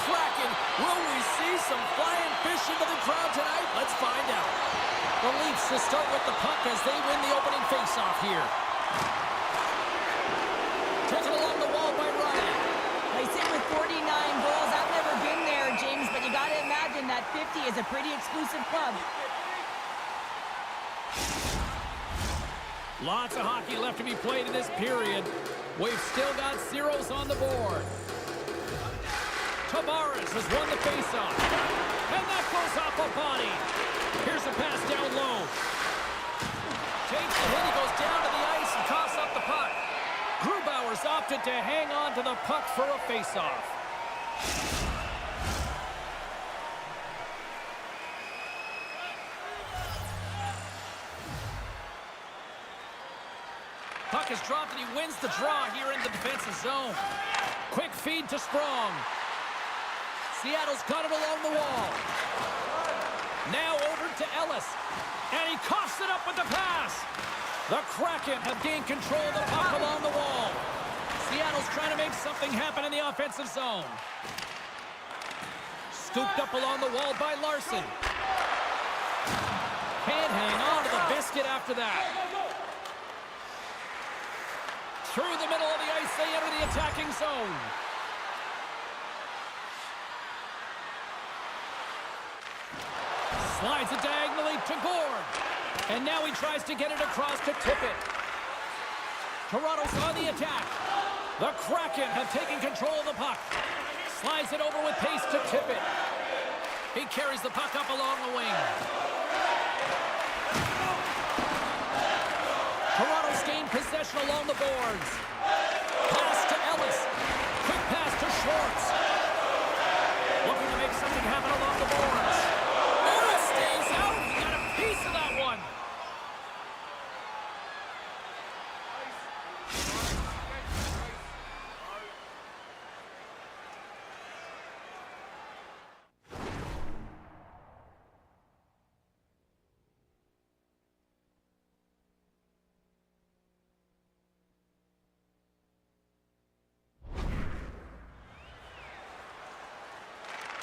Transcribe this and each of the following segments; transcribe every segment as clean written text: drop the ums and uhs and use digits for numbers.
Kraken. Will we see some flying fish into the crowd tonight? Let's find out. The Leafs to start with the puck as they win the opening faceoff here. Taken along the wall by Ryan. They sit with 49 goals. I've never been there, James, but you got to imagine that 50 is a pretty exclusive club. Lots of hockey left to be played in this period. We've still got zeros on the board. Tavares has won the faceoff. And that goes off a body. Here's a pass down low. Takes the hit. He goes down to the ice and coughs up the puck. Grubauer's opted to hang on to the puck for a faceoff. Puck is dropped and he wins the draw here in the defensive zone. Quick feed to Sprong. Seattle's got it along the wall. Now over to Ellis. And he coughs it up with the pass. The Kraken have gained control of the puck along the wall. Seattle's trying to make something happen in the offensive zone. Scooped up along the wall by Larson. Can't hang on to the biscuit after that. Through the middle of the ice, they enter the attacking zone. Slides it diagonally to Gord. And now he tries to get it across to Tippett. Toronto's on the attack. The Kraken have taken control of the puck. Slides it over with pace to Tippett. He carries the puck up along the wing. Toronto's gained possession along the boards. Pass to Ellis. Quick pass to Schwartz. Looking to make something happen along the boards. Ellis stays out. He got a piece of that one.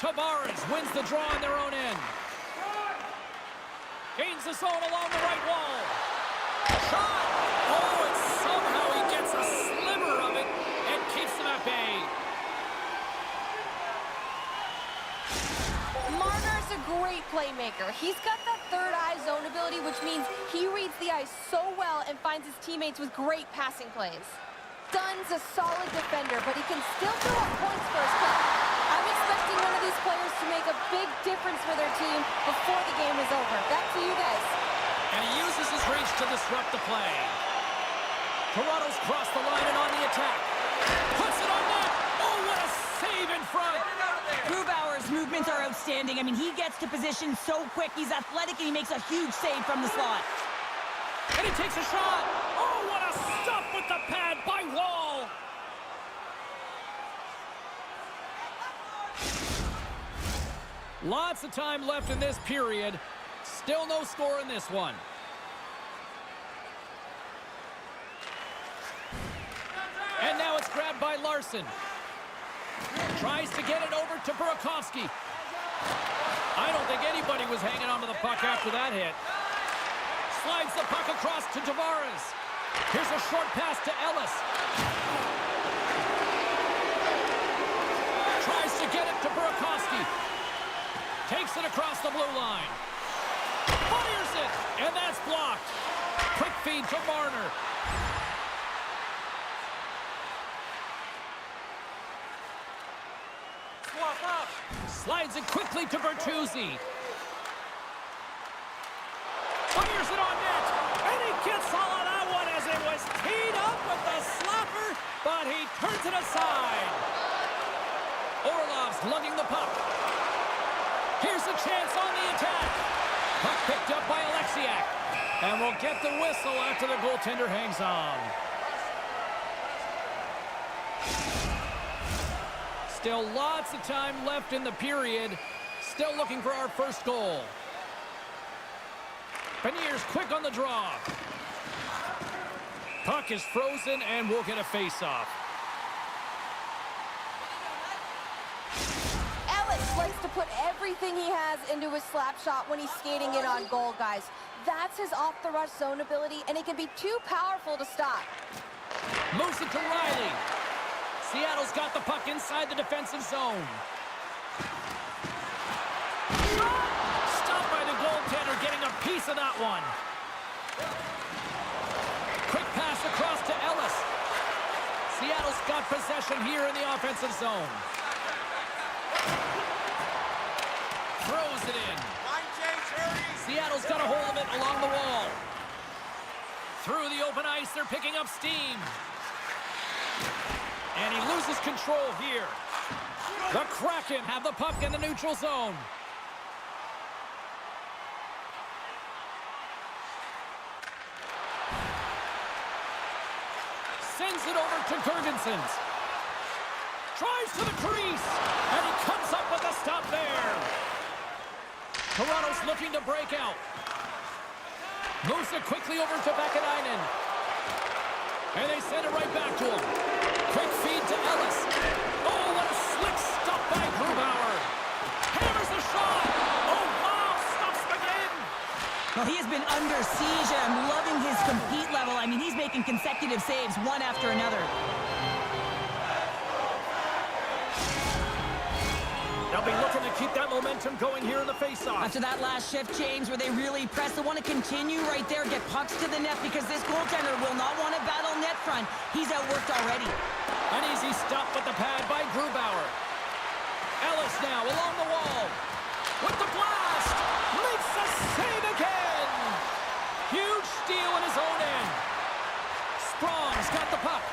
Tavares wins the draw on their own end. Gains the zone along the right wall. Shot! Oh, and somehow he gets a sliver of it and keeps them at bay. Marner's a great playmaker. He's got that third eye zone ability, which means he reads the ice so well and finds his teammates with great passing plays. Dunn's a solid defender, but he can still throw up points for his club. I'm expecting one of these players to make a big difference for their team before the game is over. Back to you guys. And he uses his reach to disrupt the play. Toronto's crossed the line and on the attack. Puts it on net. Oh, what a save in front. Grubauer's movements are outstanding. I mean, he gets to position so quick. He's athletic, and he makes a huge save from the slot. And he takes a shot. Oh, what a stop with the pad by Wall. Lots of time left in this period. Still no score in this one. And now it's grabbed by Larson. Tries to get it over to Burakovsky. I don't think anybody was hanging onto the puck after that hit. Slides the puck across to Tavares. Here's a short pass to Ellis. Tries to get it to Burakovsky. Takes it across the blue line. Fires it, and that's blocked. Quick feed to Marner. Swap up. Slides it quickly to Bertuzzi. Fires it on net, and he gets all of that one as it was teed up with the slapper, but he turns it aside. Orlov's lugging the puck. Here's a chance on the attack. Puck picked up by Alexiak. And we'll get the whistle after the goaltender hangs on. Still lots of time left in the period. Still looking for our first goal. Beniers quick on the draw. Puck is frozen and we'll get a face-off. Alex likes to put everything he has into his slap shot when he's skating in on goal, guys. That's his off-the-rush zone ability, and it can be too powerful to stop. Moves it to Riley. Seattle's got the puck inside the defensive zone. Stopped by the goaltender, getting a piece of that one. Quick pass across to Ellis. Seattle's got possession here in the offensive zone. Throws it in. Seattle's got a hold of it along the wall. Through the open ice, they're picking up steam. And he loses control here. The Kraken have the puck in the neutral zone. Sends it over to Gergensons. Drives to the crease. And he comes up with a stop there. Toronto's looking to break out. Moves it quickly over to Vakanainen. And they send it right back to him. Quick feed to Ellis. Oh, what a slick stop by Grubauer. Hammers the shot. Oh, wow, stops again. Well, he has been under siege, and I'm loving his compete level. I mean, he's making consecutive saves one after another. They'll be looking to keep that momentum going here in the faceoff. After that last shift, James, where they really press, they want to continue right there, get pucks to the net, because this goaltender will not want to battle net front. He's outworked already. An easy stop with the pad by Grubauer. Ellis now along the wall. With the blast. Makes the save again. Huge steal in his own end. Sprong's got the puck.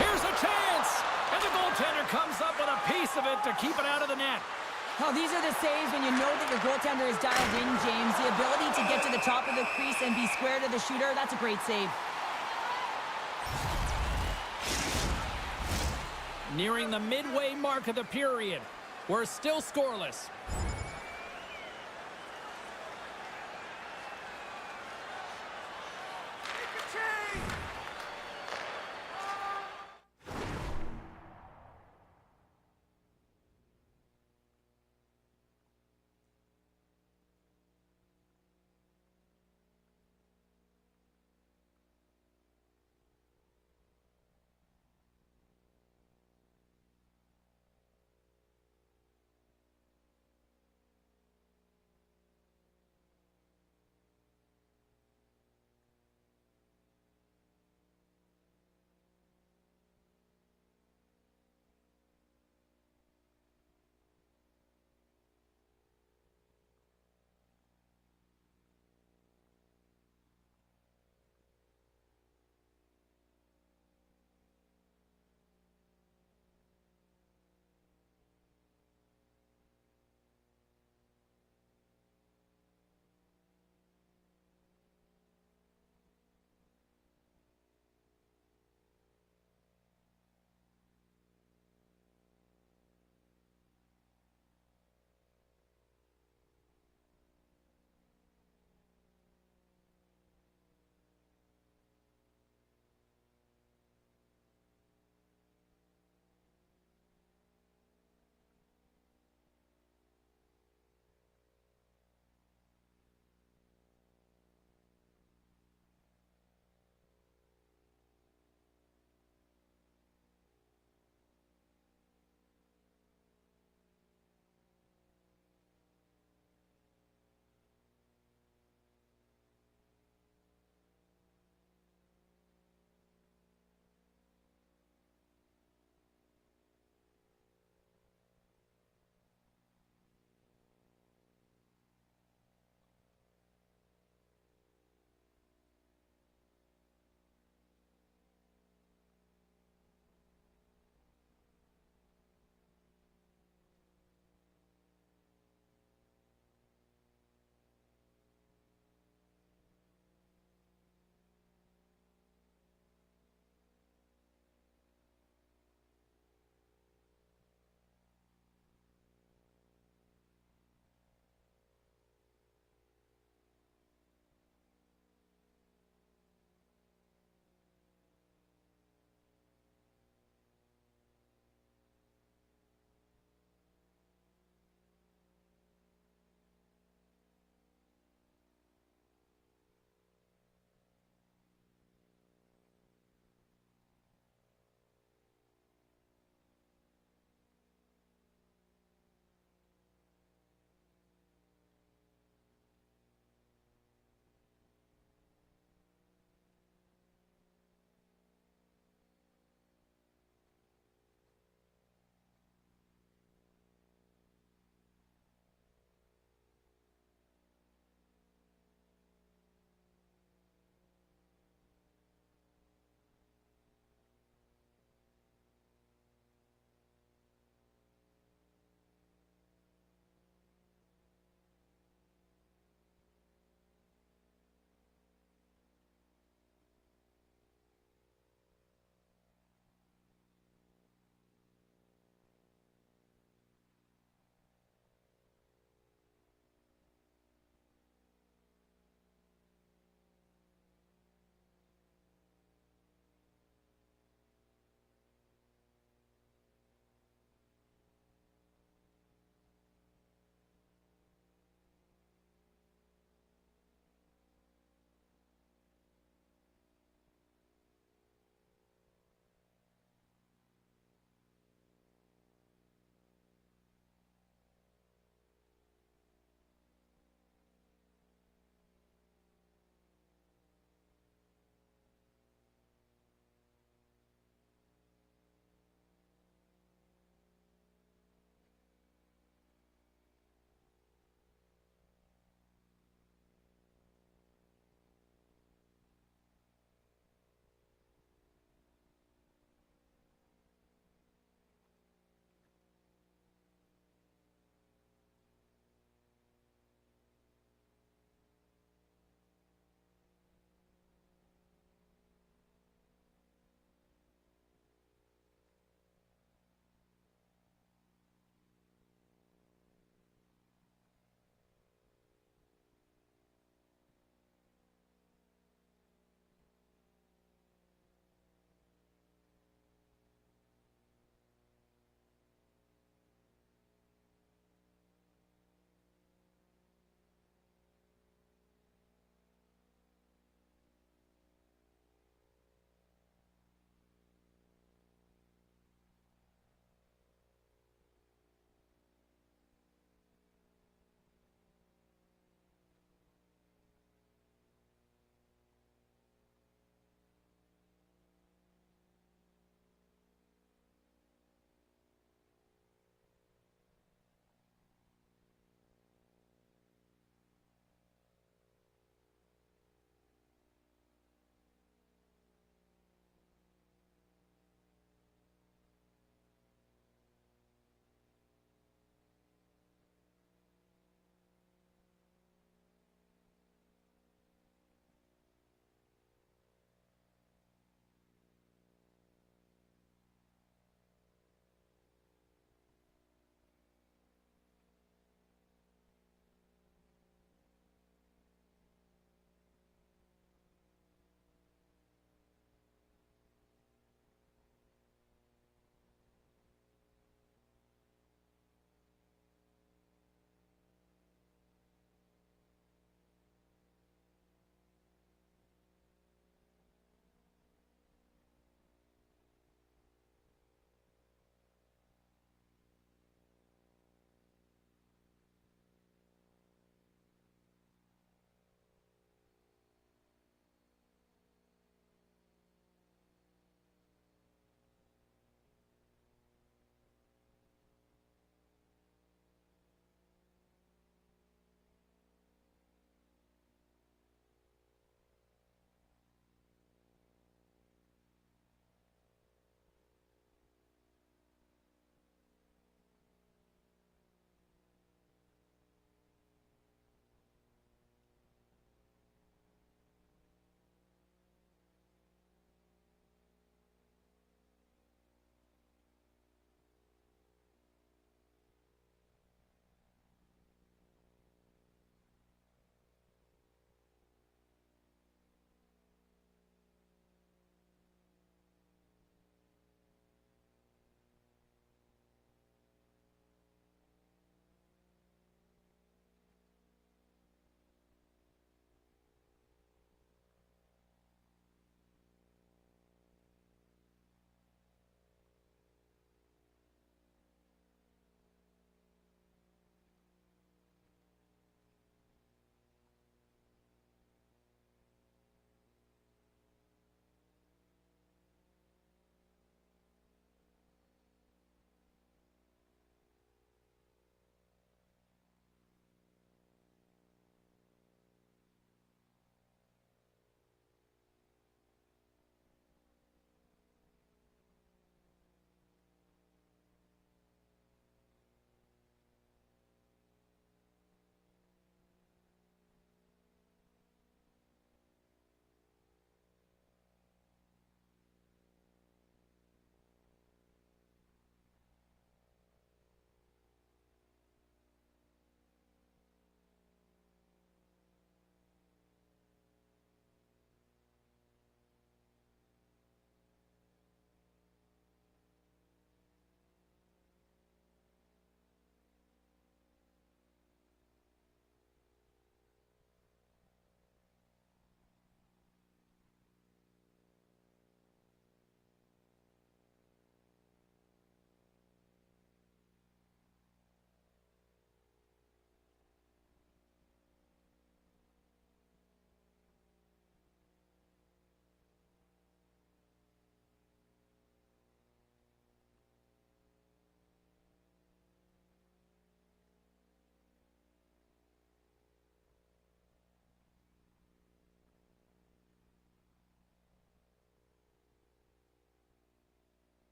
Here's a chance. And the goaltender comes up with a piece of it to keep it out of the net. Oh, these are the saves when you know that your goaltender is dialed in, James. The ability to get to the top of the crease and be square to the shooter, that's a great save. Nearing the midway mark of the period. We're still scoreless.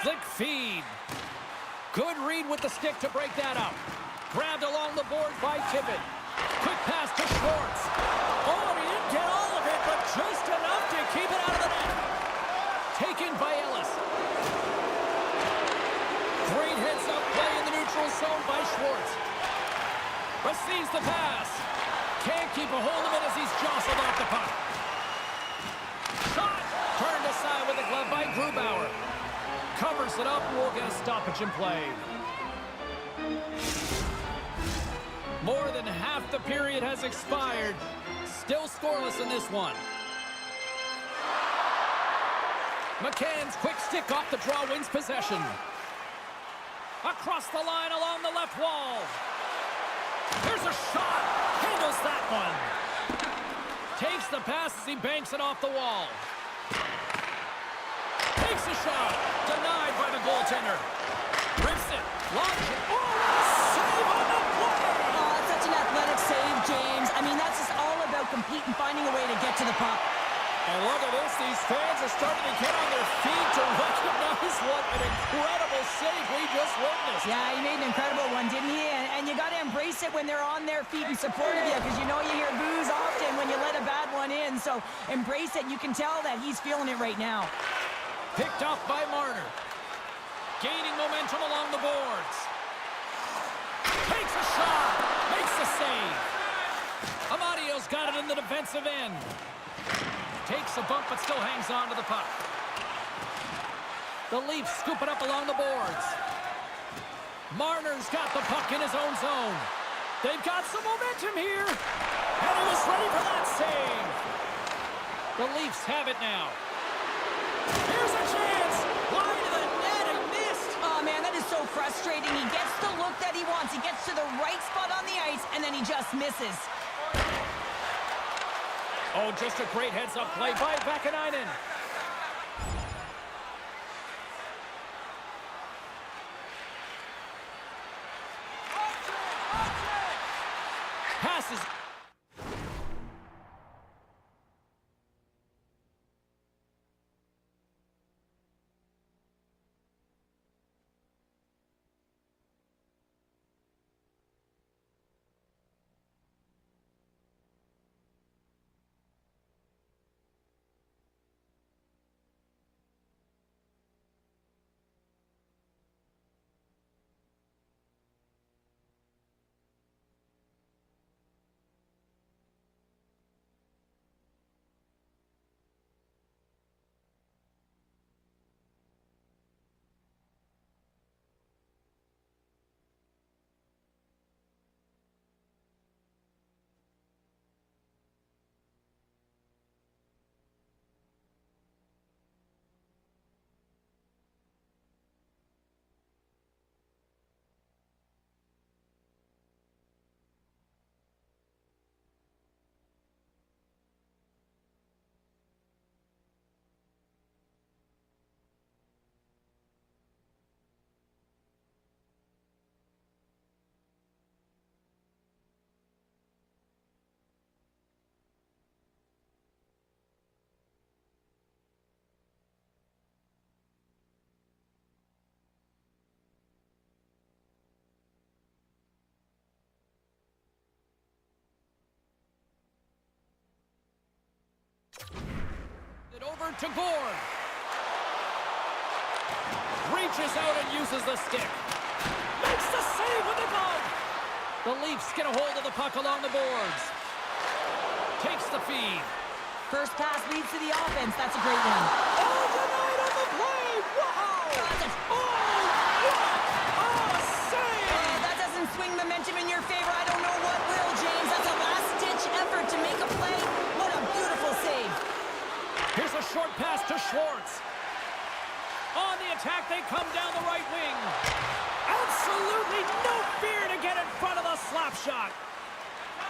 Slick feed. Good read with the stick to break that up. Grabbed along the board by Tippett. Quick pass to Schwartz. Oh, he didn't get all of it, but just enough to keep it out of the net. Taken by Ellis. Great heads-up play in the neutral zone by Schwartz. Receives the pass. Can't keep a hold of it as he's jostled off the puck. Shot! Turned aside with the glove by Grubauer. Covers it up and we'll get a stoppage in play. More than half the period has expired. Still scoreless in this one. McCann's quick stick off the draw wins possession. Across the line along the left wall. Here's a shot. Handles that one. Takes the pass as he banks it off the wall. Takes a shot. Denied by the goaltender. Rips it. Launch it. Oh, save on the play. Oh, that's such an athletic save, James. I mean, that's just all about competing, finding a way to get to the puck. And look at this. These fans are starting to get on their feet to recognize what an incredible save we just witnessed. Yeah, he made an incredible one, didn't he? And you got to embrace it when they're on their feet in support of you, because you know you hear boos often when you let a bad one in. So embrace it. You can tell that he's feeling it right now. Picked off by Marner. Gaining momentum along the boards. Takes a shot. Makes the save. Amadio's got it in the defensive end. Takes a bump but still hangs on to the puck. The Leafs scoop it up along the boards. Marner's got the puck in his own zone. They've got some momentum here. And he was ready for that save. The Leafs have it now. Here's a chance. Wide of the net and missed. Oh, man, that is so frustrating. He gets the look that he wants. He gets to the right spot on the ice, and then he just misses. Oh, just a great heads-up play by Vakanainen. Passes. It over to Gord. Reaches out and uses the stick. Makes the save with the glove. The Leafs get a hold of the puck along the boards. Takes the feed. First pass leads to the offense. That's a great one. Oh, denied on the play. Wow. Oh, save. That doesn't swing momentum in your favor. I don't know what will, James. That's a last-ditch effort to make a play. What a beautiful save. Here's a short pass to Schwartz. On the attack, they come down the right wing. Absolutely no fear to get in front of the slap shot.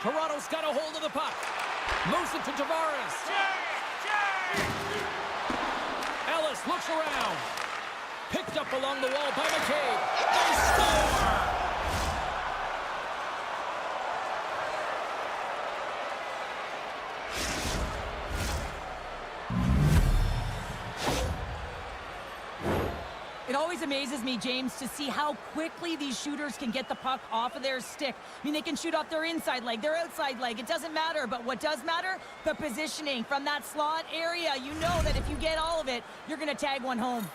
Toronto's got a hold of the puck. Moves it to Tavares. Ellis looks around. Picked up along the wall by McCabe. They score! It always amazes me, James, to see how quickly these shooters can get the puck off of their stick. I mean, they can shoot off their inside leg, their outside leg. It doesn't matter, but what does matter? The positioning from that slot area. You know that if you get all of it, you're going to tag one home.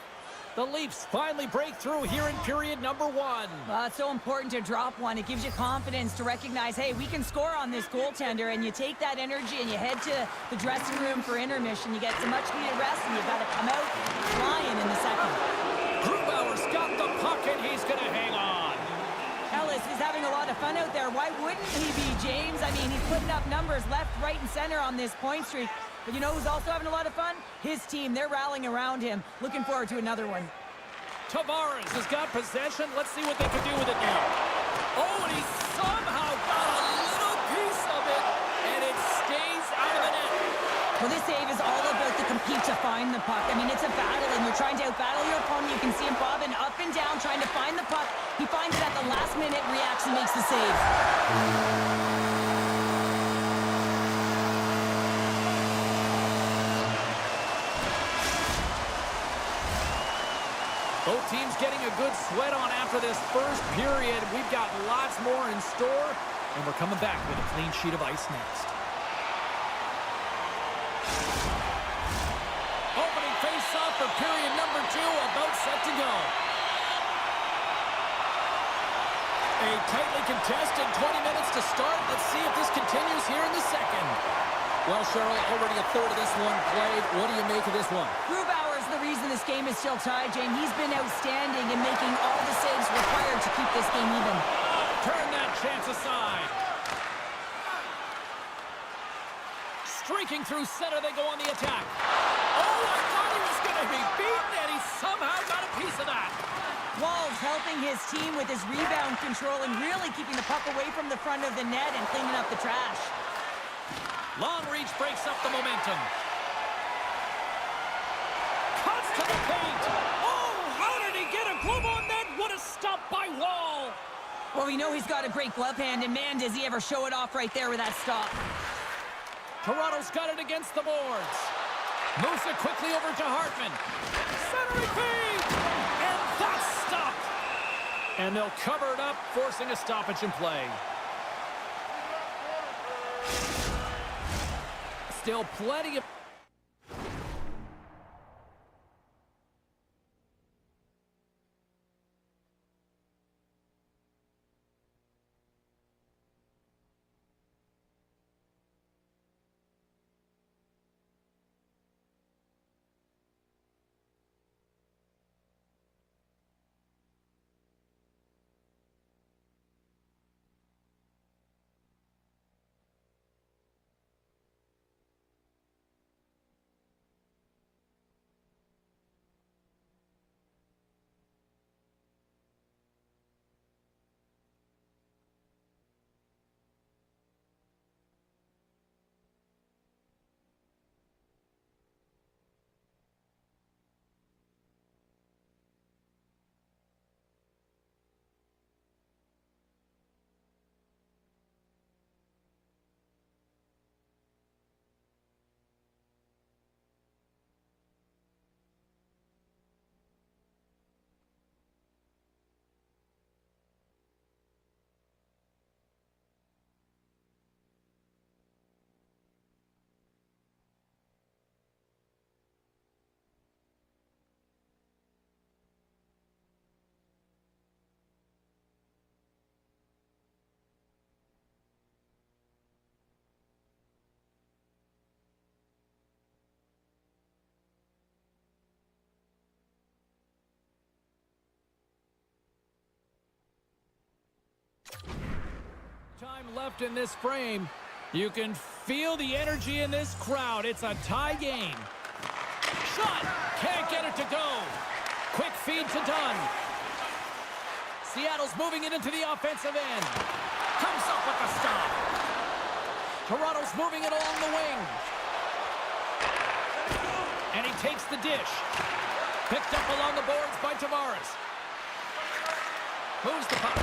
The Leafs finally break through here in period number 1. It's so important to drop one. It gives you confidence to recognize, hey, we can score on this goaltender, and you take that energy and you head to the dressing room for intermission. You get some much-needed rest, and you've got to come out flying in the second. Grubauer's got the puck, and he's going to hang on. Ellis is having a lot of fun out there. Why wouldn't he be, James? I mean, he's putting up numbers left, right, and center on this point streak. But you know who's also having a lot of fun? His team. They're rallying around him. Looking forward to another one. Tavares has got possession. Let's see what they can do with it now. Oh, and he somehow got a little piece of it, and it stays out of the net. Well, this save is all about the compete to find the puck. I mean, it's a battle, and you're trying to out-battle your opponent. You can see him bobbing up and down, trying to find the puck. He finds it at the last minute, reacts, and makes the save. Both teams getting a good sweat on after this first period. We've got lots more in store, and we're coming back with a clean sheet of ice next. Opening face-off for period number 2, about set to go. A tightly contested 20 minutes to start. Let's see if this continues here in the second. Well, Cheryl, already a third of this one played. What do you make of this one? Grubauer's the reason this game is still tied, Jane. He's been outstanding in making all the saves required to keep this game even. Turn that chance aside. Streaking through center, they go on the attack. Oh, I thought he was going to be beaten, and he somehow got a piece of that. Walls helping his team with his rebound control and really keeping the puck away from the front of the net and cleaning up the trash. Long reach breaks up the momentum. Cuts to the paint. Oh, how did he get a glove on that? What a stop by Wall. Well, we know he's got a great glove hand, and man, does he ever show it off right there with that stop. Toronto's got it against the boards. Moves it quickly over to Hartman. Centering feed! And that's stopped. And they'll cover it up, forcing a stoppage in play. Still plenty of... Time left in this frame. You can feel the energy in this crowd. It's a tie game. Shot! Can't get it to go. Quick feed to Dunn. Seattle's moving it into the offensive end. Comes up with the stop. Toronto's moving it along the wing. And he takes the dish. Picked up along the boards by Tavares. Moves the puck.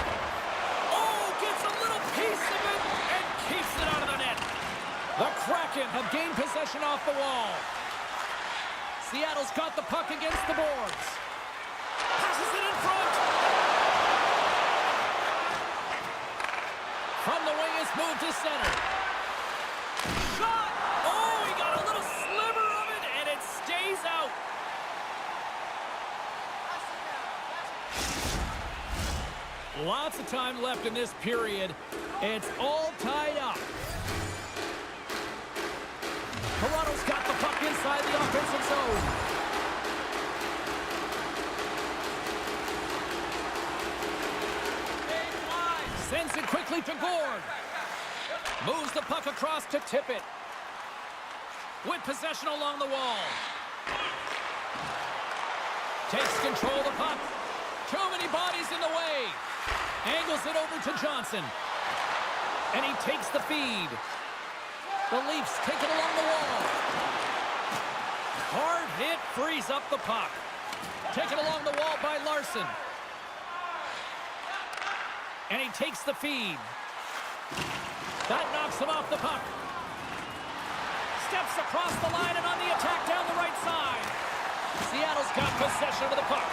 Gets a little piece of it and keeps it out of the net. The Kraken have gained possession off the wall. Seattle's got the puck against the boards. Flashes it in front. From the wing, it's moved to center. Shot! Oh, he got a little sliver of it, and it stays out. Lots of time left in this period. It's all tied up. Toronto's got the puck inside the offensive zone. Sends it quickly to Gord. Moves the puck across to Tippett. With possession along the wall. Takes control of the puck. Too many bodies in the way. Angles it over to Johnson. And he takes the feed. The Leafs take it along the wall. Hard hit frees up the puck. Taken along the wall by Larson. And he takes the feed. That knocks him off the puck. Steps across the line and on the attack down the right side. Seattle's got possession of the puck.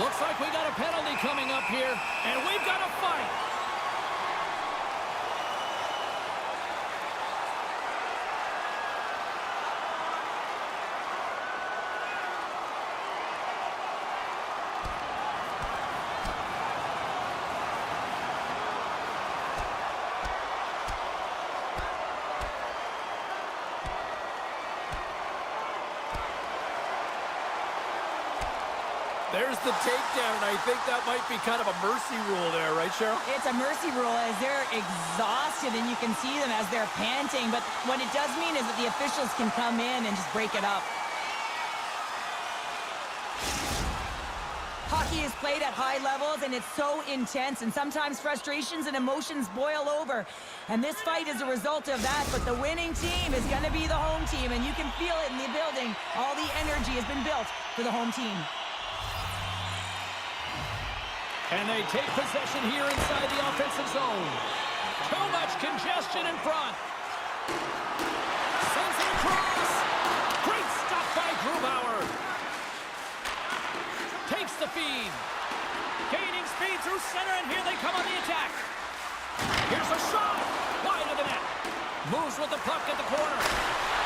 Looks like we got a penalty coming up here, and we've got a fight. There's the takedown. I think that might be kind of a mercy rule there, right, Cheryl? It's a mercy rule as they're exhausted, and you can see them as they're panting. But what it does mean is that the officials can come in and just break it up. Hockey is played at high levels, and it's so intense, and sometimes frustrations and emotions boil over. And this fight is a result of that, but the winning team is going to be the home team, and you can feel it in the building. All the energy has been built for the home team. And they take possession here inside the offensive zone. Too much congestion in front. Sends it across. Great stop by Grubauer. Takes the feed. Gaining speed through center, and here they come on the attack. Here's a shot. Wide of the net. Moves with the puck at the corner.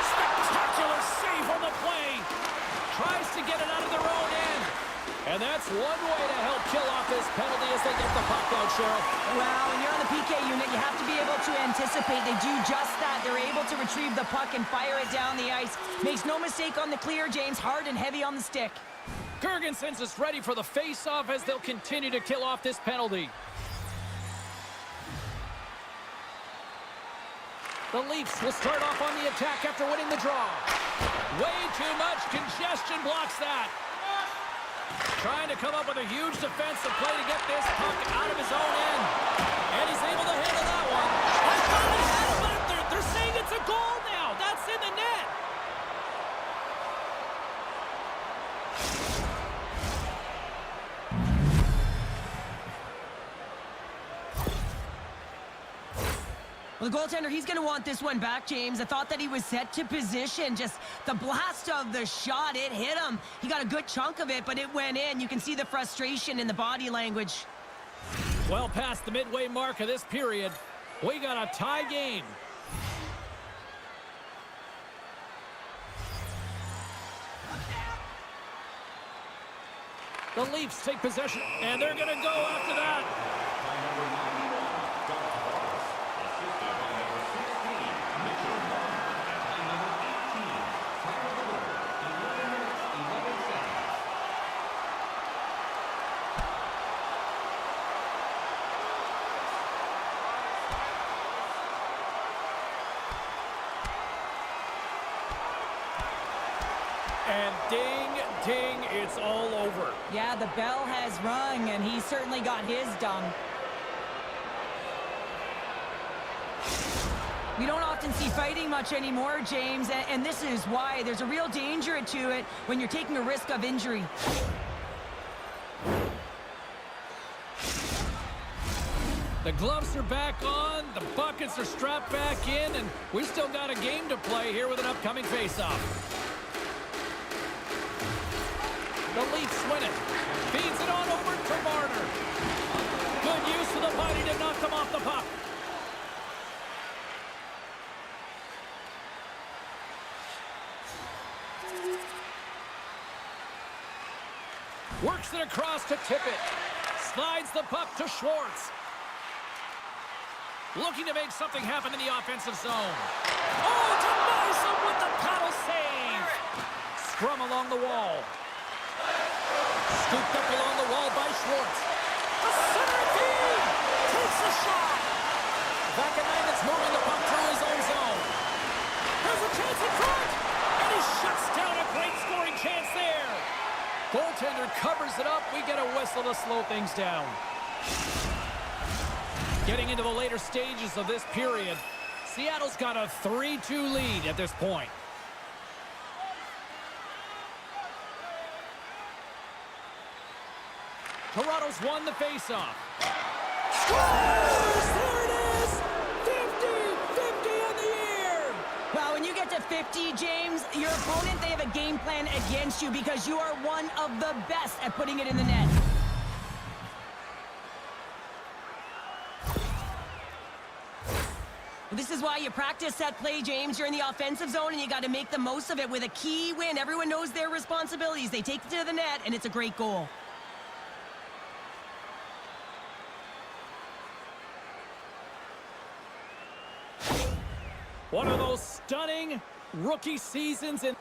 Spectacular save on the play. Tries to get it out of their own end. And that's one way to help kill off this penalty as they get the puck out, Cheryl. Well, when you're on the PK unit, you have to be able to anticipate. They do just that. They're able to retrieve the puck and fire it down the ice. Makes no mistake on the clear, James. Hard and heavy on the stick. Girgensons is ready for the face-off as they'll continue to kill off this penalty. The Leafs will start off on the attack after winning the draw. Way too much congestion blocks that. Trying to come up with a huge defensive play to get this puck out of his own end. And he's able to handle that one. I thought he had it, but they're saying it's a goal now. That's in the net. Well, the goaltender, he's going to want this one back, James. I thought that he was set to position. Just the blast of the shot, it hit him. He got a good chunk of it, but it went in. You can see the frustration in the body language. Well past the midway mark of this period, we got a tie game. The Leafs take possession, and they're going to go after that. And ding, ding, it's all over. Yeah, the bell has rung, and he certainly got his done. We don't often see fighting much anymore, James, and this is why. There's a real danger to it when you're taking a risk of injury. The gloves are back on, the buckets are strapped back in, and we still got a game to play here with an upcoming faceoff. The Leafs win it. Feeds it on over to Marner. Good use of the body to knock them off the puck. Works it across to Tippett. Slides the puck to Schwartz. Looking to make something happen in the offensive zone. Oh, denies him with the paddle save. Scrum along the wall. Scooped up along the wall by Schwartz. A center feed. Takes a shot. Vakanainen's moving the puck through his own zone. There's a chance in front. And he shuts down a great scoring chance there. Goaltender covers it up. We get a whistle to slow things down. Getting into the later stages of this period, Seattle's got a 3-2 lead at this point. Toronto's won the faceoff. Scores! There it is! 50-50 in the air! Well, when you get to 50, James, your opponent, they have a game plan against you because you are one of the best at putting it in the net. This is why you practice that play, James. You're in the offensive zone, and you got to make the most of it with a key win. Everyone knows their responsibilities. They take it to the net, and it's a great goal. One of those stunning rookie seasons in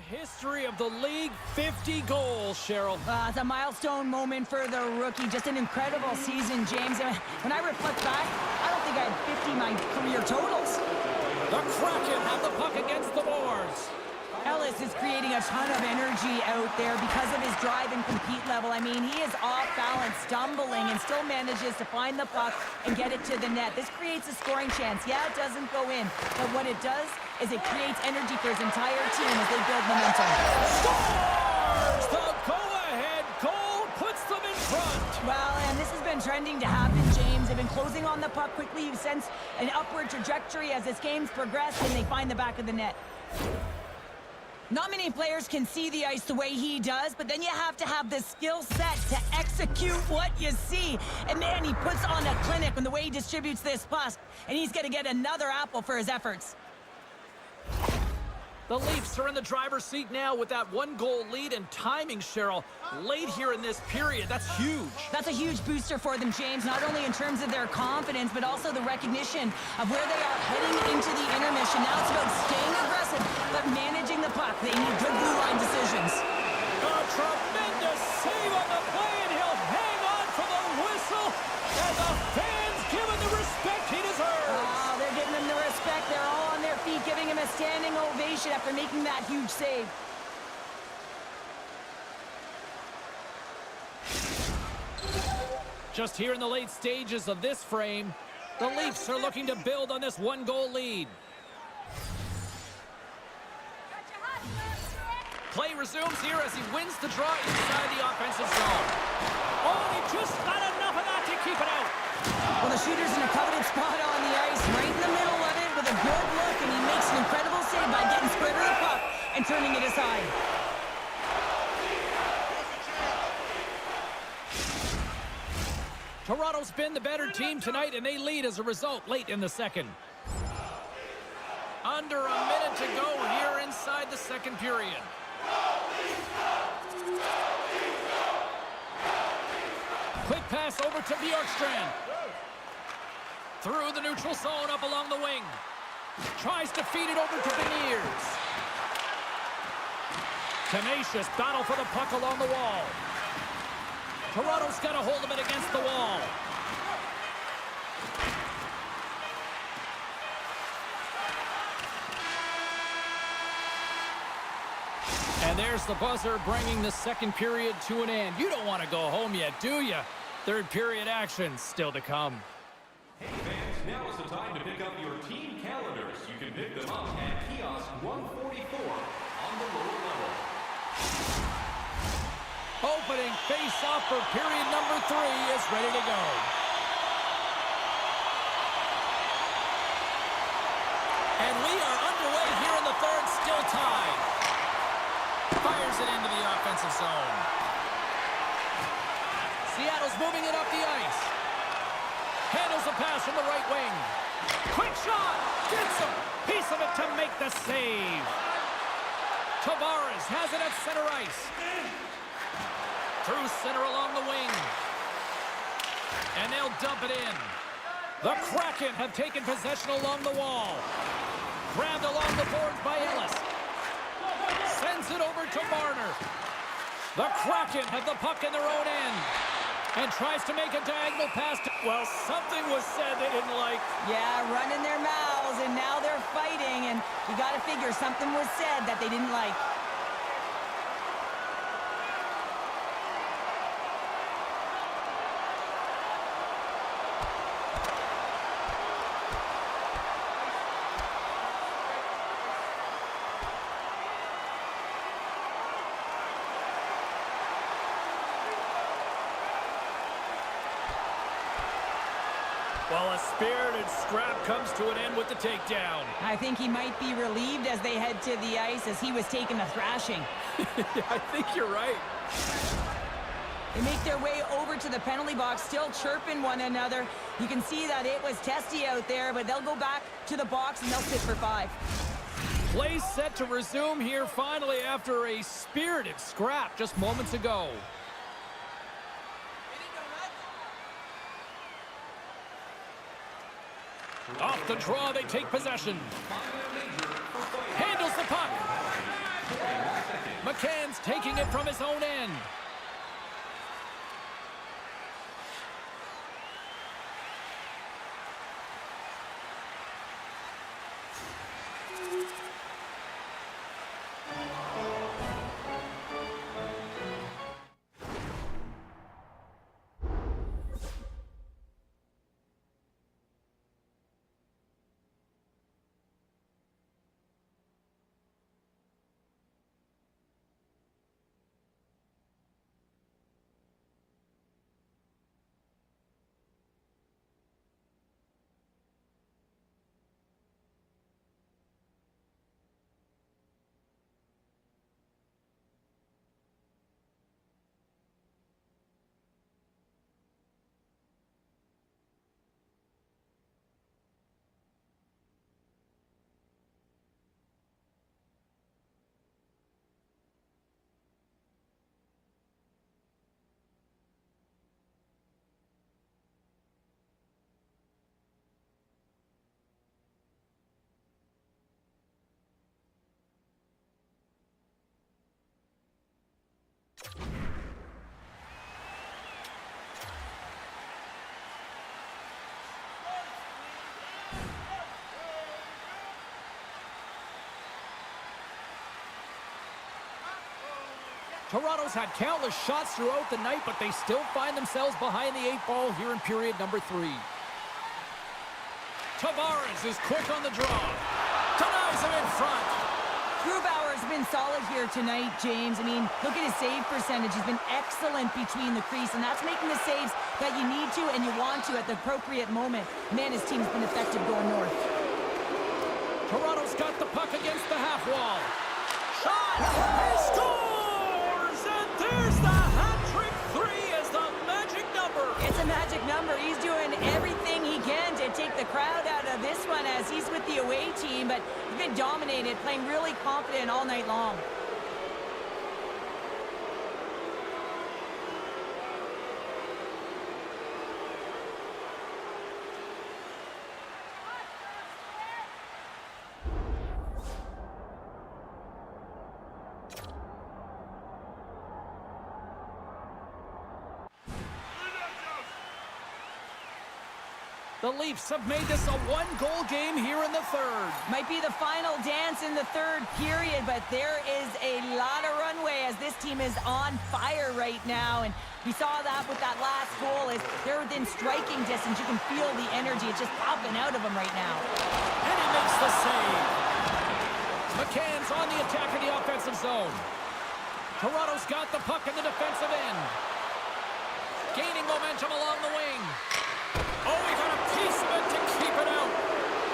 history of the league, 50 goals, Cheryl. It's a milestone moment for the rookie. Just an incredible season, James. When I reflect back, I don't think I had 50 my career totals. The Kraken have the puck against the boards. Ellis is creating a ton of energy out there because of his drive and compete level. I mean, he is off balance, stumbling, and still manages to find the puck and get it to the net. This creates a scoring chance. Yeah, it doesn't go in, but what it does is it creates energy for his entire team as they build momentum. Scores! The go-ahead goal puts them in front. Well, and this has been trending to happen, James. They've been closing on the puck quickly. You sense an upward trajectory as this game's progressed, and they find the back of the net. Not many players can see the ice the way he does, but then you have to have the skill set to execute what you see. And man, he puts on a clinic in the way he distributes this puck, and he's going to get another apple for his efforts. The Leafs are in the driver's seat now with that one-goal lead, and timing, Cheryl, late here in this period. That's huge. That's a huge booster for them, James, not only in terms of their confidence, but also the recognition of where they are heading into the intermission. Now it's about staying aggressive, but managing the puck. They need good blue line decisions. A tremendous save on the play, and he'll hang on for the whistle, and the fans give him the respect he deserves. Oh, they're giving him the respect. They're all on their feet, giving him a standing ovation after making that huge save. Just here in the late stages of this frame, the Leafs are looking to build on this one-goal lead. Play resumes here as he wins the draw inside the offensive zone. Oh, he just got enough of that to keep it out. Well, the shooter's in a coveted spot on the ice, right in the middle of it with a good look, and he makes an incredible save by getting square to the puck and turning it aside. Toronto's been the better team tonight, and they lead as a result late in the second. Under a minute to go here inside the second period. Quick pass over to Bjorkstrand. Through the neutral zone, up along the wing. Tries to feed it over to Beniers. Tenacious battle for the puck along the wall. Toronto's got a hold of it against the wall. And there's the buzzer bringing the second period to an end. You don't want to go home yet, do you? Third period action still to come. Hey fans, now is the time to pick up your team calendars. You can pick them up at kiosk 144 on the lower level. Opening face-off for period number 3 is ready to go. And we are underway here in the third, still tied. Fires it into the offensive zone. Seattle's moving it up the ice. Handles a pass from the right wing. Quick shot! Gets a piece of it to make the save. Tavares has it at center ice. Through center along the wing. And they'll dump it in. The Kraken have taken possession along the wall. Grabbed along the boards by Ellis. Sends it over to Marner. The Kraken have the puck in their own end. And tries to make a diagonal pass. Well, something was said they didn't like. Yeah, running their mouths, and now they're fighting, and you got to figure something was said that they didn't like. Well, a spirited scrap comes to an end with the takedown. I think he might be relieved as they head to the ice as he was taking a thrashing. I think you're right. They make their way over to the penalty box, still chirping one another. You can see that it was testy out there, but they'll go back to the box and they'll sit for 5. Play set to resume here finally after a spirited scrap just moments ago. Off the draw, they take possession. Handles the puck. McCann's taking it from his own end. Toronto's had countless shots throughout the night, but they still find themselves behind the 8 ball here in period number 3. Tavares is quick on the draw. Denies him in front. Grubauer's been solid here tonight, James. I mean, look at his save percentage. He's been excellent between the crease, and that's making the saves that you need to and you want to at the appropriate moment. Man, his team's been effective going north. Toronto's got the puck against the half wall. Shot! He scores! And there's the hat-trick 3 as the magic number. It's a magic number. He's doing everything he can to take the crowd out of this one as he's with the away team, but he's been dominated, playing really confident all night long. The Leafs have made this a one-goal game here in the third. Might be the final dance in the third period, but there is a lot of runway as this team is on fire right now. And we saw that with that last goal. Is they're within striking distance. You can feel the energy. It's just popping out of them right now. And he makes the save. McCann's on the attack in the offensive zone. Toronto's got the puck in the defensive end. Gaining momentum along the wing. Oh, he got a piece of it to keep it out.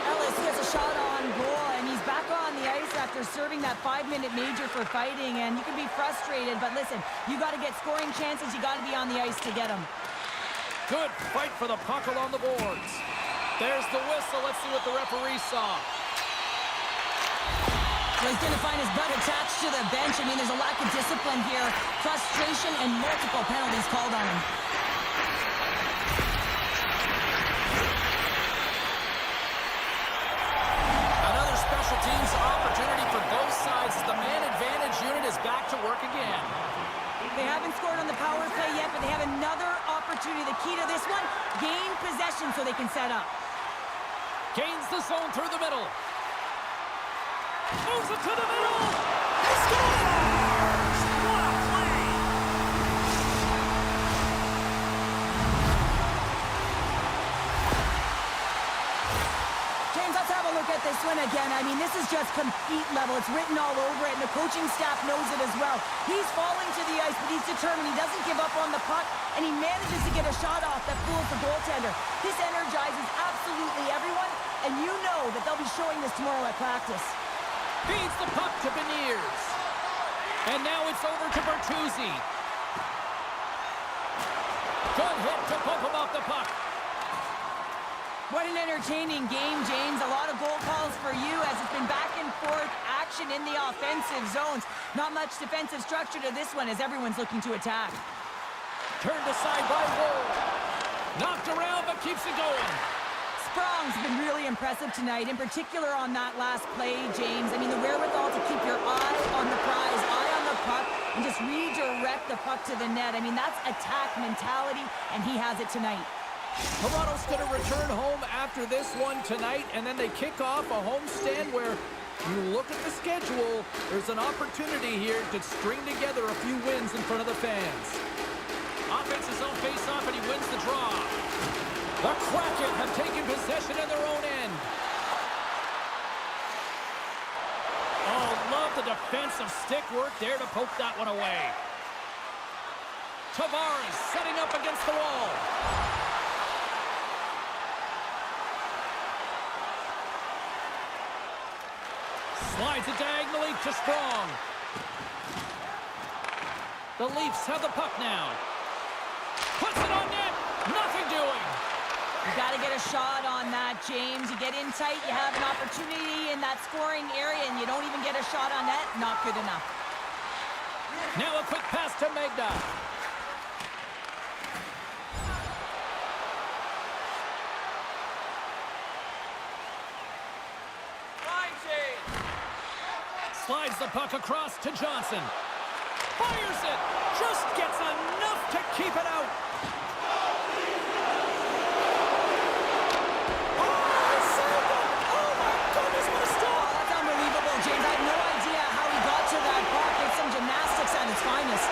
Ellis gets a shot on goal, and he's back on the ice after serving that 5-minute major for fighting, and you can be frustrated, but listen, you got to get scoring chances. You got to be on the ice to get them. Good fight for the puck along the boards. There's the whistle. Let's see what the referee saw. So he's going to find his butt attached to the bench. I mean, there's a lack of discipline here, frustration, and multiple penalties called on him. Team's opportunity for both sides as the man advantage unit is back to work again. They haven't scored on the power play yet, but they have another opportunity. The key to this one, gain possession so they can set up. Gains the zone through the middle. Moves it to the middle. He scores! What a play! James, let's have a look at this one again. I mean, this is just compete level. It's written all over it, and the coaching staff knows it as well. He's falling to the ice, but he's determined. He doesn't give up on the puck, and he manages to get a shot off that fools the goaltender. This energizes absolutely everyone, and you know that they'll be showing this tomorrow at practice. Feeds the puck to Beniers. And now it's over to Bertuzzi. Good hit to pump him off the puck. What an entertaining game, James. A lot of goal calls for you as it's been back and forth action in the offensive zones. Not much defensive structure to this one as everyone's looking to attack. Turned aside by Woll. Knocked around but keeps it going. Sprong's been really impressive tonight, in particular on that last play, James. I mean, the wherewithal to keep your eye on the prize, eye on the puck and just redirect the puck to the net. I mean, that's attack mentality, and he has it tonight. Toronto's going to return home after this one tonight, and then they kick off a homestand where you look at the schedule, there's an opportunity here to string together a few wins in front of the fans. Offense's own face-off, and he wins the draw. The Kraken have taken possession in their own end. Oh, love the defensive stick work there to poke that one away. Tavares setting up against the wall. Slides it diagonally to Strong. The Leafs have the puck now. Puts it on net. Nothing doing. You got to get a shot on that, James. You get in tight, you have an opportunity in that scoring area, and you don't even get a shot on net. Not good enough. Now a quick pass to Magda. Slides the puck across to Johnson. Fires it. Just gets enough to keep it out. Oh, saved it. Oh, my goodness, what a stop. Oh, that's unbelievable, James. I have no idea how he got to that puck. It's some gymnastics at its finest.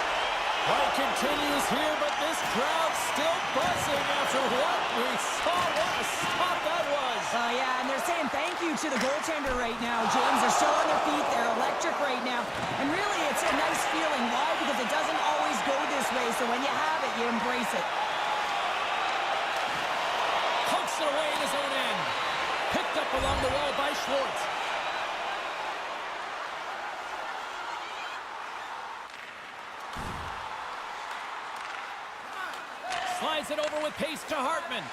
Play continues here, but this crowd's still buzzing after what we saw. What a stop that was. Yeah, and they're saying thank you to the goaltender right now, James. They're still on their feet. They're electric right now. And really, it's a nice feeling. Why? Because it doesn't always go this way. So when you have it, you embrace it. Pokes it away in his own end. Picked up along the wall by Schwartz. Slides it over with pace to Hartman.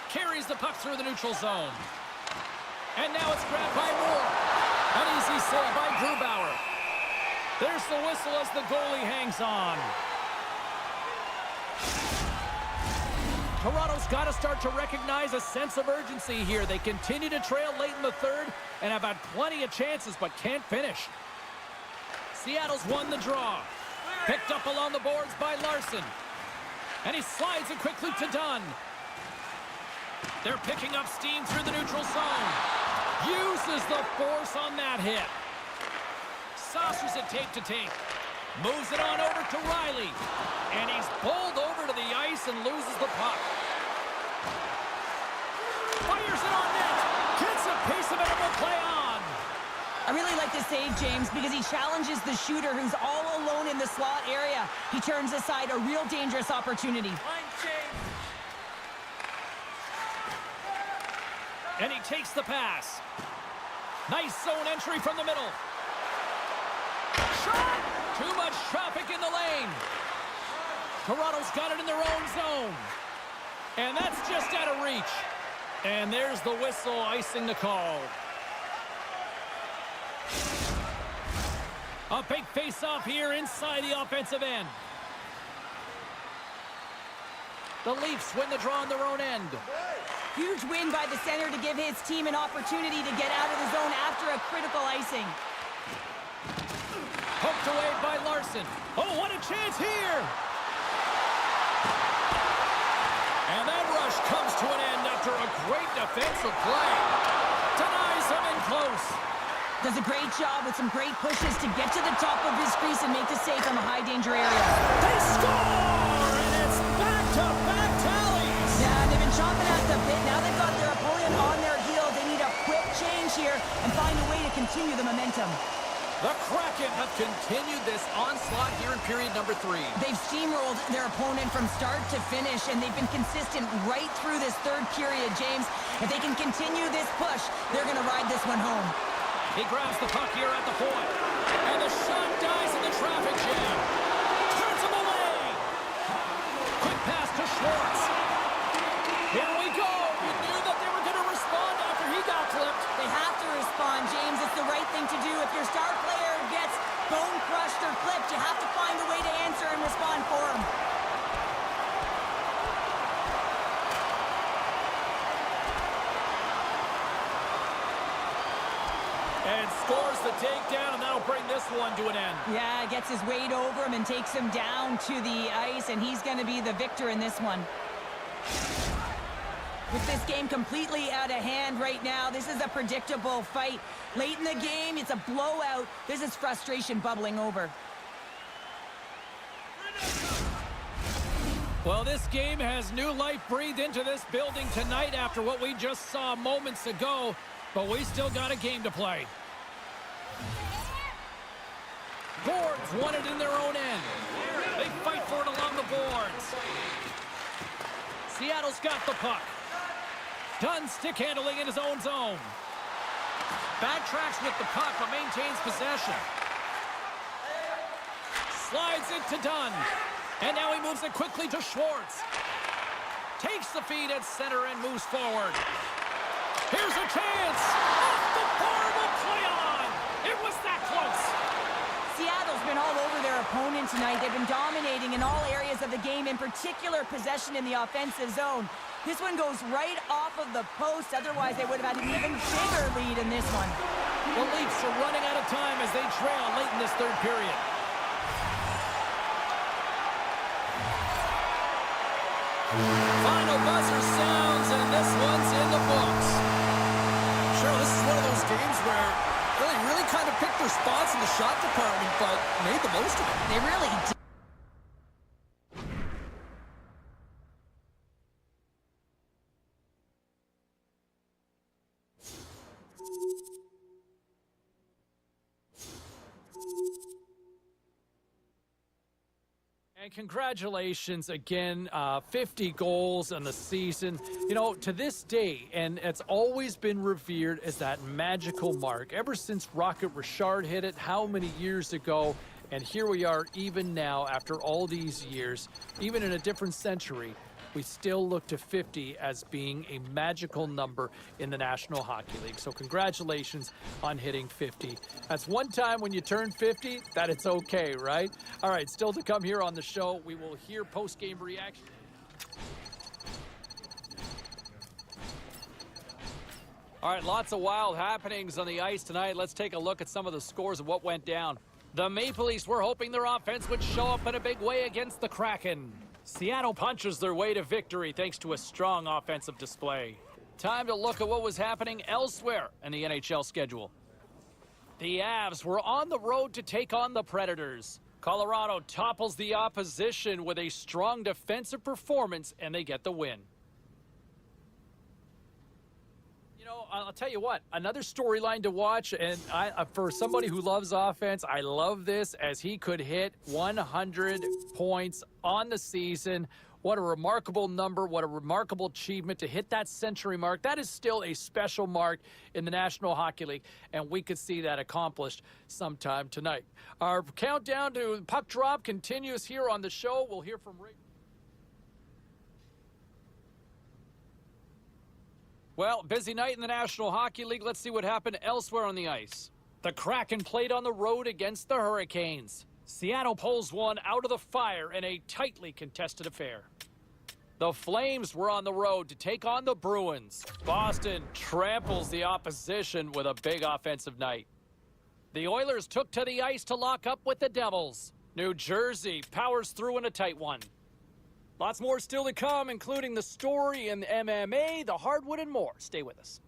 Carries the puck through the neutral zone. And now it's grabbed by Moore. An easy save by Grubauer. There's the whistle as the goalie hangs on. Toronto's got to start to recognize a sense of urgency here. They continue to trail late in the third and have had plenty of chances but can't finish. Seattle's won the draw. Picked up along the boards by Larson. And he slides it quickly to Dunn. They're picking up steam through the neutral zone. Uses the force on that hit. Saucers it tape to tape. Moves it on over to Riley. And he's bowled over to the ice and loses the puck. Fires it on net. Gets a piece of it and will play on. I really like this save, James, because he challenges the shooter who's all alone in the slot area. He turns aside a real dangerous opportunity. And he takes the pass. Nice zone entry from the middle. Shot! Too much traffic in the lane. Toronto's got it in their own zone. And that's just out of reach. And there's the whistle icing the call. A big face-off here inside the offensive end. The Leafs win the draw on their own end. Huge win by the center to give his team an opportunity to get out of the zone after a critical icing. Poked away by Larson. Oh, what a chance here! And that rush comes to an end after a great defensive play. Denies him in close. Does a great job with some great pushes to get to the top of his crease and make the save on the high danger area. They score! And it's back-to-back tallies! Yeah, they've been chomping at the bit. Now they've got their opponent on their heels. They need a quick change here and find a way to continue the momentum. The Kraken have continued this onslaught here in period number 3. They've steamrolled their opponent from start to finish, and they've been consistent right through this third period, James. If they can continue this push, they're going to ride this one home. He grabs the puck here at the point. And the shot dies in the traffic jam. Turns him away. Quick pass to Schwartz. Here we go. We knew that they were going to respond after he got clipped. They have to respond, James. It's the right thing to do. If your star player gets bone crushed or clipped, you have to find a way to answer and respond for him. And scores There's the takedown, and that'll bring this one to an end. Yeah, gets his weight over him and takes him down to the ice, and he's going to be the victor in this one. With this game completely out of hand right now, this is a predictable fight. Late in the game, it's a blowout. This is frustration bubbling over. Well, this game has new life breathed into this building tonight after what we just saw moments ago, but we still got a game to play. Boards won it in their own end. They fight for it along the boards. Seattle's got the puck. Dunn stick handling in his own zone. Backtracks with the puck but maintains possession. Slides it to Dunn. And now he moves it quickly to Schwartz. Takes the feed at center and moves forward. Here's a chance. Off the board will play on. It was that close. Seattle's been all over their opponent tonight. They've been dominating in all areas of the game, in particular possession in the offensive zone. This one goes right off of the post. Otherwise, they would have had an even bigger lead in this one. The Leafs are running out of time as they trail late in this third period. Final buzzer sounds, and this one's in the books. Sure, this is one of those games where they really kind of picked their spots in the shot department, but made the most of it. They really did. And congratulations again, 50 goals in the season. You know, to this day, and it's always been revered as that magical mark. Ever since Rocket Richard hit it, how many years ago? And here we are even now, after all these years, even in a different century, we still look to 50 as being a magical number in the National Hockey League. So congratulations on hitting 50. That's one time when you turn 50 that it's okay, right? All right, still to come here on the show, we will hear post-game reaction. All right, lots of wild happenings on the ice tonight. Let's take a look at some of the scores of what went down. The Maple Leafs were hoping their offense would show up in a big way against the Kraken. Seattle punches their way to victory thanks to a strong offensive display. Time to look at what was happening elsewhere in the NHL schedule. The Avs were on the road to take on the Predators. Colorado topples the opposition with a strong defensive performance, and they get the win. I'll tell you what, another storyline to watch, and for somebody who loves offense, I love this, as he could hit 100 points on the season. What a remarkable number, what a remarkable achievement to hit that century mark. That is still a special mark in the National Hockey League, and we could see that accomplished sometime tonight. Our countdown to puck drop continues here on the show. We'll hear from Rick. Well, busy night in the National Hockey League. Let's see what happened elsewhere on the ice. The Kraken played on the road against the Hurricanes. Seattle pulls one out of the fire in a tightly contested affair. The Flames were on the road to take on the Bruins. Boston tramples the opposition with a big offensive night. The Oilers took to the ice to lock up with the Devils. New Jersey powers through in a tight one. Lots more still to come, including the story in MMA, the hardwood, and more. Stay with us.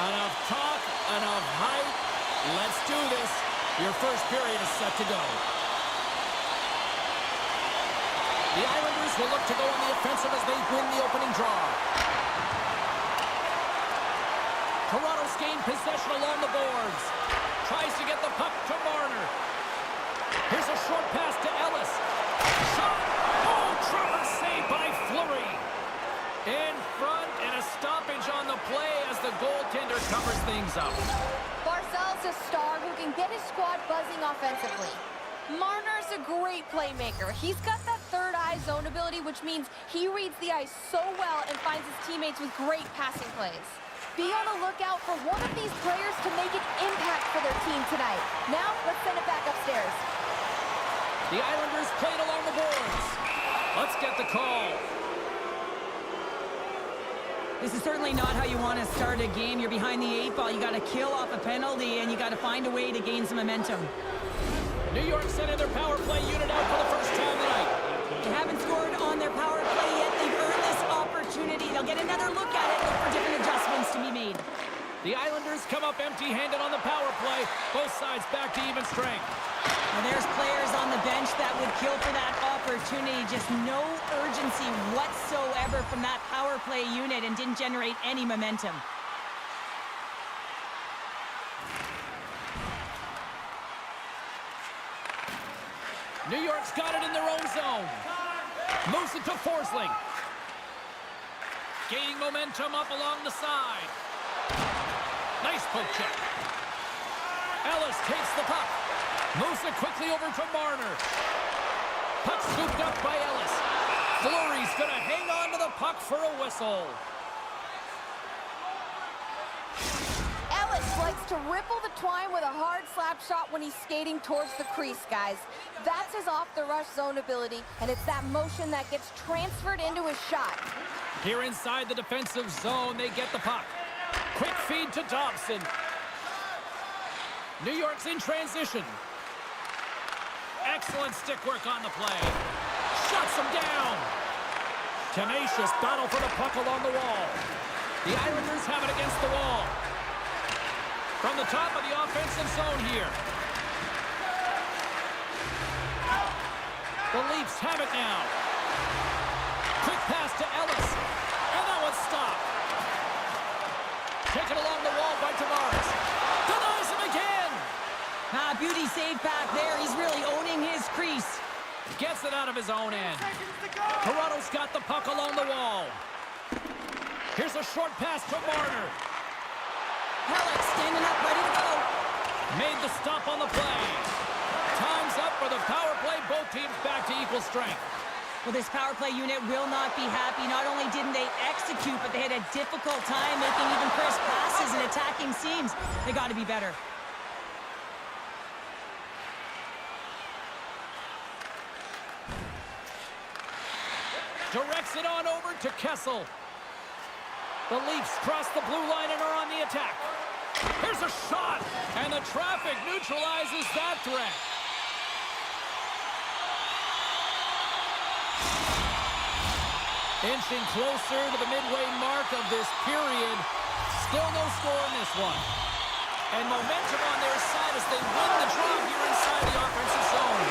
Enough talk, enough hype. Let's do this. Your first period is set to go. The Islanders will look to go on the offensive as they win the opening draw. Toronto's gained possession along the boards. Tries to get the puck to Marner. Here's a short pass to Ellis. Shot! Oh, tremor saved by Fleury. In front, and a stoppage on the play as the goaltender covers things up. Barzal's a star who can get his squad buzzing offensively. Marner's a great playmaker. He's got that third eye zone ability, which means he reads the ice so well and finds his teammates with great passing plays. Be on the lookout for one of these players to make an impact for their team tonight. Now, let's send it back upstairs. The Islanders played along the boards. Let's get the call. This is certainly not how you want to start a game. You're behind the 8 ball. You got to kill off a penalty, and you got to find a way to gain some momentum. New York sending their power play unit out for the first time tonight. They haven't scored on their power play yet. They've earned this opportunity. They'll get another look at it, look for different adjustments to be made. The Islanders come up empty-handed on the power play. Both sides back to even strength. Now there's players on the bench that would kill for that opportunity. Just no urgency whatsoever from that power play unit and didn't generate any momentum. New York's got it in their own zone. Moves it to Forsling. Gaining momentum up along the side. Nice poke check. Ellis takes the puck. Moves it quickly over to Marner. Puck scooped up by Ellis. Fleury's going to hang on to the puck for a whistle. Ellis likes to ripple the twine with a hard slap shot when he's skating towards the crease, guys. That's his off-the-rush zone ability, and it's that motion that gets transferred into his shot. Here inside the defensive zone, they get the puck. Quick feed to Dobson. New York's in transition. Excellent stick work on the play. Shuts him down. Tenacious battle for the puck along the wall. The Islanders have it against the wall. From the top of the offensive zone here. The Leafs have it now. Quick pass to Ellis. And that one's stopped. Taken along the wall by Tavares. Denies him again. Beauty save back there. He's really owning his crease. Gets it out of his own end. Toronto's got the puck along the wall. Here's a short pass to Marner. Halleck standing up, ready to go. Made the stop on the play. Time's up for the power play. Both teams back to equal strength. Well, this power play unit will not be happy. Not only didn't they execute, but they had a difficult time making even crisp passes and attacking seams. They got to be better. Directs it on over to Kessel. The Leafs cross the blue line and are on the attack. Here's a shot, and the traffic neutralizes that threat. Inching closer to the midway mark of this period. Still no score in this one. And momentum on their side as they win the draw here inside the offensive zone.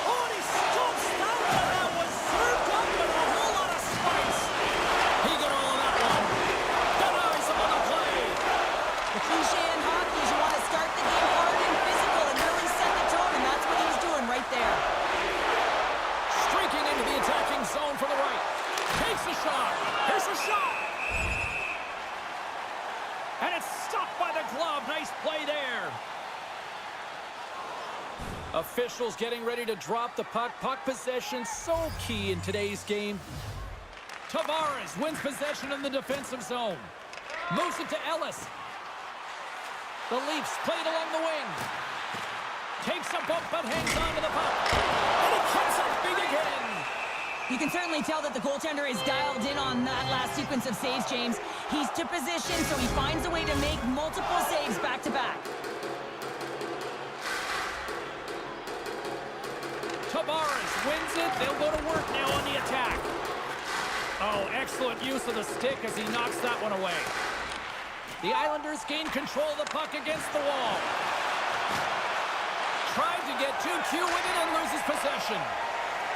Oh, and he scoops out, and that was served up with a whole lot of spice. He got all of that one. Denies him on the play. Nice play there. Officials getting ready to drop the puck. Puck possession so key in today's game. Tavares wins possession in the defensive zone. Moves it to Ellis. The Leafs play it along the wing. Takes a bump but hangs on to the puck. And he comes up big again. You can certainly tell that the goaltender is dialed in on that last sequence of saves, James. He's to position, so he finds a way to make multiple saves back-to-back. Tavares wins it. They'll go to work now on the attack. Oh, excellent use of the stick as he knocks that one away. The Islanders gain control of the puck against the wall. Tried to get too cute with it and loses possession.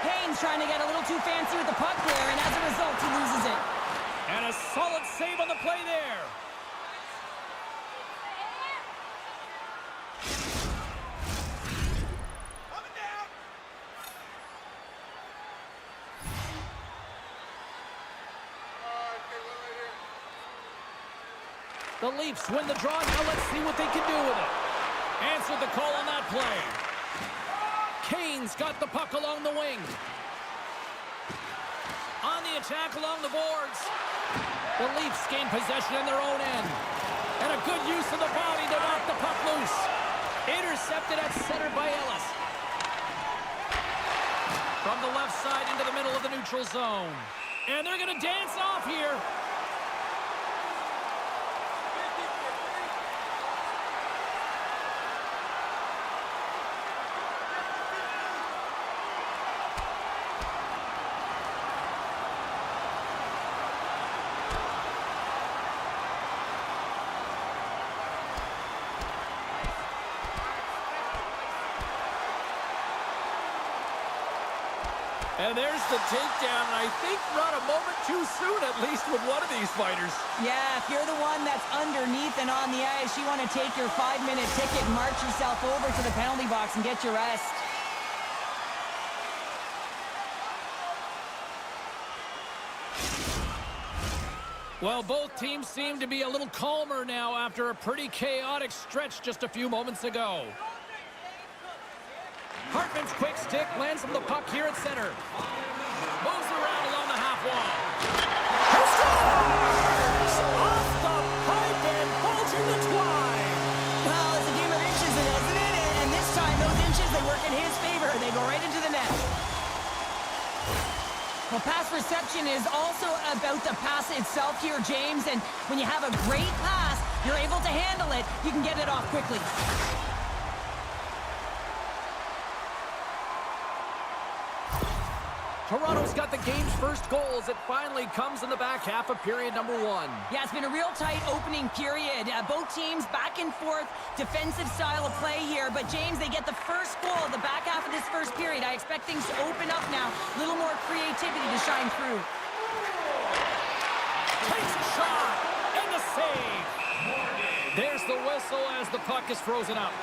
Payne's trying to get a little too fancy with the puck there, and as a result, he loses it. And a solid save on the play there. The Leafs win the draw. Now let's see what they can do with it. Answered the call on that play. Kane's got the puck along the wing. On the attack along the boards. The Leafs gain possession in their own end. And a good use of the body to knock the puck loose. Intercepted at center by Ellis. From the left side into the middle of the neutral zone. And they're going to dance off here. And there's the takedown, and I think not a moment too soon, at least with one of these fighters. Yeah, if you're the one that's underneath and on the ice, you want to take your 5-minute ticket, march yourself over to the penalty box and get your rest. Well, both teams seem to be a little calmer now after a pretty chaotic stretch just a few moments ago. Hartman's quick stick lands from the puck here at center. Moves around along the half wall. He scores! Off the pipe and falls in the twine. Well, it's a game of inches, isn't it? And this time, those inches, they work in his favor. They go right into the net. Well, pass reception is also about the pass itself here, James. And when you have a great pass, you're able to handle it. You can get it off quickly. Toronto's got the game's first goals. It finally comes in the back half of period number 1. Yeah, it's been a real tight opening period. Both teams back and forth, defensive style of play here. But, James, they get the first goal of the back half of this first period. I expect things to open up now. A little more creativity to shine through. Takes a shot, and the save. There's the whistle as the puck is frozen up.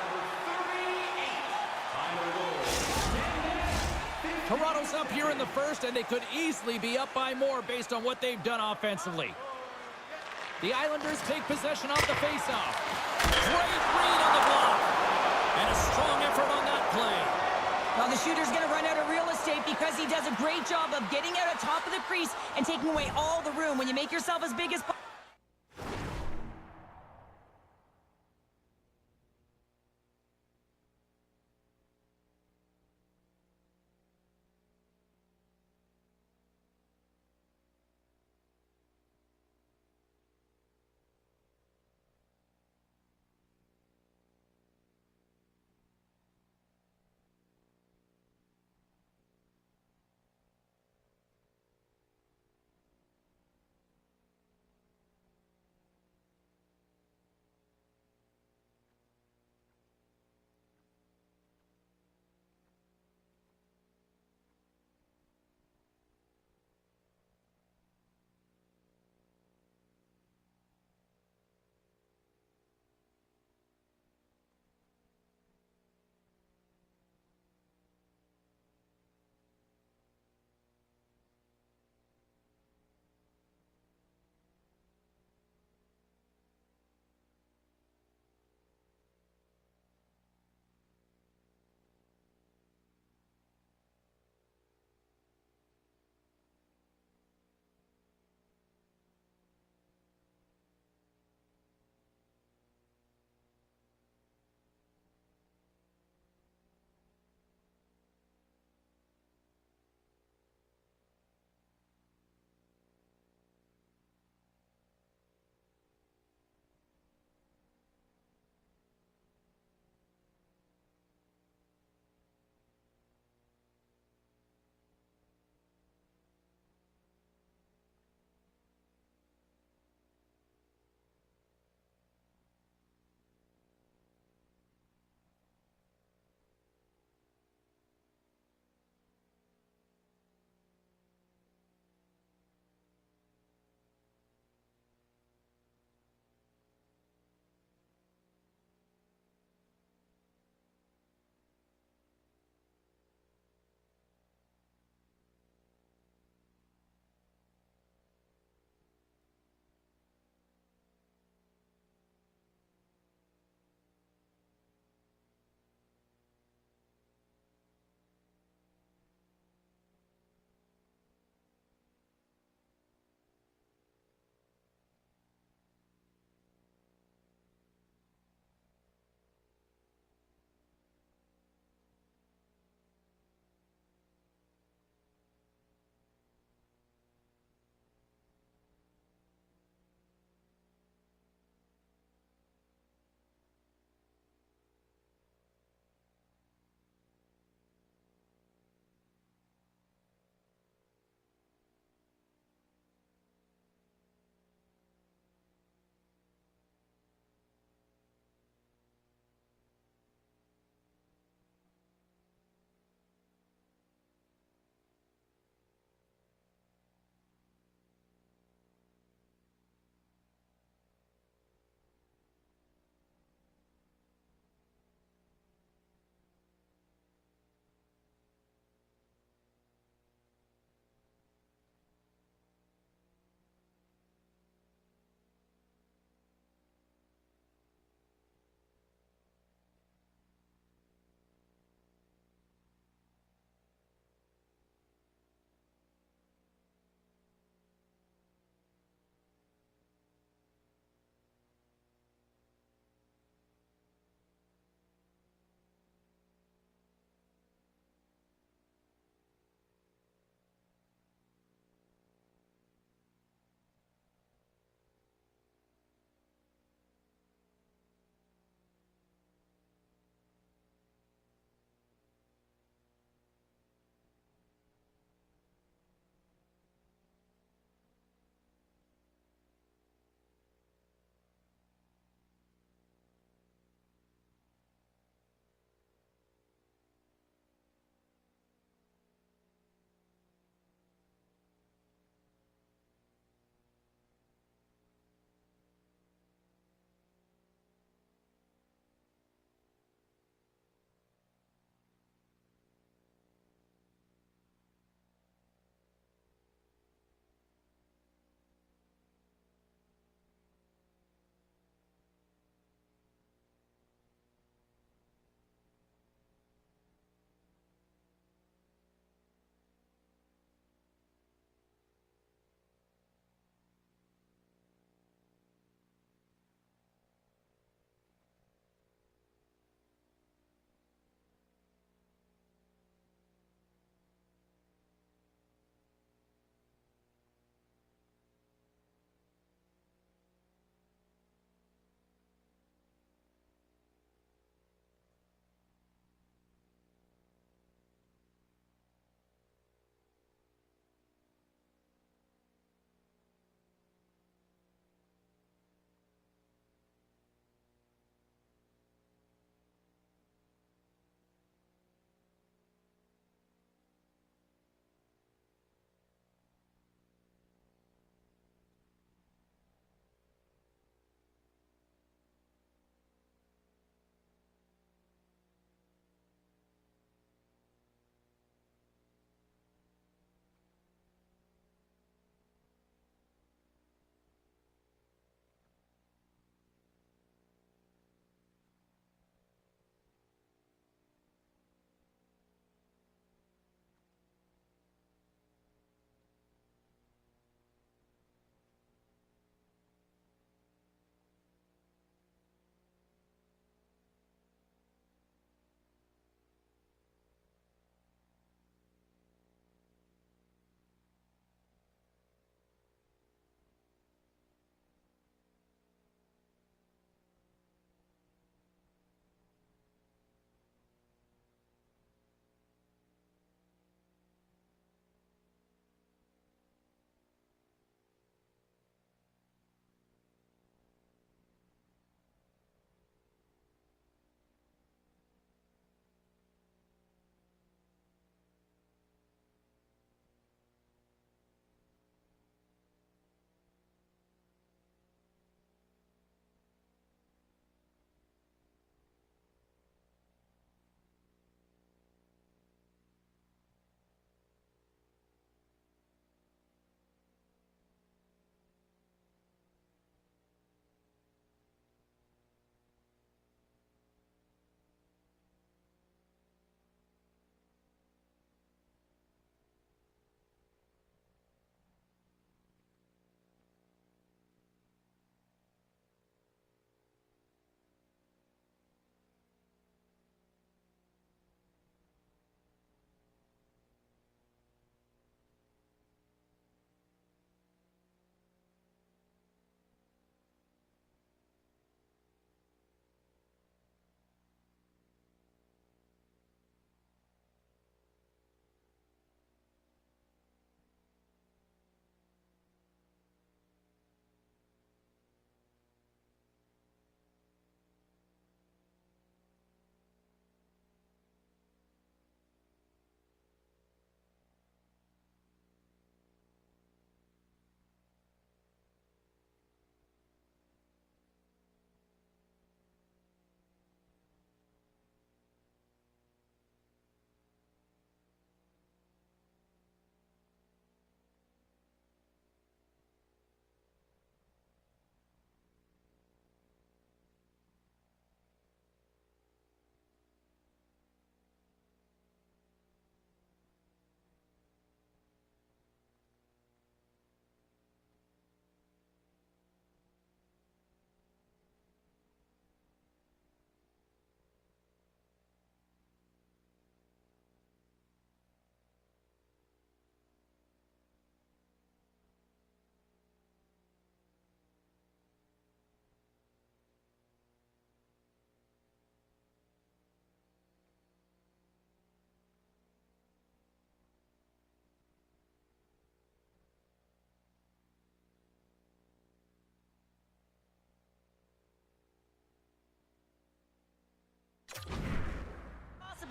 Toronto's up here in the first, and they could easily be up by more based on what they've done offensively. The Islanders take possession off the faceoff. Great read on the block. And a strong effort on that play. Well, the shooter's going to run out of real estate because he does a great job of getting out on top of the crease and taking away all the room. When you make yourself as big as possible.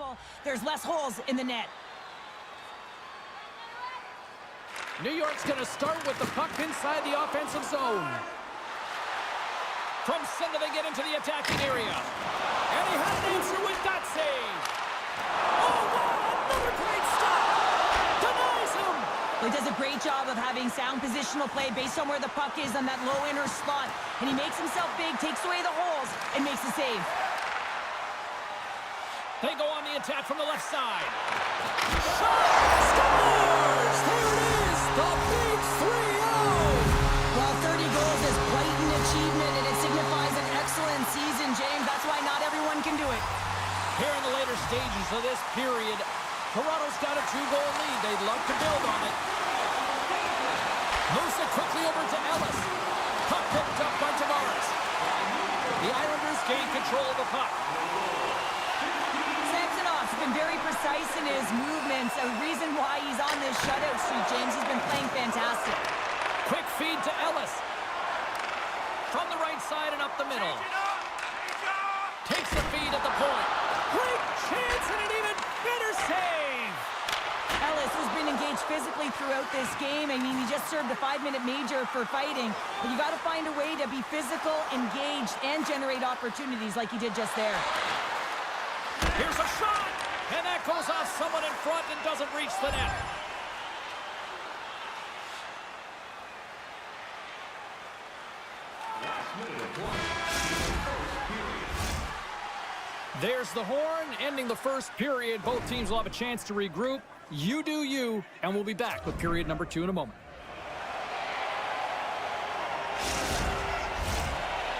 ball, there's less holes in the net. New York's going to start with the puck inside the offensive zone. From center, they get into the attacking area. And he had an answer with that save. Oh, wow, another great stop. Denies him. He does a great job of having sound positional play based on where the puck is on that low inner slot. And he makes himself big, takes away the holes, and makes the save. They go on the attack from the left side. Scores! There it is! The big 3-0! Well, 30 goals is quite an achievement, and it signifies an excellent season, James. That's why not everyone can do it. Here in the later stages of this period, Toronto's got a 2-goal lead. They'd love to build on it. Moves it quickly over to Ellis. Puck picked up by Tavares. The Islanders gain control of the puck. Samsonov's been very precise in his movements. A reason why he's on this shutout streak, James. He's been playing fantastic. Quick feed to Ellis. From the right side and up the middle. Takes the feed at the point. Great chance and an even better save. Ellis has been engaged physically throughout this game. I mean, he just served a 5-minute major for fighting. But you got to find a way to be physical, engaged, and generate opportunities like he did just there. Here's a shot. And that goes off someone in front and doesn't reach the net. There's the horn, ending the first period. Both teams will have a chance to regroup. You do you, and we'll be back with period number 2 in a moment.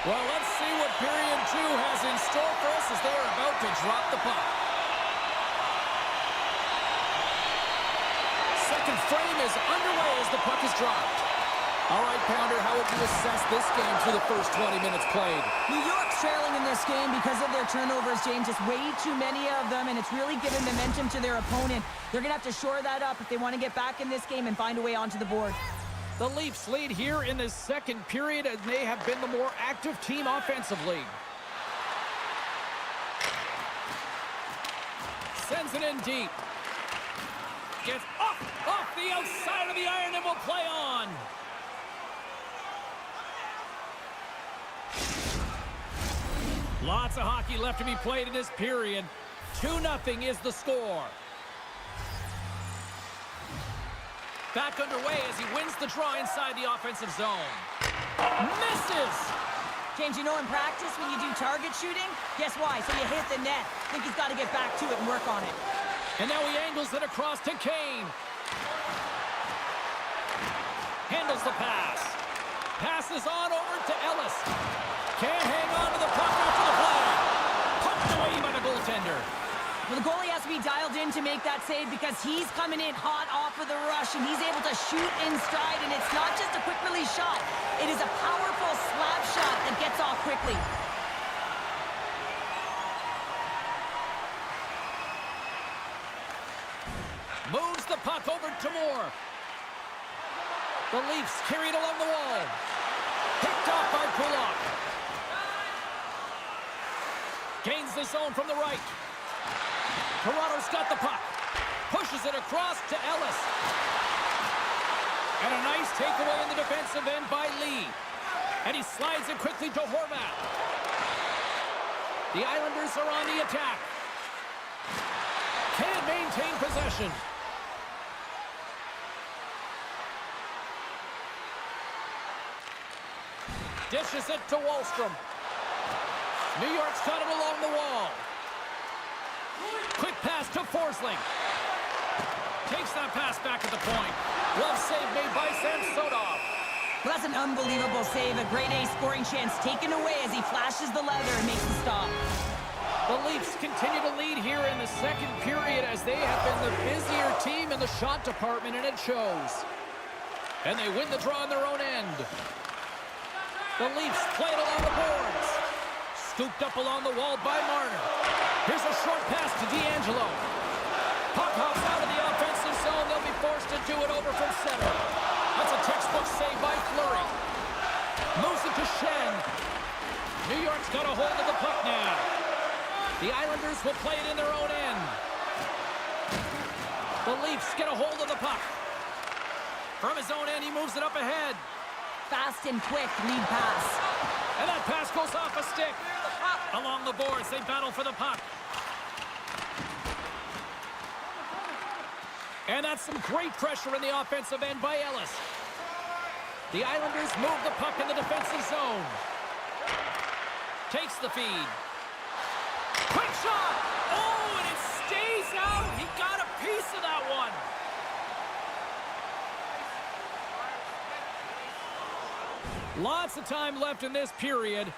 Well, let's see what period 2 has in store for us as they are about to drop the puck. Second frame is underway as the puck is dropped. All right, Pounder, how would you assess this game through the first 20 minutes played? New York's trailing in this game because of their turnovers, James. Just way too many of them, and it's really given momentum to their opponent. They're going to have to shore that up if they want to get back in this game and find a way onto the board. The Leafs lead here in the second period, and they have been the more active team offensively. Sends it in deep. Gets off the outside of the iron and will play on. Lots of hockey left to be played in this period. 2-0 is the score. Back underway as he wins the draw inside the offensive zone. Misses! James, you know in practice when you do target shooting, guess why? So you hit the net. I think he's got to get back to it and work on it. And now he angles it across to Kane. Handles the pass. Passes on over to Ellis. Can't hang on to the puck after the play. Pucked away by the goaltender. Well, the goalie has to be dialed in to make that save because he's coming in hot off of the rush, and he's able to shoot in stride, and it's not just a quick release shot. It is a powerful slap shot that gets off quickly. Moves the puck over to Moore. The Leafs carried along the wall. Picked off by Pulak. Gains the zone from the right. Toronto's got the puck. Pushes it across to Ellis. And a nice takeaway in the defensive end by Lee. And he slides it quickly to Horvat. The Islanders are on the attack. Can't maintain possession. Dishes it to Wallstrom. New York's got it along the wall. Quick pass to Forsling. Takes that pass back at the point. Glove save made by Samsonov. Well, that's an unbelievable save. A grade A scoring chance taken away as he flashes the leather and makes the stop. The Leafs continue to lead here in the second period as they have been the busier team in the shot department, and it shows. And they win the draw on their own end. The Leafs play it along the boards. Scooped up along the wall by Marner. Here's a short pass to D'Angelo. Puck hops out of the offensive zone. They'll be forced to do it over from center. That's a textbook save by Fleury. Moves it to Shen. New York's got a hold of the puck now. The Islanders will play it in their own end. The Leafs get a hold of the puck. From his own end, he moves it up ahead. Fast and quick lead pass. And that pass goes off a stick. Along the boards, they battle for the puck. And that's some great pressure in the offensive end by Ellis. The Islanders move the puck in the defensive zone. Takes the feed. Quick shot! Oh, and it stays out! He got a piece of that one! Lots of time left in this period.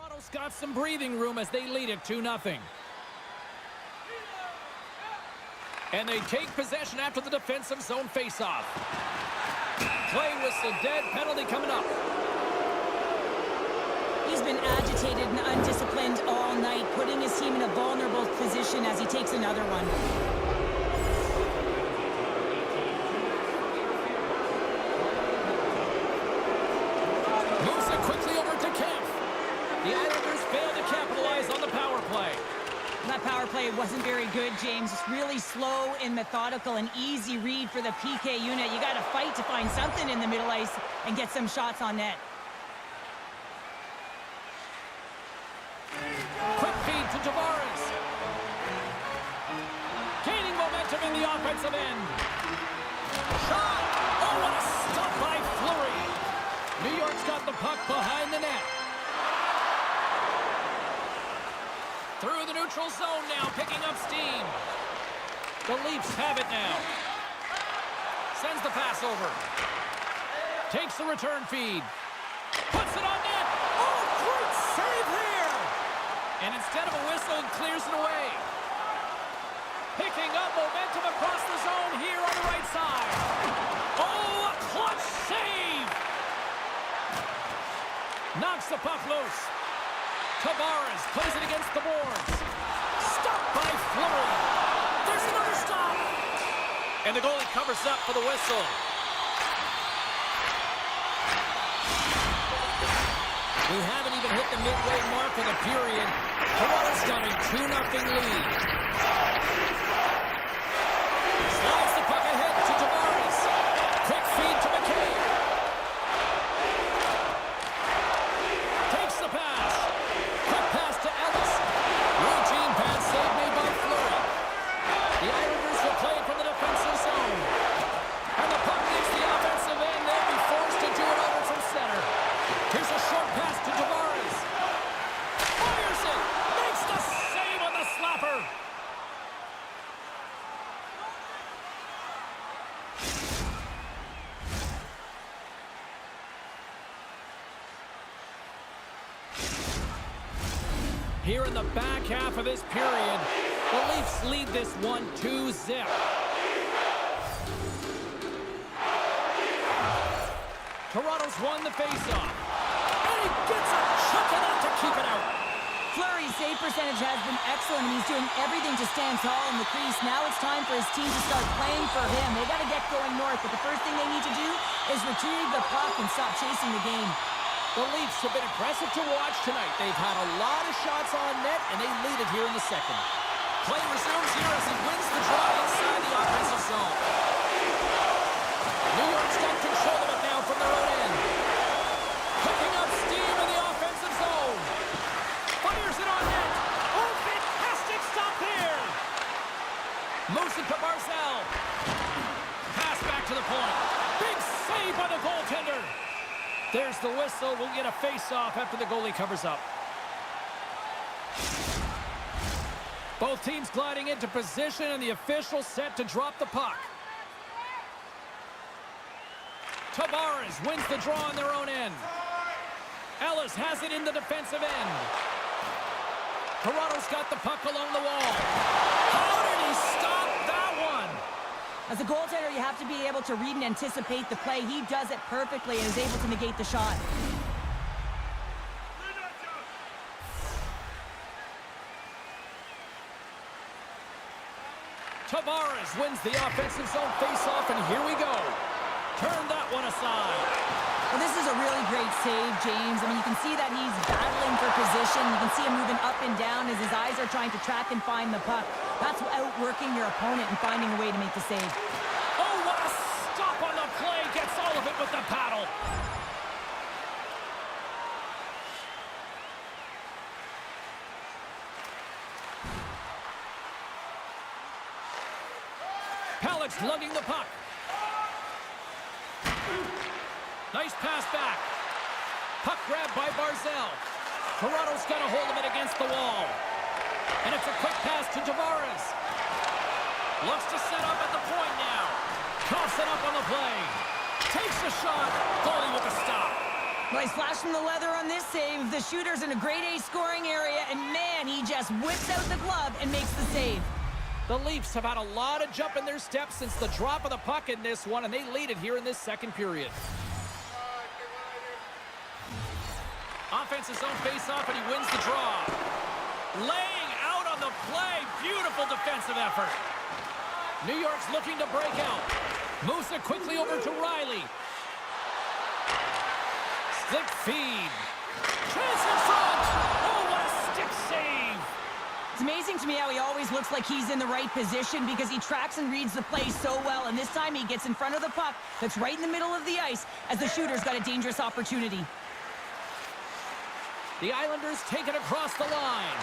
Toronto's got some breathing room as they lead it 2-0. And they take possession after the defensive zone faceoff. Play whistle dead, penalty coming up. He's been agitated and undisciplined all night, putting his team in a vulnerable position as he takes another one. Moves it quickly over to Kemp. The Islanders fail to capitalize on the power play. That power play wasn't very good, James. It's really slow and methodical, and easy read for the PK unit. You got to fight to find something in the middle ice and get some shots on net. Quick feed to Tavares. Gaining momentum in the offensive end. Shot! Oh, what a stop by Fleury. New York's got the puck behind the net. Through the neutral zone now, picking up steam. The Leafs have it now. Sends the pass over. Takes the return feed. Puts it on net. Oh, great save there! And instead of a whistle, it clears it away. Picking up momentum across the zone here on the right side. Oh, a clutch save! Knocks the puck loose. Tavares plays it against the boards. Stopped by Fleury. There's another stop. And the goalie covers up for the whistle. We haven't even hit the midway mark of the period. Toronto's got a 2-0 lead. Slides the puck ahead to Tavares. Quick feed to McCabe. Takes the pass. Quick pass to Ellis. Routine pass save made by Fleury. The Islanders will play from the defensive zone. Here in the back half of this period, the Leafs lead this one 2-0. Toronto's won the faceoff. And he gets a chuck it out to keep it out. Fleury's save percentage has been excellent, and he's doing everything to stand tall in the crease. Now it's time for his team to start playing for him. They got to get going north, but the first thing they need to do is retrieve the puck and stop chasing the game. The Leafs have been impressive to watch tonight. They've had a lot of shots on net, and they lead it here in the second. Play resumes here as he wins the draw inside the offensive zone. New York's got control of it now from their own end. Picking up steam in the offensive zone. Fires it on net. Oh, fantastic stop there. Moves it to Barzal. Pass back to the point. Big save by the goaltender. There's the whistle. We'll get a face-off after the goalie covers up. Both teams gliding into position, and the official set to drop the puck. Tavares wins the draw on their own end. Ellis has it in the defensive end. Toronto's got the puck along the wall. How did he stop that one? As a goaltender, you have to be able to read and anticipate the play. He does it perfectly and is able to negate the shot. Tavares wins the offensive zone faceoff, and here we go. Turn that one aside. Well, this is a really great save, James. I mean, you can see that he's battling for position. You can see him moving up and down as his eyes are trying to track and find the puck. That's outworking your opponent and finding a way to make the save. Oh, what a stop on the play. Gets all of it with the paddle. Pellick's lugging the puck. Nice pass back. Puck grab by Barzal. Toronto's got a hold of it against the wall. And it's a quick pass to Tavares. Looks to set up at the point now. Coughs it up on the play. Takes the shot. Goalie with the stop. Well, he's flashing the leather on this save. The shooter's in a grade A scoring area, and man, he just whips out the glove and makes the save. The Leafs have had a lot of jump in their steps since the drop of the puck in this one, and they lead it here in this second period. Offensive zone face-off, and he wins the draw. Laying out on the play. Beautiful defensive effort. New York's looking to break out. Moves it quickly over to Riley. Slick feed. Chance in front. Oh, what a stick save. It's amazing to me how he always looks like he's in the right position because he tracks and reads the play so well, and this time he gets in front of the puck that's right in the middle of the ice as the shooter's got a dangerous opportunity. The Islanders take it across the line.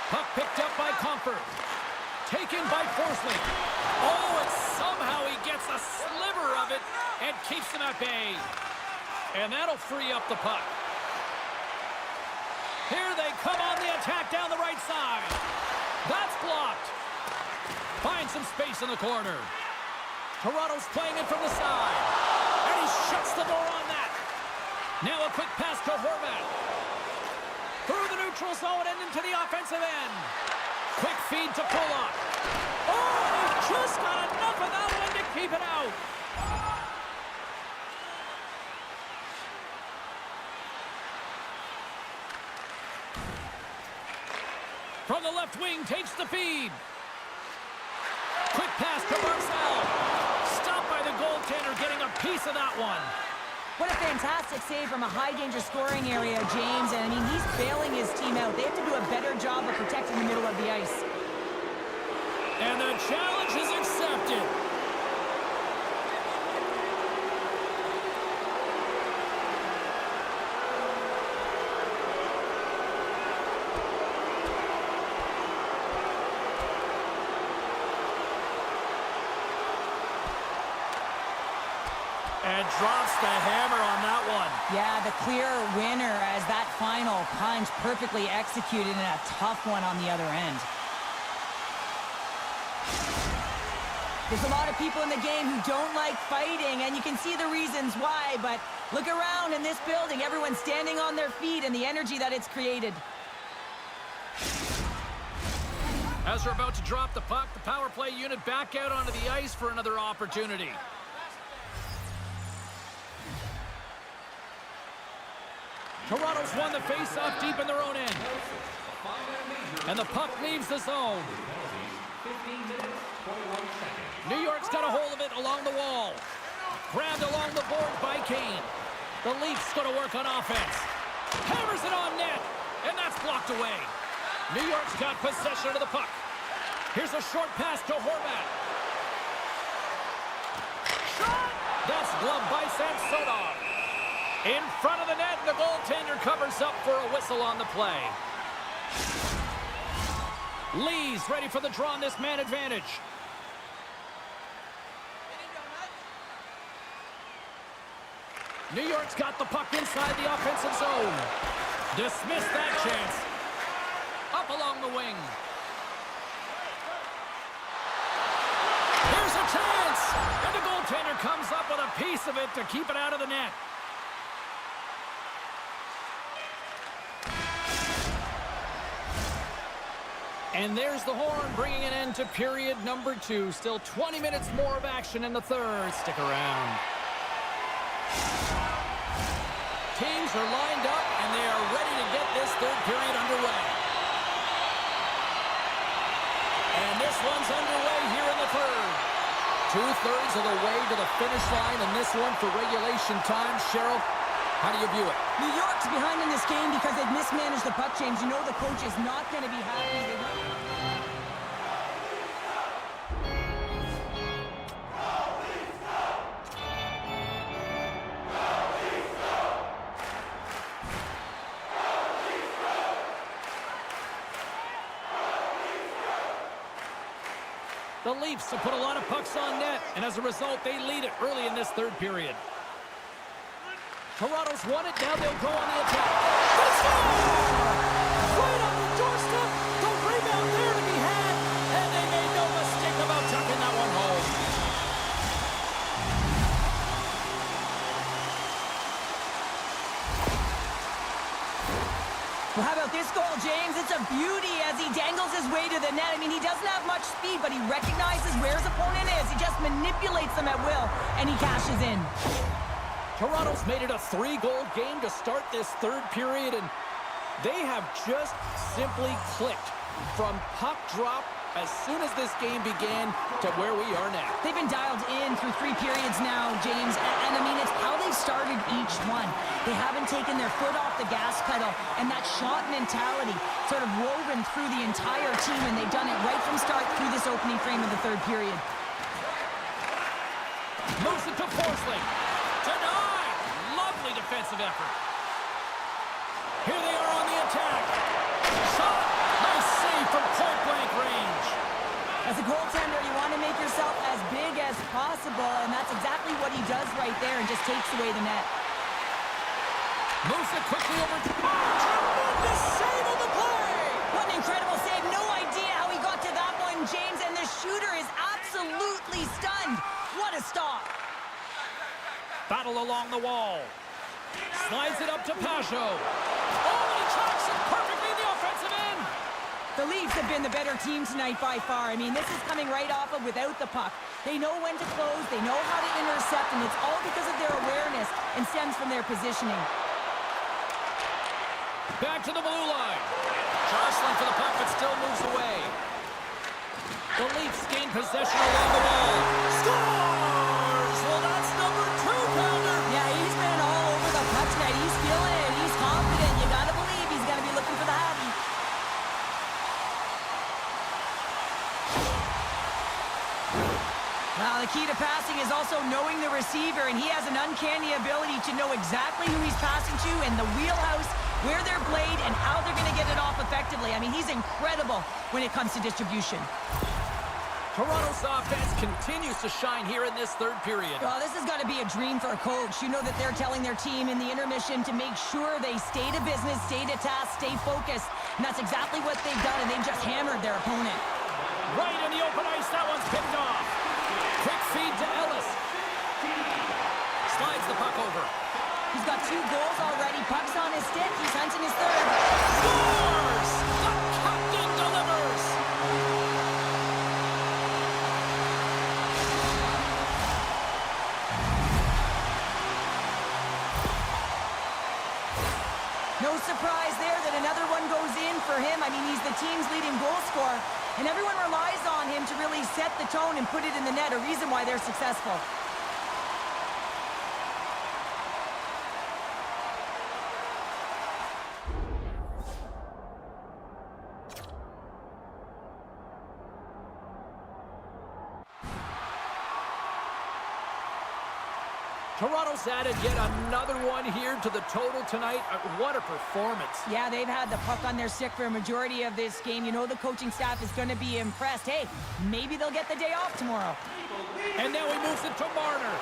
Puck picked up by Comfort. Taken by Forsling. Oh, and somehow he gets a sliver of it and keeps them at bay. And that'll free up the puck. Here they come on the attack down the right side. That's blocked. Finds some space in the corner. Toronto's playing it from the side. And he shuts the door on that. Now a quick pass to Horvat. Through the neutral zone and into the offensive end. Quick feed to Pulock. Oh, he just got enough of that one to keep it out. From the left wing, takes the feed. Quick pass to Barzal. Stopped by the goaltender, getting a piece of that one. What a fantastic save from a high-danger scoring area, James. And, I mean, he's bailing his team out. They have to do a better job of protecting the middle of the ice. And the challenge is accepted. And drops the hammer on that one. Yeah, the clear winner as that final punch perfectly executed and a tough one on the other end. There's a lot of people in the game who don't like fighting, and you can see the reasons why, but look around in this building. Everyone's standing on their feet and the energy that it's created. As they're about to drop the puck, the power play unit back out onto the ice for another opportunity. Toronto's won the face-off deep in their own end. And the puck leaves the zone. New York's got a hold of it along the wall. Grabbed along the board by Kane. The Leafs going to work on offense. Hammers it on net. And that's blocked away. New York's got possession of the puck. Here's a short pass to Horvat. Shot! That's gloved by Samsonov. In front of the net, the goaltender covers up for a whistle on the play. Lee's ready for the draw on this man advantage. New York's got the puck inside the offensive zone. Dismissed that chance. Up along the wing. Here's a chance! And the goaltender comes up with a piece of it to keep it out of the net. And there's the horn, bringing an end to period number 2. Still 20 minutes more of action in the third. Stick around. Teams are lined up, and they are ready to get this third period underway. And this one's underway here in the third. 2/3 of the way to the finish line, and this one for regulation time. Cheryl, how do you view it? New York's behind in this game because they've mismanaged the puck, James. You know the coach is not going to be happy. The Leafs have put a lot of pucks on net, and as a result, they lead it early in this third period. Toronto's won it, now they'll go on the attack. They score! Right on the doorstep, the rebound there to be had, and they made no mistake about tucking that one home. Well, how about this goal, James? It's a beauty as he dangles his way to the net. I mean, he doesn't have much speed, but he recognizes where his opponent is. He just manipulates them at will, and he cashes in. Toronto's made it a 3-goal game to start this third period, and they have just simply clicked from puck drop as soon as this game began to where we are now. They've been dialed in through 3 periods now, James, and I mean, it's how they started each one. They haven't taken their foot off the gas pedal, and that shot mentality sort of woven through the entire team, and they've done it right from start through this opening frame of the third period. Moves it to Forsling. Denied! Lovely defensive effort. Here they are on the attack. Shot! Nice save from point-blank range. As a goaltender, you want to make yourself as big as possible, and that's exactly what he does right there and just takes away the net. Moves it quickly over to... Tremendous save on the play! What an incredible save. No idea how he got to that one, James, and the shooter is absolutely stunned. What a stop. Battle along the wall. Slides it up to Pajot. Oh, and he tracks it perfectly in the offensive end. The Leafs have been the better team tonight by far. I mean, this is coming right off of without the puck. They know when to close, they know how to intercept, and it's all because of their awareness and stems from their positioning. Back to the blue line. Jostling for the puck, but still moves away. The Leafs gain possession along the wall. Scores! Well, that's number 2-pounder. Yeah, he's been all over the puck tonight. He's feeling it. He's confident. You gotta believe he's gonna be looking for the Habby. Now, the key to passing is also knowing the receiver, and he has an uncanny ability to know exactly who he's passing to in the wheelhouse, where they're played, and how they're going to get it off effectively. I mean, he's incredible when it comes to distribution. Toronto's offense continues to shine here in this third period. Well, this has got to be a dream for a coach. You know that they're telling their team in the intermission to make sure they stay to business, stay to task, stay focused. And that's exactly what they've done, and they've just hammered their opponent. Right in the open ice, that one's picked off. Quick feed to Ellis. Slides the puck over. He's got 2 goals already. Puck's on his stick. He's hunting his third. Scores! The captain delivers! surprise there that another one goes in for him. I mean, he's the team's leading goal scorer, and everyone relies on him to really set the tone and put it in the net, a reason why they're successful. Toronto's added yet another one here to the total tonight. What a performance. Yeah, they've had the puck on their stick for a majority of this game. You know the coaching staff is going to be impressed. Hey, maybe they'll get the day off tomorrow. And now he moves it to Marner.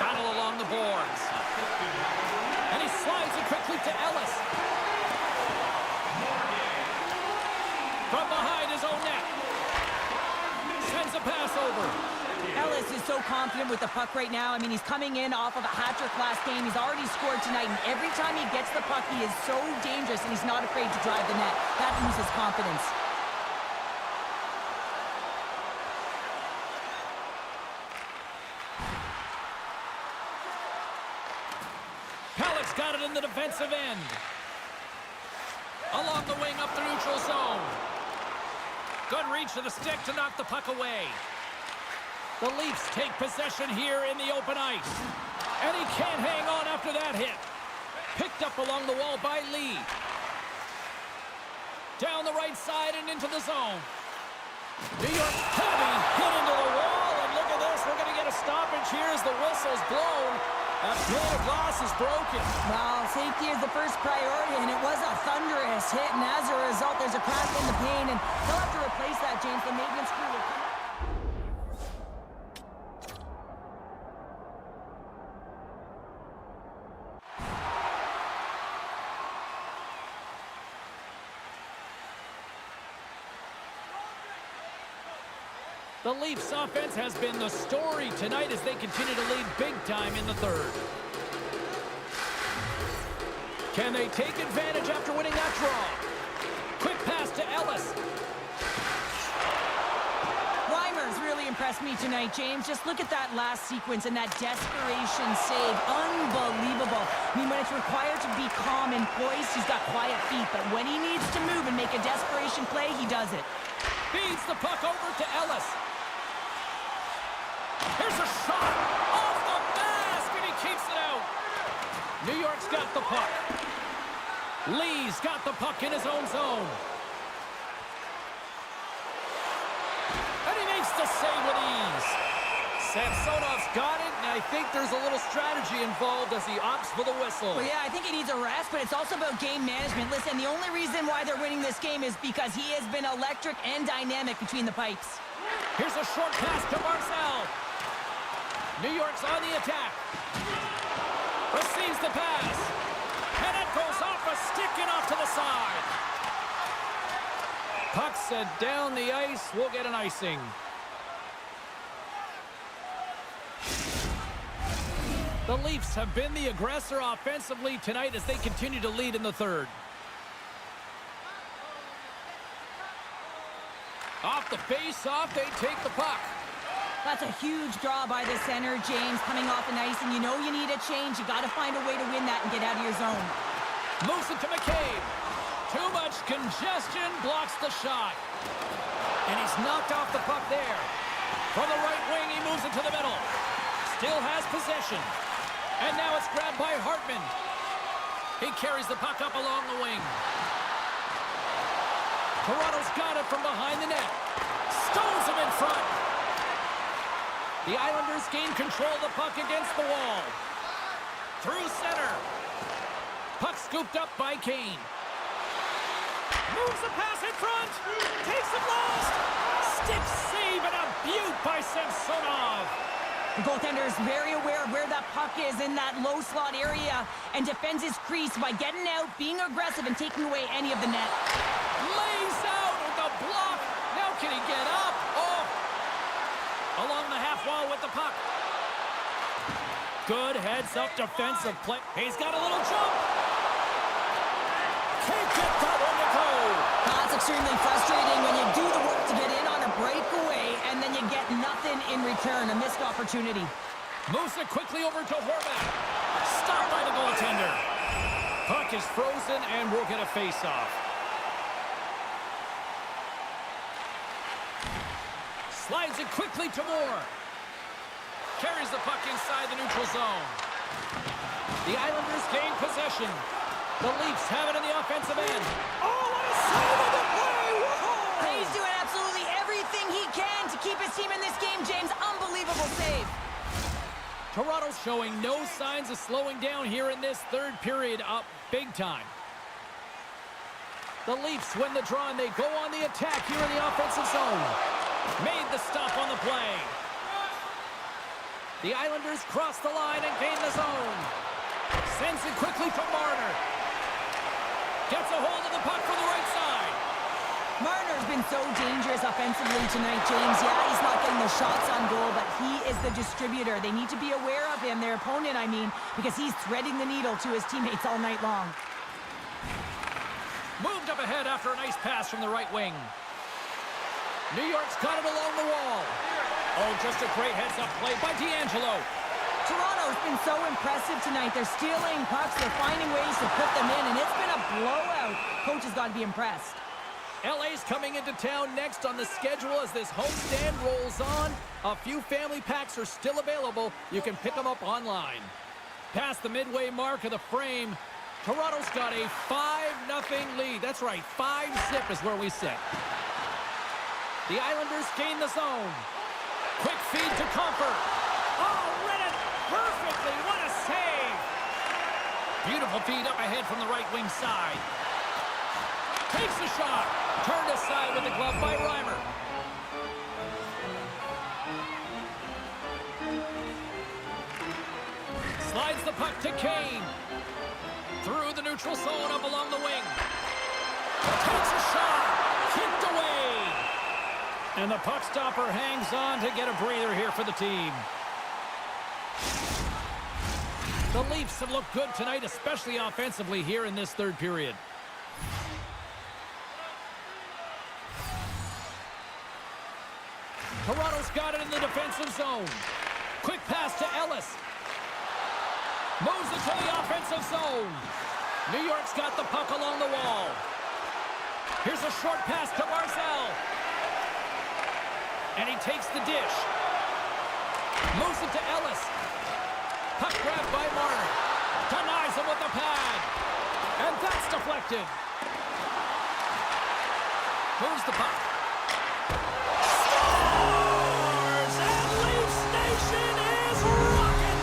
Battle along the boards. And he slides it quickly to Ellis. From behind his own net. Sends a pass over. Ellis is so confident with the puck right now. I mean, he's coming in off of a hat-trick last game. He's already scored tonight, and every time he gets the puck, he is so dangerous, and he's not afraid to drive the net. That loses confidence. Pellick's got it in the defensive end. Along the wing up the neutral zone. Good reach to the stick to knock the puck away. The Leafs take possession here in the open ice. And he can't hang on after that hit. Picked up along the wall by Lee. Down the right side and into the zone. New York heavy hit into the wall. And look at this. We're going to get a stoppage here as the whistle's blown. That pane of glass is broken. Well, safety is the first priority, and it was a thunderous hit. And as a result, there's a crack in the pane. And they'll have to replace that, James. The maintenance crew will come. The Leafs offense has been the story tonight as they continue to lead big time in the third. Can they take advantage after winning that draw? Quick pass to Ellis. Reimer's really impressed me tonight, James. Just look at that last sequence and that desperation save. Unbelievable. I mean, when it's required to be calm and poised, he's got quiet feet. But when he needs to move and make a desperation play, he does it. Feeds the puck over to Ellis. Here's a shot off the mask, and he keeps it out. New York's got the puck. Lee's got the puck in his own zone. And he makes the save with ease. Samsonov's got it, and I think there's a little strategy involved as he opts for the whistle. Well, yeah, I think he needs a rest, but it's also about game management. Listen, the only reason why they're winning this game is because he has been electric and dynamic between the pipes. Here's a short pass to Marcel. New York's on the attack. Receives the pass. And it goes off a stick and off to the side. Puck sent down the ice. We'll get an icing. The Leafs have been the aggressor offensively tonight as they continue to lead in the third. Off the face-off, they take the puck. That's a huge draw by the center, James, coming off the ice, and you know you need a change. You got to find a way to win that and get out of your zone. Moves it to McCabe. Too much congestion, blocks the shot. And he's knocked off the puck there. From the right wing, he moves it to the middle. Still has possession. And now it's grabbed by Hartman. He carries the puck up along the wing. Toronto's got it from behind the net. Stones him in front. The Islanders gain control of the puck against the wall. Through center. Puck scooped up by Kane. Moves the pass in front. Takes it last. Stick save and a beaut by Samsonov. The goaltender is very aware of where that puck is in that low slot area and defends his crease by getting out, being aggressive, and taking away any of the net. Lays out with the block. Now can he get up? Oh! Along the half wall with the puck. Good heads-up defensive play. He's got a little jump. Can't get that one to go. That's extremely frustrating when you do the work to get in on a breakaway and then you get nothing in return, a missed opportunity. Moves it quickly over to Horvath. Stopped by the goaltender. Puck is frozen, and we'll get a face-off. Slides it quickly to Moore. Carries the puck inside the neutral zone. The Islanders gain possession. The Leafs have it in the offensive end. Oh, what a save of the play! Whoa! He's doing absolutely everything he can to keep his team in this game, James. Unbelievable save. Toronto's showing no signs of slowing down here in this third period, up big time. The Leafs win the draw, and they go on the attack here in the offensive zone. Made the stop on the play. The Islanders cross the line and gain the zone. Sends it quickly to Marner. Gets a hold of the puck from the right side. Marner's been so dangerous offensively tonight, James. Yeah, he's not getting the shots on goal, but he is the distributor. They need to be aware of him, their opponent, I mean, because he's threading the needle to his teammates all night long. Moved up ahead after a nice pass from the right wing. New York's got it along the wall. Oh, just a great heads-up play by D'Angelo. Toronto's been so impressive tonight. They're stealing pucks. They're finding ways to put them in, and it's been a blowout. Coach has got to be impressed. LA's coming into town next on the schedule as this homestand rolls on. A few family packs are still available. You can pick them up online. Past the midway mark of the frame, Toronto's got a 5-0 lead. That's right, 5-zip is where we sit. The Islanders gain the zone. Quick feed to Comfort. Oh, read it perfectly. What a save. Beautiful feed up ahead from the right wing side. Takes a shot. Turned aside with the glove by Reimer. Slides the puck to Kane. Through the neutral zone up along the wing. Takes a shot. Kicked away. And the puck stopper hangs on to get a breather here for the team. The Leafs have looked good tonight, especially offensively here in this third period. Toronto's got it in the defensive zone. Quick pass to Ellis. Moves it to the offensive zone. New York's got the puck along the wall. Here's a short pass to Barzal. And he takes the dish. Moves it to Ellis. Puck grabbed by Marner. Denies him with the pad. And that's deflected. Moves the puck. Scores! And Leafs Nation is rocking!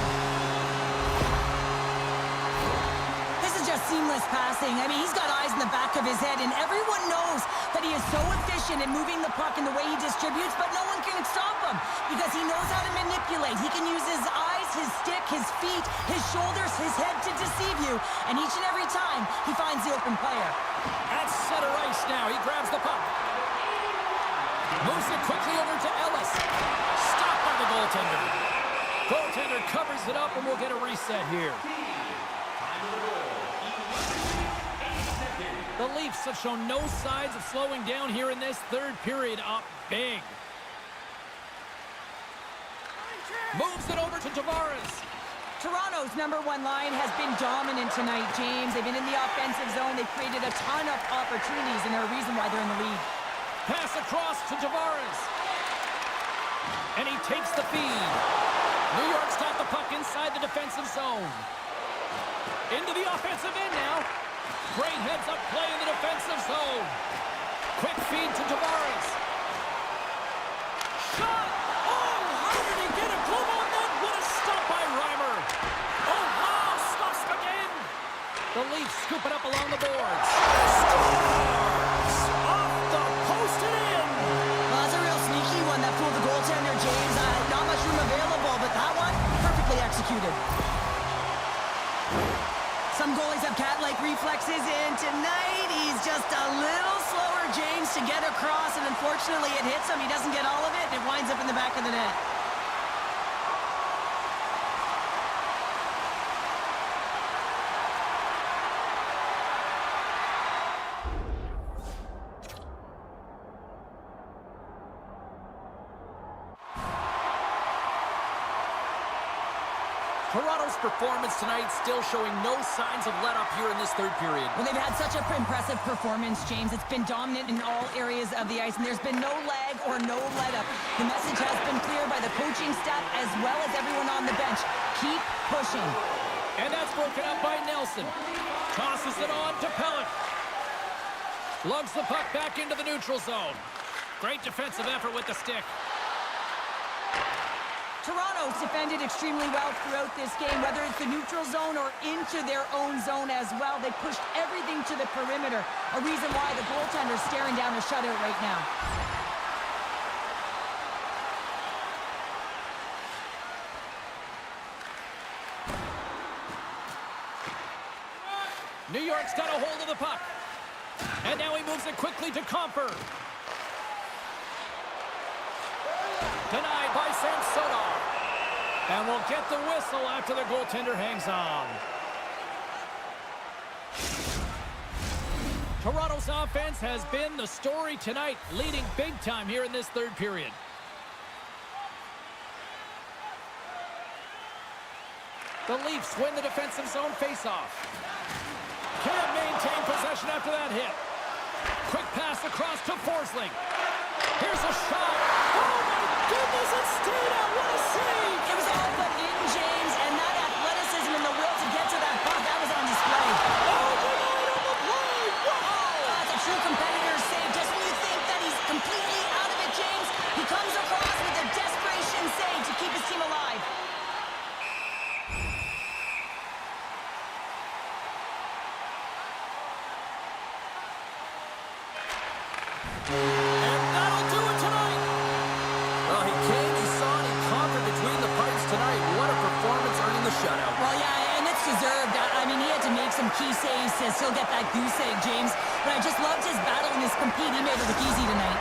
This is just seamless passing. I mean, he's got eyes in the back of his head, and everyone knows that he is so efficient in moving the puck in the way he distributes, but no one can stop him because he knows how to manipulate. He can use his eyes, his stick, his feet, his shoulders, his head to deceive you, and each and every time he finds the open player. At center ice now, he grabs the puck. Moves it quickly over to Ellis. Stopped by the goaltender. Goaltender covers it up, and we'll get a reset here. The Leafs have shown no signs of slowing down here in this third period, up big. Moves it over to Tavares. Toronto's #1 line has been dominant tonight, James. They've been in the offensive zone. They've created a ton of opportunities, and they're a reason why they're in the lead. Pass across to Tavares. And he takes the feed. New York's got the puck inside the defensive zone. Into the offensive end now. Great heads-up play in the defensive zone. Quick feed to Tavares. Shot! Oh, how did he get a glove on that? What a stop by Reimer. Oh, wow, stops again. The Leafs scoop it up along the boards. Scores! Off the post and in. Well, that's a real sneaky one that fooled the goaltender, James. Not much room available, but that one, perfectly executed. Some goalies have cat-like reflexes, and tonight he's just a little slower, James, to get across, and unfortunately it hits him. He doesn't get all of it, and it winds up in the back of the net. Toronto's performance tonight still showing no signs of let-up here in this third period. Well, they've had such an impressive performance, James. It's been dominant in all areas of the ice, and there's been no lag or no let-up. The message has been clear by the coaching staff as well as everyone on the bench. Keep pushing. And that's broken up by Nelson. Tosses it on to Pellick. Lugs the puck back into the neutral zone. Great defensive effort with the stick. Toronto's defended extremely well throughout this game, whether it's the neutral zone or into their own zone as well. They pushed everything to the perimeter, a reason why the goaltender's staring down a shutout right now. New York's got a hold of the puck. And now he moves it quickly to Comper. Denied by Samsonov. And we'll get the whistle after the goaltender hangs on. Toronto's offense has been the story tonight, leading big time here in this third period. The Leafs win the defensive zone faceoff. Can't maintain possession after that hit. Quick pass across to Forsling. Here's a shot. Oh, my goodness, it stayed out. What a save. It was all but in, James, and that athleticism and the will to get to that puck, that was on display. Overnight on the play. Wow. That's a true competitor's save. Just when you think that he's completely out of it, James, he comes across with a desperation save to keep his team alive. And that'll do it tonight. Well, he came, he saw, and he conquered between the pipes tonight. What a performance earning the shutout. Well, yeah, and it's deserved. I mean, he had to make some key saves to still get that goose egg, James. But I just loved his battle and his compete. He made it look easy tonight.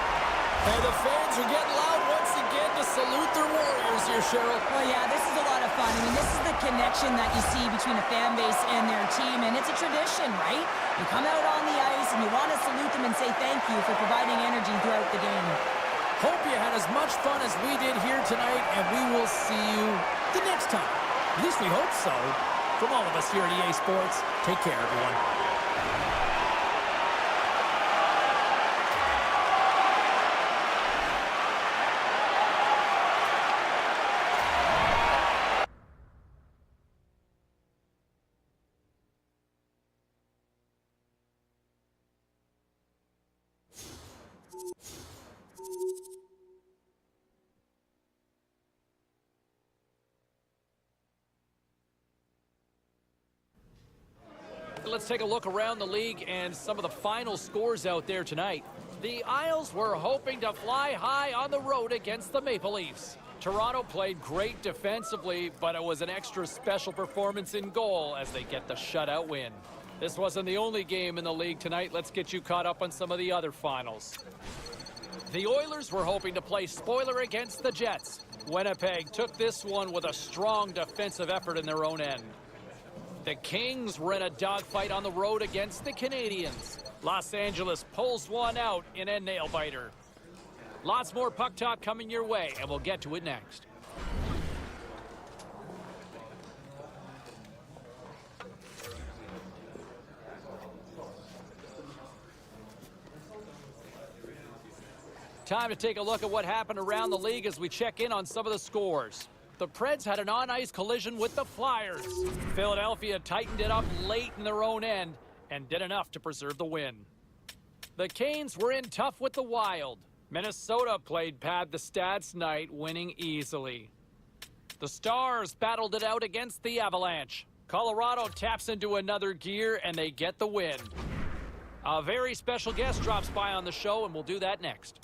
And the fans are getting loud once again to salute their warriors here, Cheryl. Well, yeah, this is a lot of fun. I mean, this is the connection that you see between a fan base and their team, and it's a tradition, right? You come out on the ice and you want to salute them and say thank you for providing energy throughout the game. Hope you had as much fun as we did here tonight, and we will see you the next time. At least we hope so. From all of us here at EA Sports, take care, everyone. Let's take a look around the league and some of the final scores out there tonight. The Isles were hoping to fly high on the road against the Maple Leafs. Toronto played great defensively, but it was an extra special performance in goal as they get the shutout win. This wasn't the only game in the league tonight. Let's get you caught up on some of the other finals. The Oilers were hoping to play spoiler against the Jets. Winnipeg took this one with a strong defensive effort in their own end. The Kings were in a dogfight on the road against the Canadiens. Los Angeles pulls one out in a nail-biter. Lots more puck talk coming your way, and we'll get to it next. Time to take a look at what happened around the league as we check in on some of the scores. The Preds had an on-ice collision with the Flyers. Philadelphia tightened it up late in their own end and did enough to preserve the win. The Canes were in tough with the Wild. Minnesota played pad the stats night, winning easily. The Stars battled it out against the Avalanche. Colorado taps into another gear and they get the win. A very special guest drops by on the show, and we'll do that next.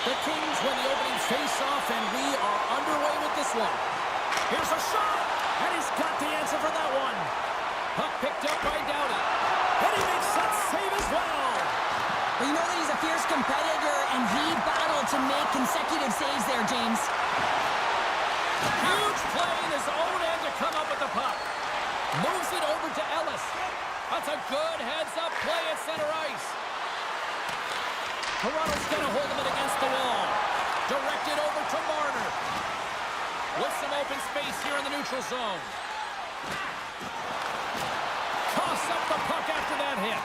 The Kings win the opening face-off, and we are underway with this one. Here's a shot, and he's got the answer for that one. Puck picked up by Doughty, and he makes that save as well. Well, you know that he's a fierce competitor, and he battled to make consecutive saves there, James. Huge play in his own end to come up with the puck. Moves it over to Ellis. That's a good heads-up play at center ice. Toronto's going to hold him against the wall. Directed over to Marner. With some open space here in the neutral zone. Toss up the puck after that hit.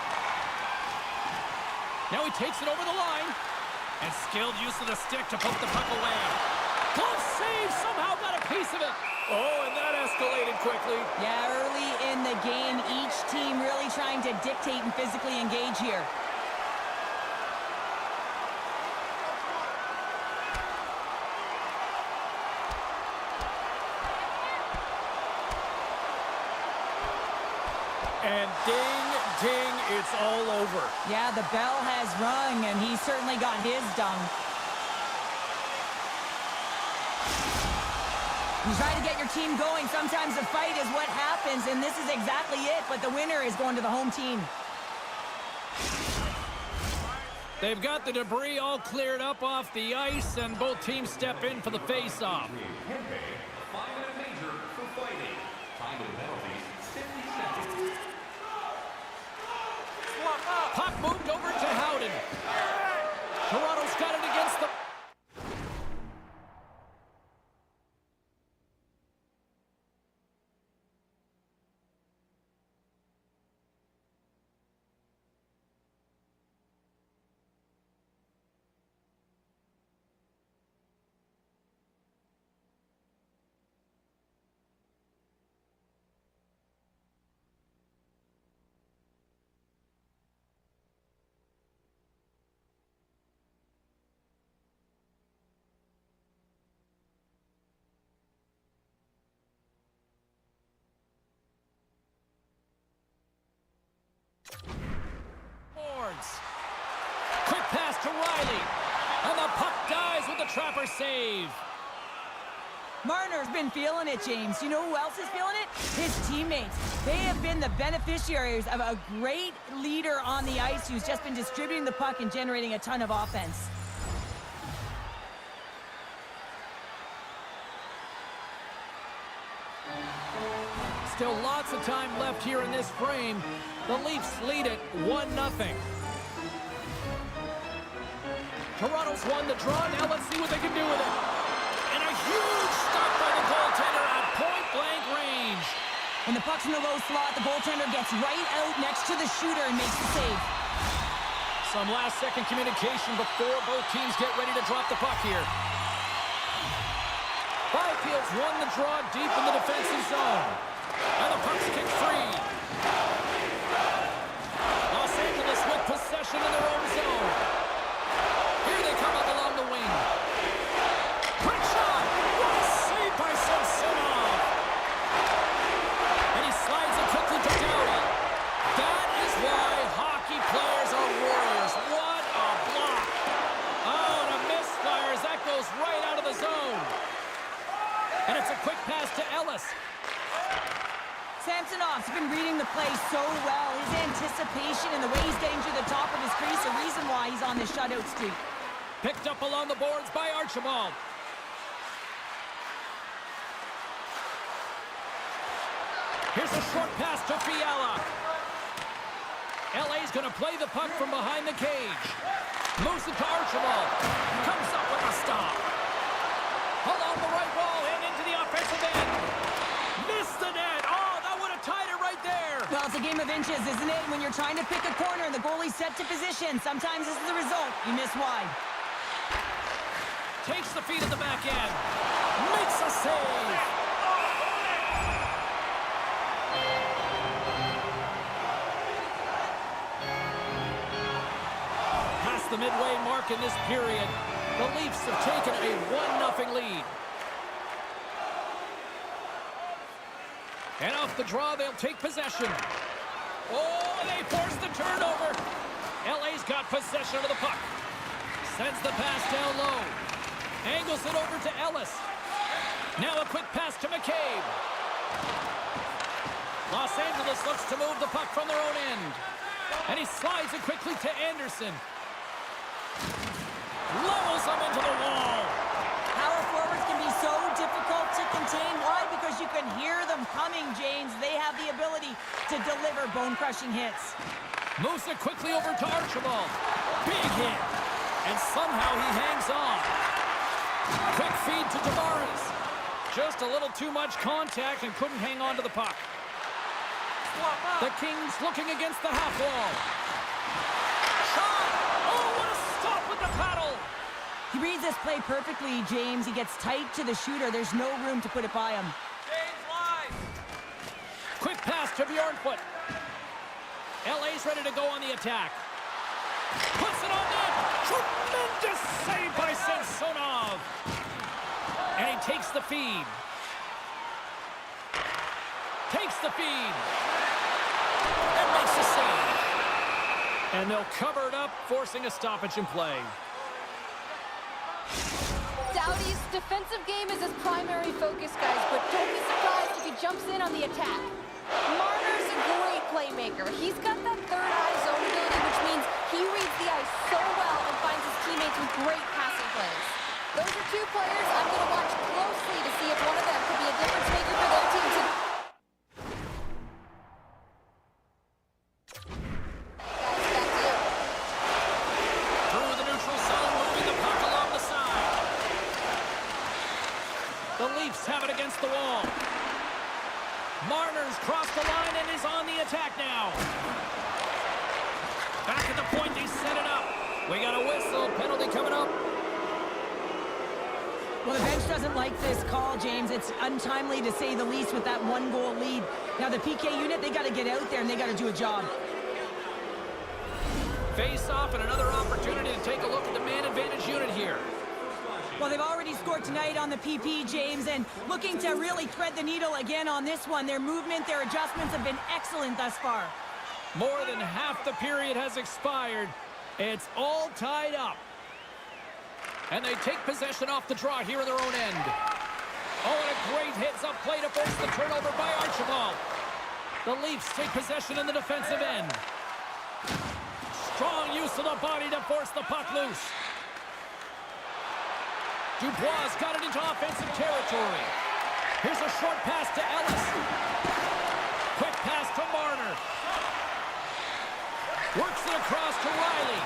Now he takes it over the line. And skilled use of the stick to poke the puck away. Close save, somehow got a piece of it. Oh, and that escalated quickly. Yeah, early in the game, each team really trying to dictate and physically engage here. And ding, ding, it's all over. Yeah, the bell has rung, and he certainly got his done. You try to get your team going. Sometimes the fight is what happens, and this is exactly it, but the winner is going to the home team. They've got the debris all cleared up off the ice, and both teams step in for the face-off. A 5-minute major for fighting. Time and penalties, 50 seconds. Puck moved over to Howden. Toronto's got it against the... Quick pass to Riley. And the puck dies with the trapper save. Marner's been feeling it, James. You know who else is feeling it? His teammates. They have been the beneficiaries of a great leader on the ice who's just been distributing the puck and generating a ton of offense. Still lots of time left here in this frame. The Leafs lead it 1-0. Toronto's won the draw. Now let's see what they can do with it. And a huge stop by the goaltender at point-blank range. When the puck's in the low slot, the goaltender gets right out next to the shooter and makes the save. Some last-second communication before both teams get ready to drop the puck here. Byfield's won the draw deep in the defensive zone. And the puck's kicked free. Los Angeles with possession in their own zone. Here they come up along the wing. Quick shot! What a save by Samsonov! And he slides it quickly to Doughty. That is why hockey players are warriors. What a block! Oh, and a misfire as that goes right out of the zone. And it's a quick pass to Ellis. Samsonov's been reading the play so well. His anticipation and the way he's getting to the top of his crease, a reason why he's on this shutout streak. Picked up along the boards by Archibald. Here's a short pass to Fiala. LA's going to play the puck from behind the cage. Moves it to Archibald. Comes up with a stop. Along the right wall and into the offensive end. Missed the net. Oh, that would have tied it right there. Well, it's a game of inches, isn't it? When you're trying to pick a corner and the goalie's set to position, sometimes this is the result. You miss wide. Takes the feed at the back end. Makes a save. Past the midway mark in this period, the Leafs have taken a 1-0 lead. And off the draw, they'll take possession. Oh, they force the turnover. LA's got possession of the puck. Sends the pass down low. Angles it over to Ellis. Now a quick pass to McCabe. Los Angeles looks to move the puck from their own end. And he slides it quickly to Anderson. Levels them into the wall. Power forwards can be so difficult to contain. Why? Because you can hear them coming, James. They have the ability to deliver bone-crushing hits. Moves it quickly over to Archibald. Big hit. And somehow he hangs on. Quick feed to Tavares. Just a little too much contact and couldn't hang on to the puck. The Kings looking against the half wall. Shot! Oh, what a stop with the paddle! He reads this play perfectly, James. He gets tight to the shooter. There's no room to put it by him. Quick pass to Bjornfoot. LA's ready to go on the attack. Puts it on net. Tremendous save by Samsonov. And he takes the feed. Takes the feed. And makes the save. And they'll cover it up, forcing a stoppage in play. Doughty's defensive game is his primary focus, guys, but don't be surprised if he jumps in on the attack. Marner's a great playmaker. He's got that third eye zone ability, which means he reads the ice so well and finds his teammates with great passing plays. Those are two players I'm going to watch closely to see if one of them could be a difference maker for their team today. Have it against the wall. Marner's crossed the line and is on the attack now. Back at the point, they set it up. We got a whistle. Penalty coming up. Well, the bench doesn't like this call, James. It's untimely to say the least with that one-goal lead. Now, the PK unit, they got to get out there and they got to do a job. Face off and another opportunity to take a look at the man advantage unit here. Well, they've already scored tonight on the PP, James, and looking to really thread the needle again on this one. Their movement, their adjustments have been excellent thus far. More than half the period has expired. It's all tied up. And they take possession off the draw here in their own end. Oh, and a great hits-up play to force the turnover by Archibald. The Leafs take possession in the defensive end. Strong use of the body to force the puck loose. Dubois got it into offensive territory. Here's a short pass to Ellis. Quick pass to Marner. Works it across to Riley.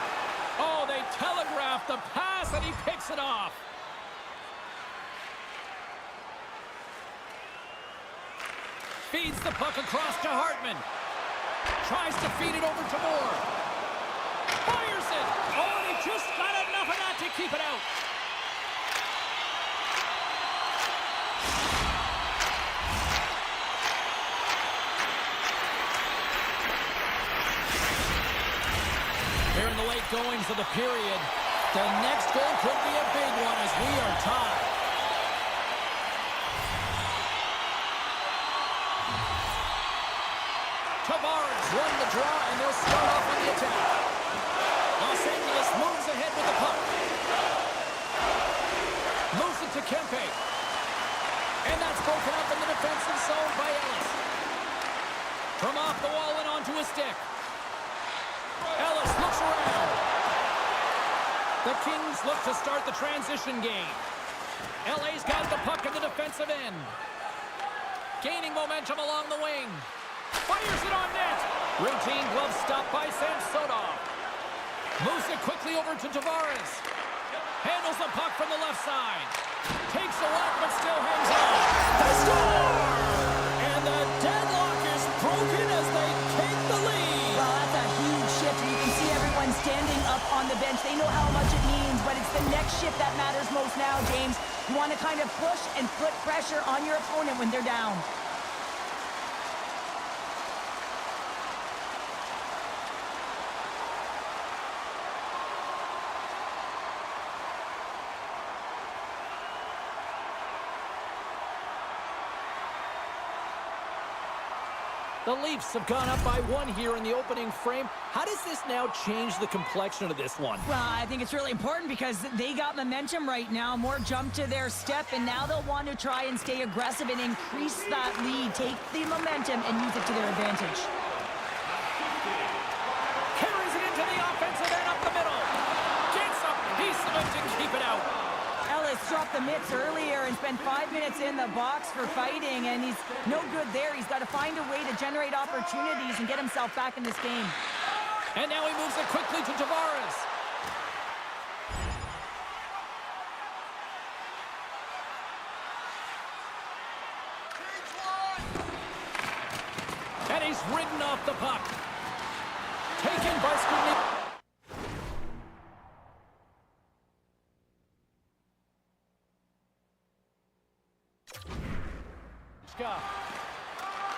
Oh, they telegraphed the pass and he picks it off. Feeds the puck across to Hartman. Tries to feed it over to Moore. Fires it. Oh, and he just got enough of that to keep it out. Here in the late goings of the period, the next goal could be a big one as we are tied. Tavares won the draw, and they'll start off on the attack. Los Angeles moves ahead with the puck. Moves it to Kempe. And that's broken up in the defensive zone by Ellis. From off the wall and onto his stick. Ellis looks around. The Kings look to start the transition game. LA's got the puck in the defensive end. Gaining momentum along the wing. Fires it on net. Routine glove stop by Samsonov. Moves it quickly over to Tavares. Handles the puck from the left side. Takes a walk but still hangs on. They score! And the deadlock is broken as they take the lead. Well, that's a huge shift. You can see everyone standing up on the bench. They know how much it means, but it's the next shift that matters most now, James. You want to kind of push and put pressure on your opponent when they're down. The Leafs have gone up by 1 here in the opening frame. How does this now change the complexion of this one? Well, I think it's really important because they got momentum right now, more jump to their step, and now they'll want to try and stay aggressive and increase that lead, take the momentum, and use it to their advantage. Carries it into the offensive end up the middle. Gets a piece of it to keep it out. Ellis dropped the mitts earlier and spent 5 minutes in the box for fighting, and he's no good there. He's got to find a way to generate opportunities and get himself back in this game. And now he moves it quickly to Tavares. And he's ridden off the puck. Taken by Skrzynek.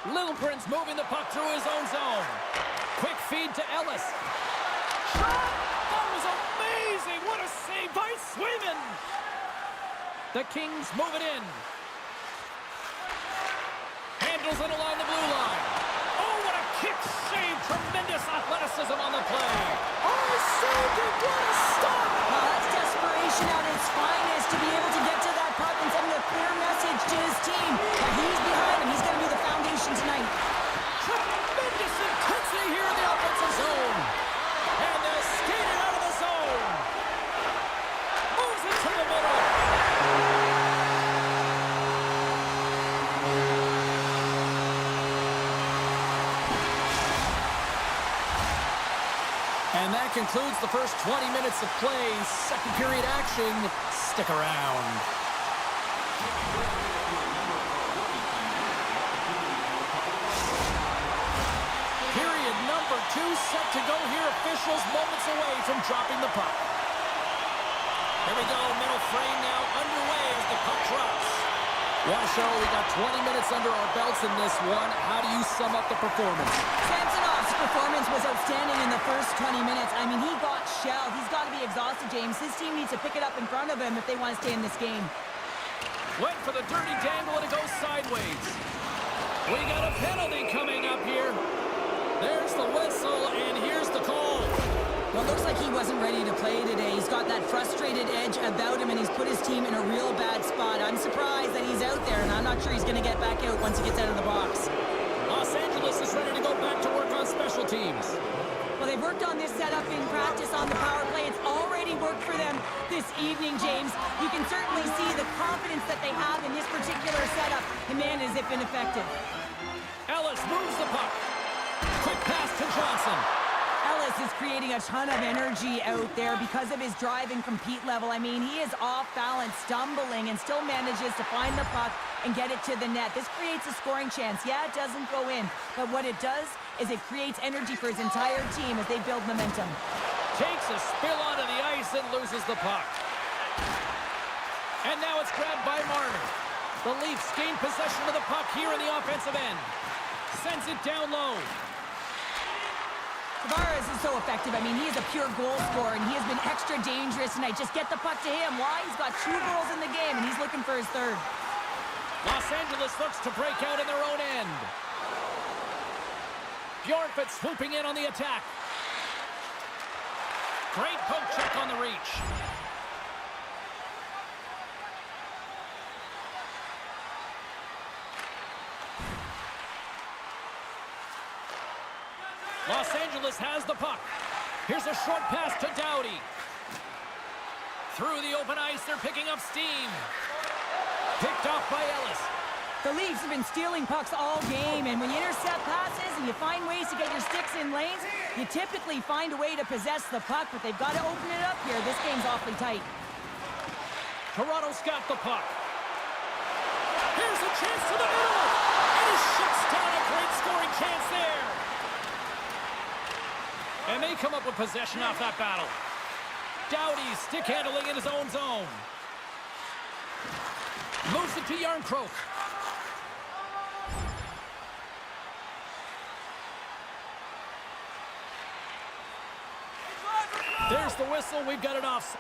Littleprin's moving the puck through his own zone. Quick feed to Ellis. Shot! That was amazing! What a save by Swayman! The Kings move it in. Handles it along the blue line. Oh, what a kick save! Tremendous athleticism on the play. Oh, saved it! What a stop! Well, that's desperation at its finest to be able to get to that puck and send a clear message to his team that he's behind him. He's going to be the foundation tonight. Tremendous intensity here in the offensive zone. And they're skated out of the zone. Moves it to the middle. And that concludes the first 20 minutes of play. Second period action. Stick around. Period number 2 set to go here. Officials moments away from dropping the puck. Here we go. Middle frame now underway as the puck drops. Washoe, we got 20 minutes under our belts in this one. How do you sum up the performance? Samsonov's performance was outstanding in the first 20 minutes. I mean, he got shelled. He's got to be exhausted, James. His team needs to pick it up in front of him if they want to stay in this game. Went for the dirty dangle and it goes sideways. We got a penalty coming up here. There's the whistle and here's the call. Well, it looks like he wasn't ready to play today. He's got that frustrated edge about him, and he's put his team in a real bad spot. I'm surprised that he's out there, and I'm not sure he's going to get back out once he gets out of the box. Los Angeles is ready to go back to work on special teams. Well, they've worked on this setup in practice on the power play. It's already worked for them this evening, James. You can certainly see the confidence that they have in this particular setup. And man, has it been effective. Ellis moves the puck. Quick pass to Johnson. Ellis is creating a ton of energy out there because of his drive and compete level. I mean, he is off balance, stumbling, and still manages to find the puck and get it to the net. This creates a scoring chance. Yeah, it doesn't go in, but what it does is it creates energy for his entire team as they build momentum. Takes a spill onto the ice and loses the puck. And now it's grabbed by Marner. The Leafs gain possession of the puck here in the offensive end. Sends it down low. Tavares is so effective. I mean, he is a pure goal scorer, and he has been extra dangerous tonight. Just get the puck to him. Why? He's got 2 goals in the game, and he's looking for his 3rd. Los Angeles looks to break out in their own end. Bjornfot swooping in on the attack. Great poke check on the reach. Los Angeles has the puck. Here's a short pass to Doughty. Through the open ice, they're picking up steam. Picked off by Ellis. The Leafs have been stealing pucks all game, and when you intercept passes and you find ways to get your sticks in lanes, you typically find a way to possess the puck, but they've got to open it up here. This game's awfully tight. Toronto's got the puck. Here's a chance to the middle. And he shuts down a great scoring chance there. And they come up with possession off that battle. Doughty stick handling in his own zone. Moves it to Yarncroke. There's the whistle. We've got it off.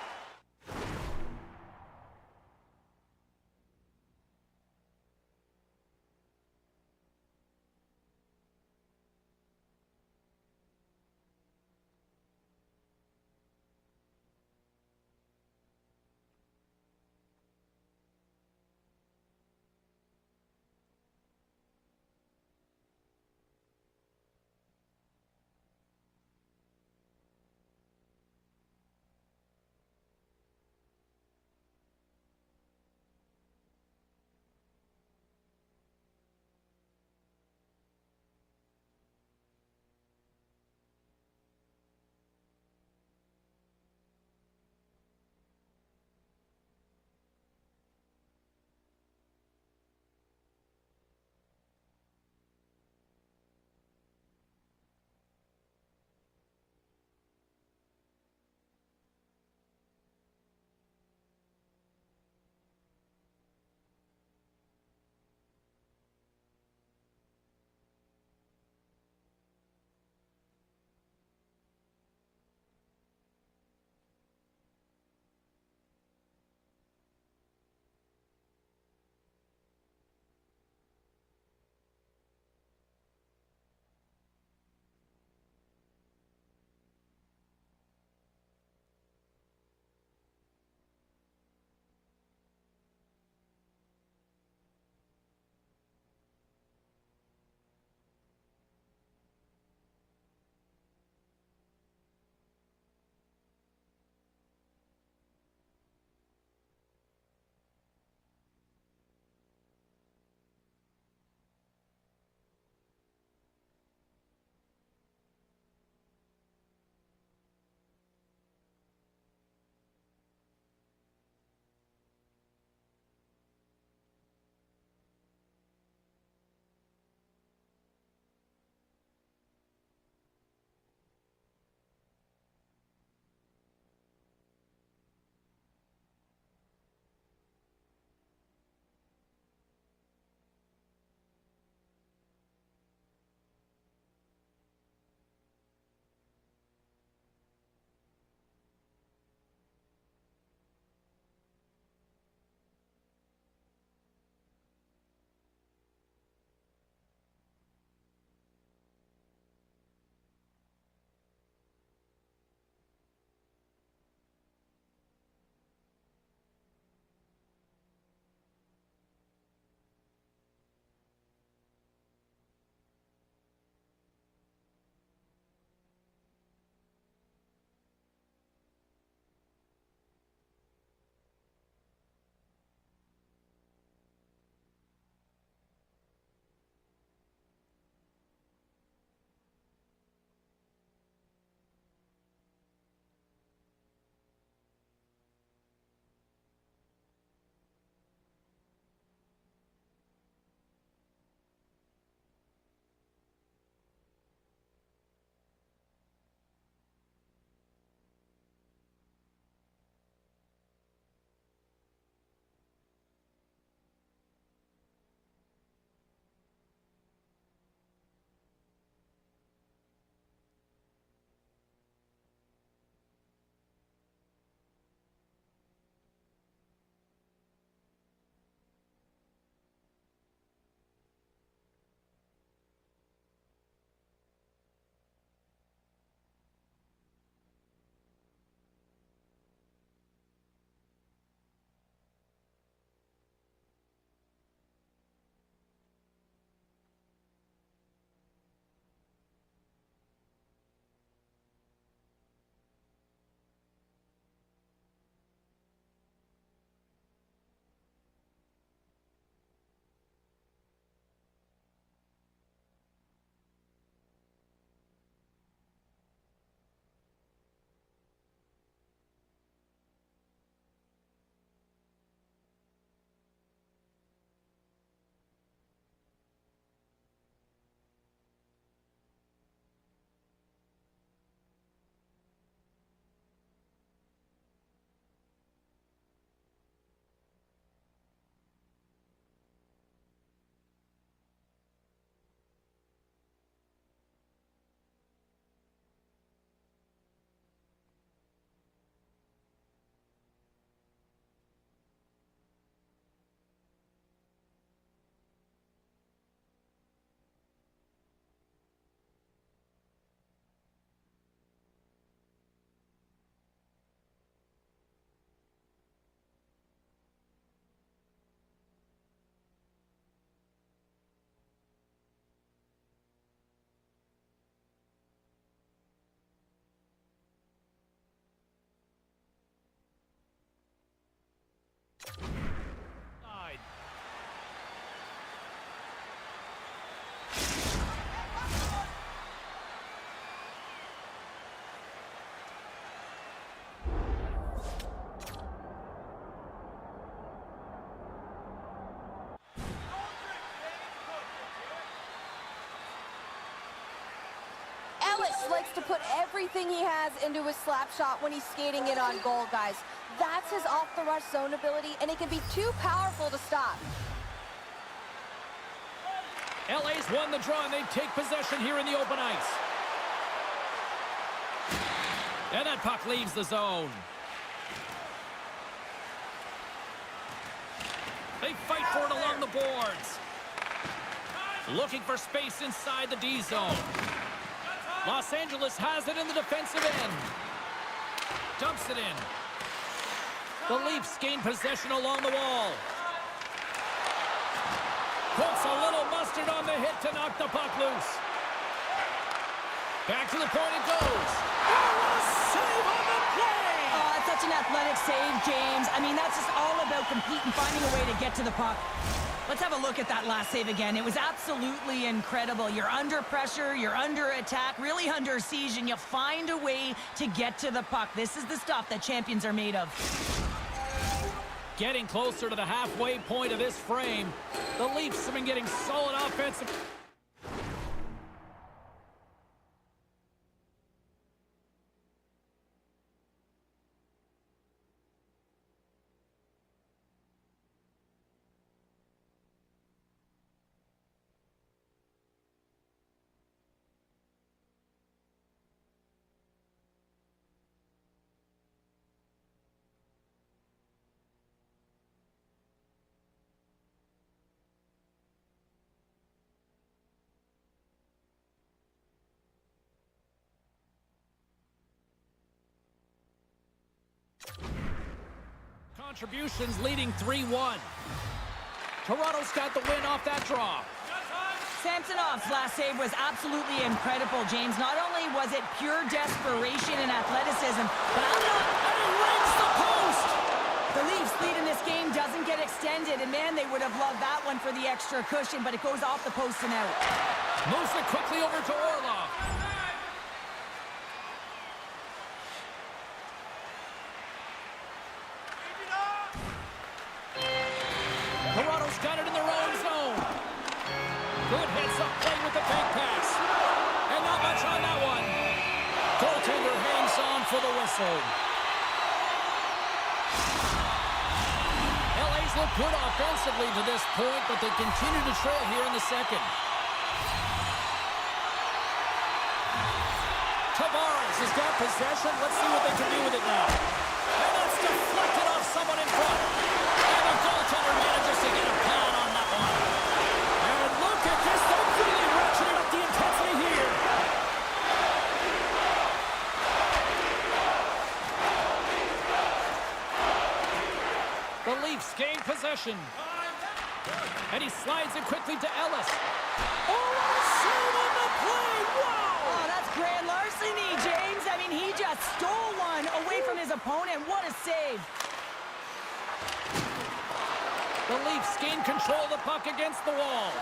likes to put everything he has into his slap shot when he's skating it on goal, guys. That's his off-the-rush zone ability, and it can be too powerful to stop. LA's won the draw, and they take possession here in the open ice. And that puck leaves the zone. They fight for it along the boards. Looking for space inside the D zone. Los Angeles has it in the defensive end. Dumps it in. The Leafs gain possession along the wall. Puts a little mustard on the hit to knock the puck loose. Back to the point it goes. Save on the play! Oh, that's such an athletic save, James. I mean, that's just all about competing, finding a way to get to the puck. Let's have a look at that last save again. It was absolutely incredible. You're under pressure, you're under attack, really under siege, and you find a way to get to the puck. This is the stuff that champions are made of. Getting closer to the halfway point of this frame. The Leafs have been getting solid offensive. Contributions leading 3-1. Toronto's got the win off that draw. Samsonov's last save was absolutely incredible, James. Not only was it pure desperation and athleticism, but and he rings the post! The Leafs lead in this game doesn't get extended, and man, they would have loved that one for the extra cushion, but it goes off the post and out. Moves it quickly over to Orlov. Toronto's got it in their own zone. Good heads-up play with the fake pass. And not much on that one. Goaltender hangs on for the whistle. LA's looked good offensively to this point, but they continue to trail here in the second. Tavares has got possession. Let's see what they can do with it now. And that's deflected off someone in front. And the goaltender manages to get a pad on that one. And look at this. They're really ratcheting up the intensity here. The Leafs gain possession. And he slides it quickly to Ellis. Oh, save on the play. Wow! Oh, that's grand larceny, James. I mean, he just stole one away from his opponent. What a save. The Leafs gain control of the puck against the wall.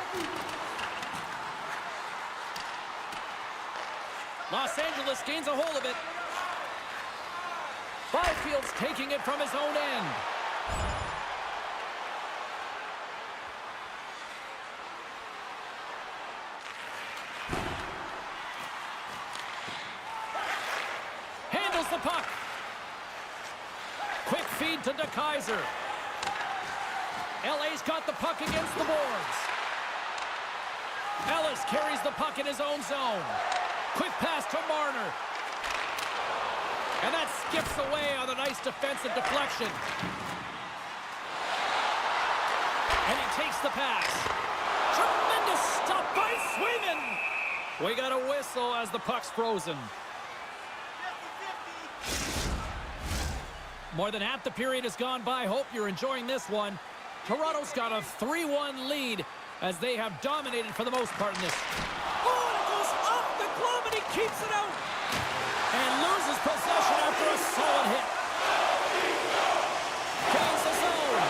Los Angeles gains a hold of it. Byfield's taking it from his own end. Handles the puck. Quick feed to DeKaiser. LA's got the puck against the boards. Ellis carries the puck in his own zone. Quick pass to Marner. And that skips away on a nice defensive deflection. And he takes the pass. Tremendous stop by Swayman. We got a whistle as the puck's frozen. More than half the period has gone by. Hope you're enjoying this one. Toronto's got a 3-1 lead as they have dominated for the most part in this. Oh, it goes off the glove and he keeps it out. And loses possession after a solid hit. Gains the zone.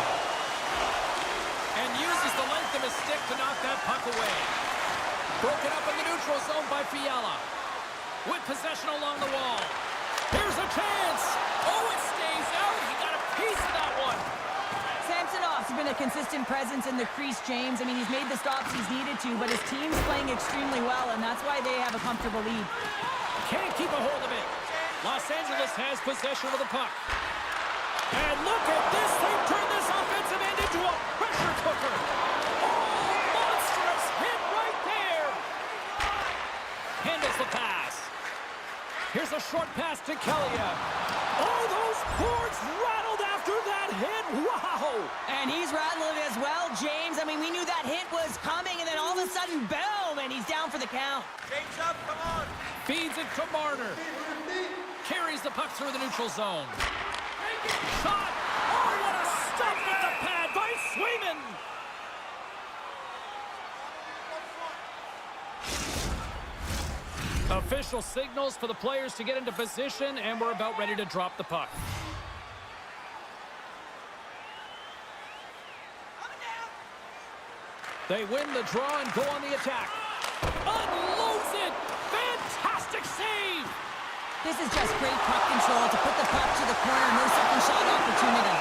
And uses the length of his stick to knock that puck away. Broken up in the neutral zone by Fiala. With possession along the wall. Here's a chance. Oh, it stays out. He got a piece of that one. Samsonov's been a consistent presence in the crease, James. I mean, he's made the stops he's needed to, but his team's playing extremely well, and that's why they have a comfortable lead. Can't keep a hold of it. Los Angeles has possession of the puck. And look at this. They've turned this offensive end into a pressure cooker. Oh, monstrous hit right there. Handles the pass. Here's a short pass to Kelly. Oh, those boards rattled after that hit. Wow. And he's rattling as well, James. I mean, we knew that hit was coming, and then all of a sudden, boom, and he's down for the count. James up, come on. Feeds it to Marner. Carries the puck through the neutral zone. Shot. Oh, what a stop with the pad by Swayman. Official signals for the players to get into position, and we're about ready to drop the puck. They win the draw and go on the attack. Unloads it! Fantastic save! This is just great puck control to put the puck to the corner. No second shot opportunity.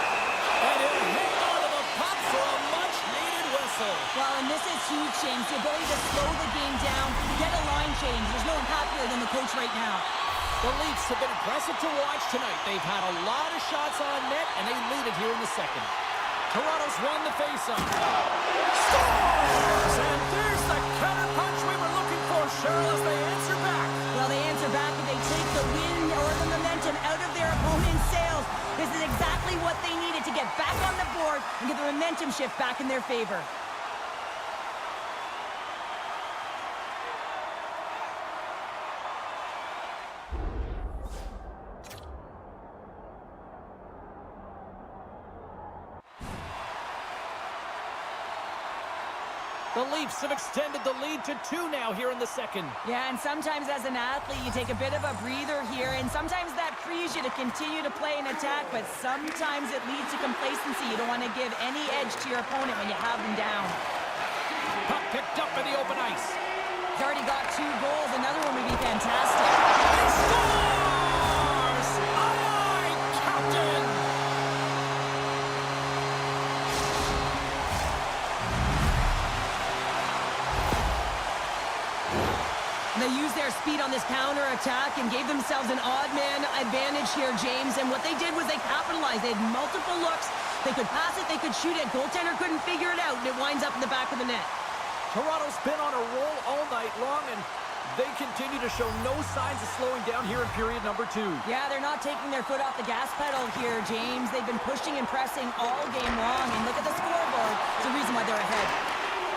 And he'll hang on to the puck for a much-needed whistle. Well, and this is huge, James. The ability to slow the game down, get a line change. There's no one happier than the coach right now. The Leafs have been impressive to watch tonight. They've had a lot of shots on net, and they lead it here in the second. Toronto's won the faceoff. Scores! And there's the counterpunch we were looking for, Cheryl, as they answer back. Well, they answer back and they take the wind or the momentum out of their opponent's sails. This is exactly what they needed to get back on the board and get the momentum shift back in their favor. The Leafs have extended the lead to 2 now here in the second. Yeah, and sometimes as an athlete, you take a bit of a breather here, and sometimes that frees you to continue to play and attack, but sometimes it leads to complacency. You don't want to give any edge to your opponent when you have them down. Puck picked up in the open ice. He's already got 2 goals. Another one would be fantastic. He scores! Aye, Captain! They used their speed on this counter-attack and gave themselves an odd-man advantage here, James. And what they did was they capitalized. They had multiple looks. They could pass it, they could shoot it. Goaltender couldn't figure it out, and it winds up in the back of the net. Toronto's been on a roll all night long, and they continue to show no signs of slowing down here in period number 2. Yeah, they're not taking their foot off the gas pedal here, James. They've been pushing and pressing all game long. And look at the scoreboard. It's the reason why they're ahead.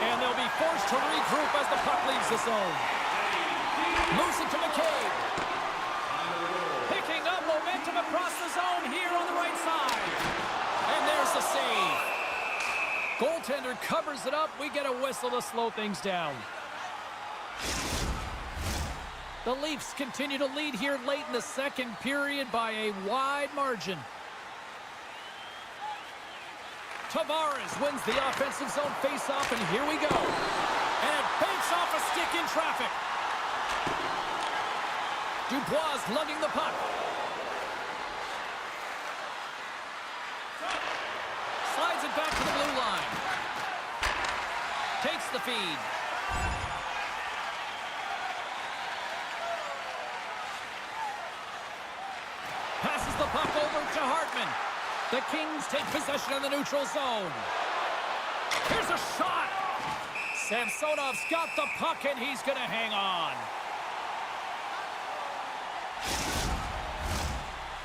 And they'll be forced to regroup as the puck leaves the zone. Moves it to McCabe. Picking up momentum across the zone here on the right side. And there's the save. Goaltender covers it up. We get a whistle to slow things down. The Leafs continue to lead here late in the second period by a wide margin. Tavares wins the offensive zone faceoff, and here we go. And it banks off a stick in traffic. Dubois lugging the puck. Slides it back to the blue line. Takes the feed. Passes the puck over to Hartman. The Kings take possession of the neutral zone. Here's a shot. Samsonov's got the puck, and he's going to hang on.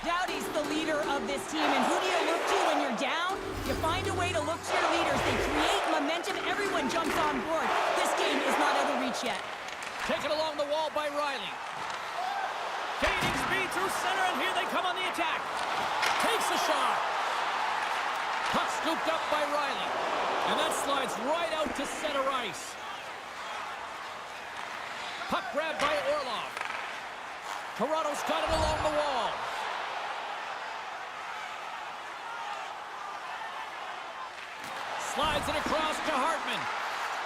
Doughty's the leader of this team, and who do you look to when you're down? You find a way to look to your leaders. They create momentum. Everyone jumps on board. This game is not out of reach yet. Taken along the wall by Riley. Gaining speed through center, and here they come on the attack. Takes a shot. Puck scooped up by Riley. And that slides right out to center ice. Puck grabbed by Orlov. Toronto's got it along the wall. Slides it across to Hartman.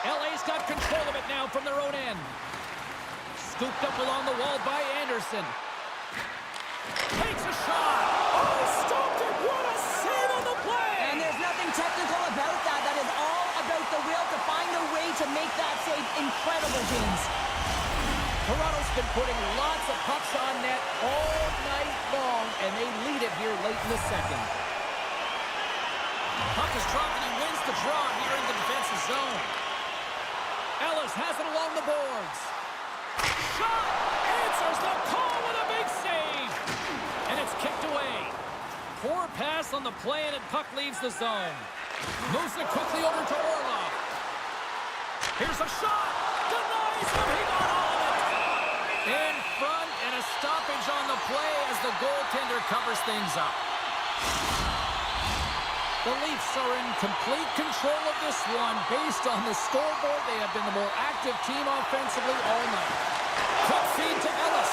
LA's got control of it now from their own end. Scooped up along the wall by Anderson. Takes a shot. Oh, stopped it. What a save on the play. And there's nothing technical about that. That is all about the will to find a way to make that save incredible, James. Toronto's been putting lots of pucks on net all night long, and they lead it here late in the second. Puck is dropped, and he wins the draw here in the defensive zone. Ellis has it along the boards. Shot! Answers the call with a big save! And it's kicked away. Poor pass on the play, and puck leaves the zone. Moves it quickly over to Orlov. Here's a shot! Denies him! He got all of it! In front, and a stoppage on the play as the goaltender covers things up. The Leafs are in complete control of this one. Based on the scoreboard, they have been the more active team offensively all night. Quick feed to Ellis.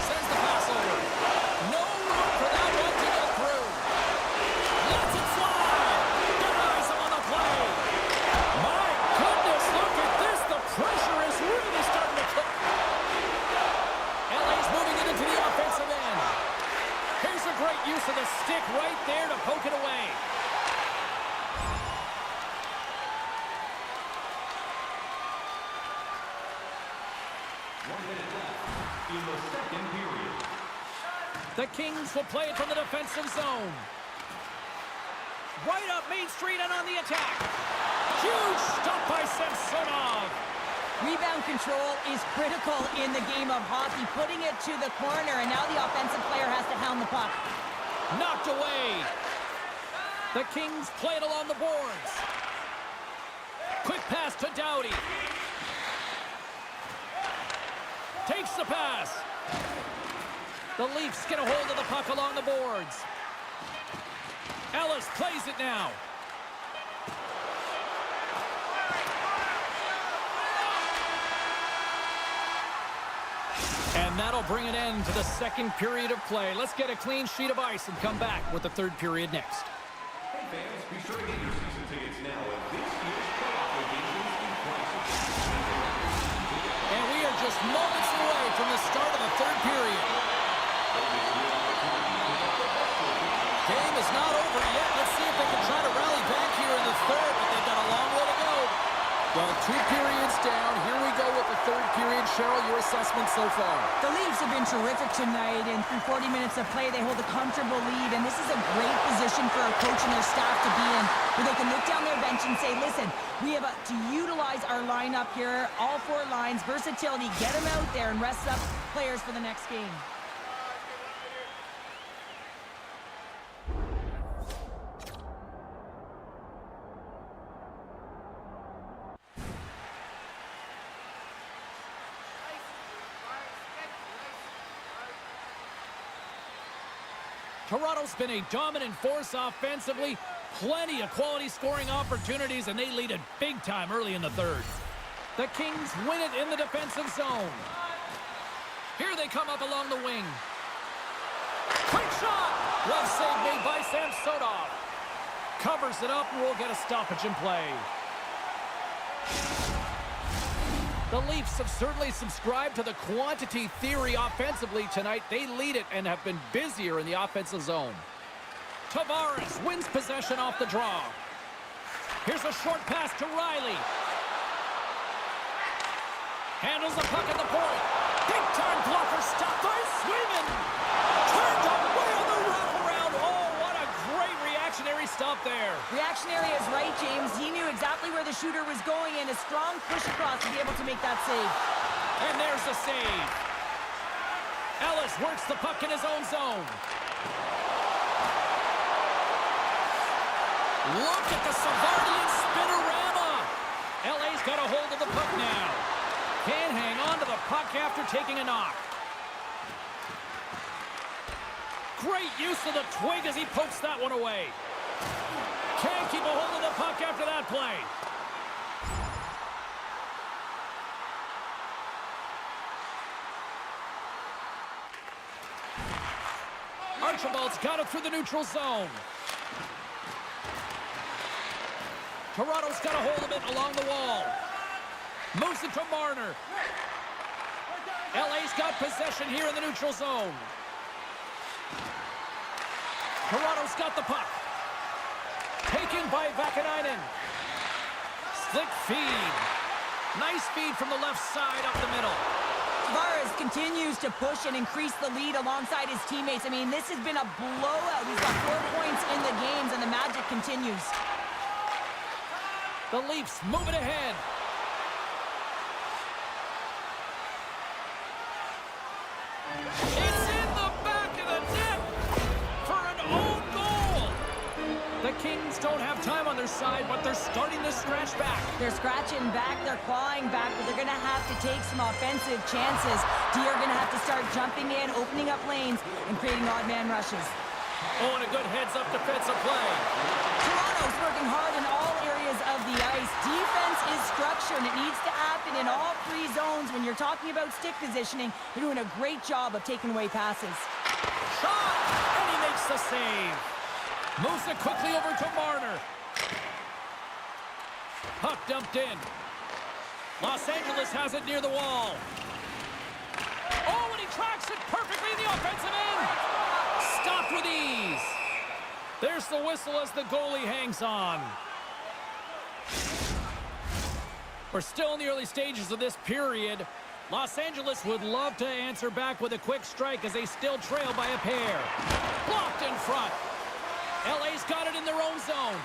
Sends the pass over. No room for that one to get through. Lets it fly. Denies him on the play. My goodness, look at this. The pressure is really starting to cook. LA's moving it into the offensive end. Here's a great use of the stick right there to poke it away. In the second period. The Kings will play it from the defensive zone. Right up Main Street and on the attack. Huge stop by Samsonov. Rebound control is critical in the game of hockey. Putting it to the corner, and now the offensive player has to hound the puck. Knocked away. The Kings play it along the boards. Quick pass to Doughty. Takes the pass. The Leafs get a hold of the puck along the boards. Ellis plays it now. And that'll bring an end to the second period of play. Let's get a clean sheet of ice and come back with the third period next. Hey fans, be sure to get your season tickets now at this year's playoff locations in prices. And we are just moments away from the start of the third period. Game is not over yet. Let's see if they can try to rally back here in the third, but they've got a long way to go. Well, 2 periods down. Here we go with the third period. Cheryl, your assessment so far? The Leafs have been terrific tonight, and through 40 minutes of play, they hold a comfortable lead, and this is a great position for a coach and their staff to be in, where they can look down their bench and say, listen, we have to utilize our lineup here, all 4 lines, versatility, get them out there and rest up players for the next game. Toronto's been a dominant force offensively. Plenty of quality scoring opportunities, and they lead it big time early in the third. The Kings win it in the defensive zone. Here they come up along the wing. Quick shot! Glove save made by Samsonov. Covers it up, and we'll get a stoppage in play. The Leafs have certainly subscribed to the quantity theory offensively tonight. They lead it and have been busier in the offensive zone. Tavares wins possession off the draw. Here's a short pass to Riley. Handles the puck at the point. Big-time blocker stopped by Swayman. Turned away on the wraparound. Oh, what a great reactionary stop there. Reactionary is right, James. He knew exactly where the shooter was going, and a strong push across to be able to make that save. And there's the save. Ellis works the puck in his own zone. Look at the Savardian spinorama. LA's got a hold of the puck now. Can't hang on to the puck after taking a knock. Great use of the twig as he pokes that one away. Can't keep a hold of the puck after that play. Archibald's got it through the neutral zone. Toronto's got a hold of it along the wall. Moves it to Marner. LA's got possession here in the neutral zone. Toronto's got the puck. Taken by Vakanainen. Slick feed. Nice feed from the left side up the middle. Tavares continues to push and increase the lead alongside his teammates. I mean, this has been a blowout. He's got 4 points in the games, and the magic continues. The Leafs moving ahead. It's in the back of the net for an own goal. The Kings don't have time on their side, but they're starting to scratch back. They're scratching back, they're clawing back, but they're going to have to take some offensive chances. D are going to have to start jumping in, opening up lanes, and creating odd man rushes. Oh, and a good heads-up defensive play. Toronto's working hard in all areas of the ice. Defense is structure, and it needs to happen in all 3 zones. When you're talking about stick positioning, they're doing a great job of taking away passes. Shot! And he makes the save. Moves it quickly over to Marner. Puck dumped in. Los Angeles has it near the wall. Oh, and he tracks it perfectly in the offensive end. Stopped with ease. There's the whistle as the goalie hangs on. We're still in the early stages of this period. Los Angeles would love to answer back with a quick strike as they still trail by a pair. Blocked in front. LA's got it in their own zone.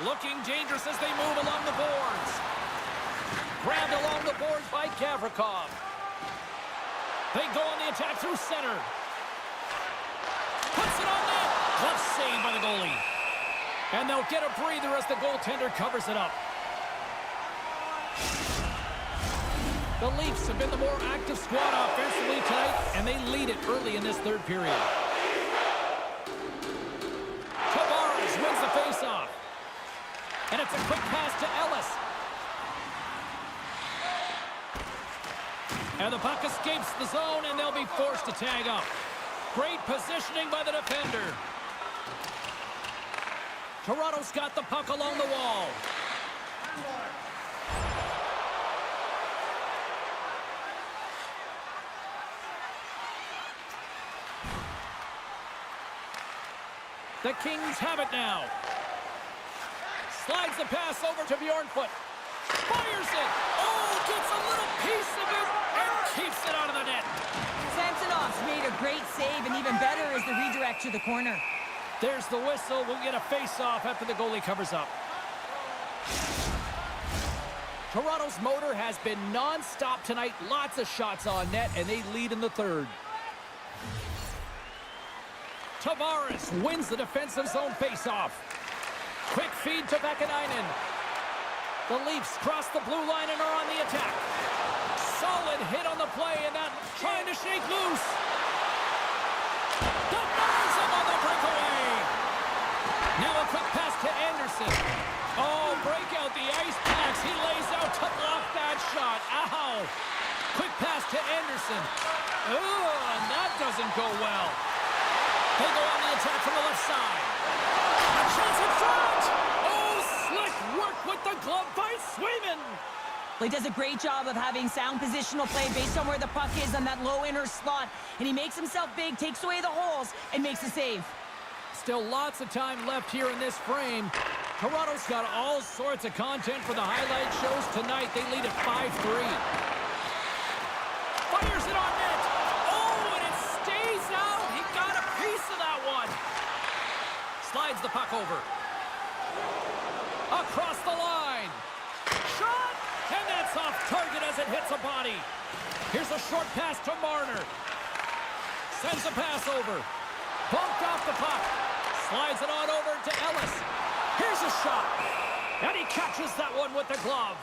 Looking dangerous as they move along the boards. Grabbed along the boards by Gavrikov. They go on the attack through center. Puts it on net. Glove saved by the goalie. And they'll get a breather as the goaltender covers it up. The Leafs have been the more active squad offensively tonight, and they lead it early in this third period. Tavares wins the faceoff. And it's a quick pass to Ellis. And the puck escapes the zone, and they'll be forced to tag up. Great positioning by the defender. Toronto's got the puck along the wall. The Kings have it now. Slides the pass over to Bjornfoot. Fires it. Oh, gets a little piece of it and keeps it out of the net. Samsonov's made a great save, and even better is the redirect to the corner. There's the whistle. We'll get a face-off after the goalie covers up. Toronto's motor has been non-stop tonight. Lots of shots on net, and they lead in the third. Tavares wins the defensive zone face-off. Quick feed to Vakanainen. The Leafs cross the blue line and are on the attack. Solid hit on the play, and that trying to shake loose. Denies him on the breakaway. Now a quick pass to Anderson. Oh, break out the ice packs. He lays out to block that shot. Ow. Quick pass to Anderson. Oh, and that doesn't go well. They go on the attack from the left side. A chance in front. Oh, slick work with the glove by Swayman. He does a great job of having sound positional play based on where the puck is on that low inner slot. And he makes himself big, takes away the holes, and makes a save. Still lots of time left here in this frame. Toronto's got all sorts of content for the highlight shows tonight. They lead at 5-3. Fires it on net. Oh, and it stays out. He got a piece of that one. Slides the puck over. Across the line. Shot! And that's off target as it hits a body. Here's a short pass to Marner. Sends a pass over. Bumped off the puck. Slides it on over to Ellis. Here's a shot. And he catches that one with the glove.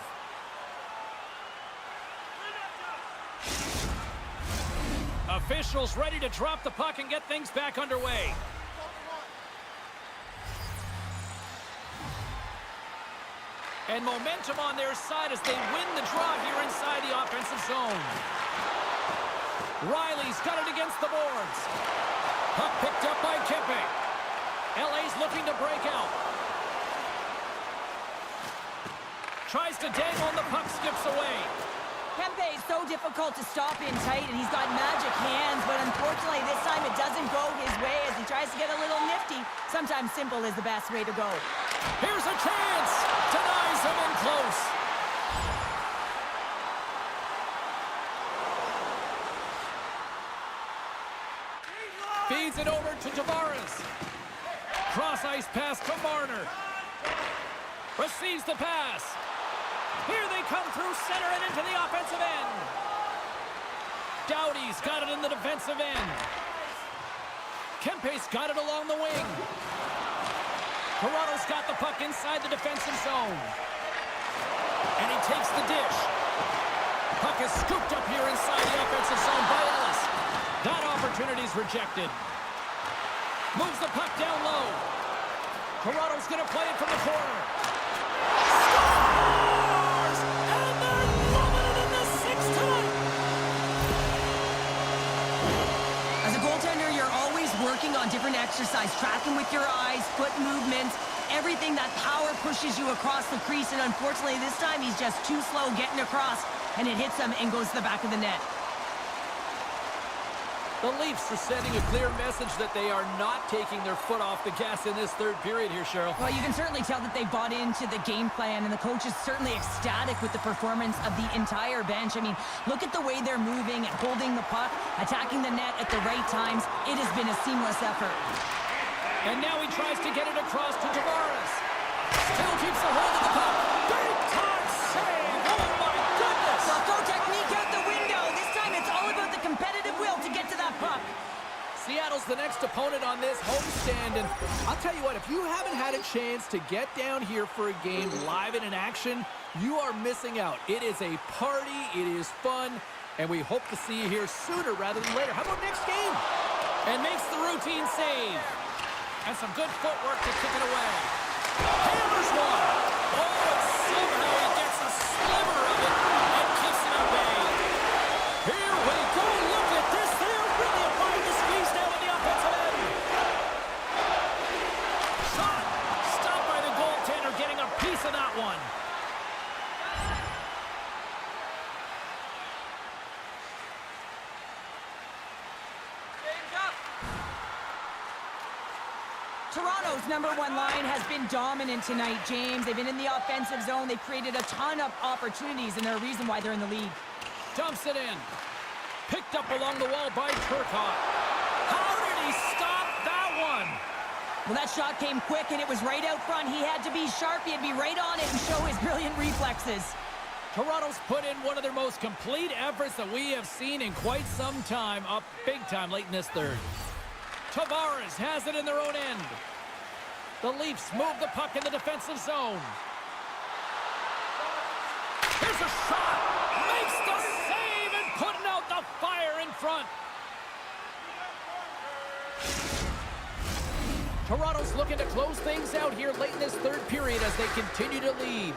Officials ready to drop the puck and get things back underway. And momentum on their side as they win the draw here inside the offensive zone. Riley's got it against the boards. Puck picked up by Kempe. LA's looking to break out. Tries to dangle and the puck skips away. Kempe is so difficult to stop in tight, and he's got magic hands, but unfortunately this time it doesn't go his way as he tries to get a little nifty. Sometimes simple is the best way to go. Here's a chance. Denies him in close. to Tavares. Cross ice pass to Marner. Receives the pass. Here they come through center and into the offensive end. Doughty's got it in the defensive end. Kempe's got it along the wing. Toronto's got the puck inside the defensive zone. And he takes the dish. Puck is scooped up here inside the offensive zone by Ellis. That opportunity's rejected. Moves the puck down low. Toronto's going to play it from the corner. Scores! And they're moving it in the sixth time. As a goaltender, you're always working on different exercise, tracking with your eyes, foot movements, everything. That power pushes you across the crease, and unfortunately this time he's just too slow getting across, and it hits him and goes to the back of the net. The Leafs are sending a clear message that they are not taking their foot off the gas in this third period here, Cheryl. Well, you can certainly tell that they bought into the game plan, and the coach is certainly ecstatic with the performance of the entire bench. I mean, look at the way they're moving and holding the puck, attacking the net at the right times. It has been a seamless effort. And now he tries to get it across to Tavares. Still keeps a hold of the puck. Big time save! Oh my goodness! Well, throw technique out the window. This time it's all about the competitive will to get to that puck. Seattle's the next opponent on this homestand, and I'll tell you what, if you haven't had a chance to get down here for a game live and in action, you are missing out. It is a party, it is fun, and we hope to see you here sooner rather than later. How about next game? And makes the routine save. And some good footwork to kick it away. Hammers one. Oh, and somehow he gets a sliver of it and keeps it away. Here we go. Look at this. They're really applying the squeeze now in the offensive end. Shot. Stopped by the goaltender, getting a piece of that one. Toronto's number one line has been dominant tonight, James. They've been in the offensive zone. They've created a ton of opportunities, and they're a reason why they're in the lead. Dumps it in. Picked up along the wall by Turcotte. How did he stop that one? Well, that shot came quick, and it was right out front. He had to be sharp. He had to be right on it and show his brilliant reflexes. Toronto's put in one of their most complete efforts that we have seen in quite some time, up big time late in this third. Tavares has it in their own end. The Leafs move the puck in the defensive zone. Here's a shot. Makes the save and putting out the fire in front. Toronto's looking to close things out here late in this third period as they continue to lead.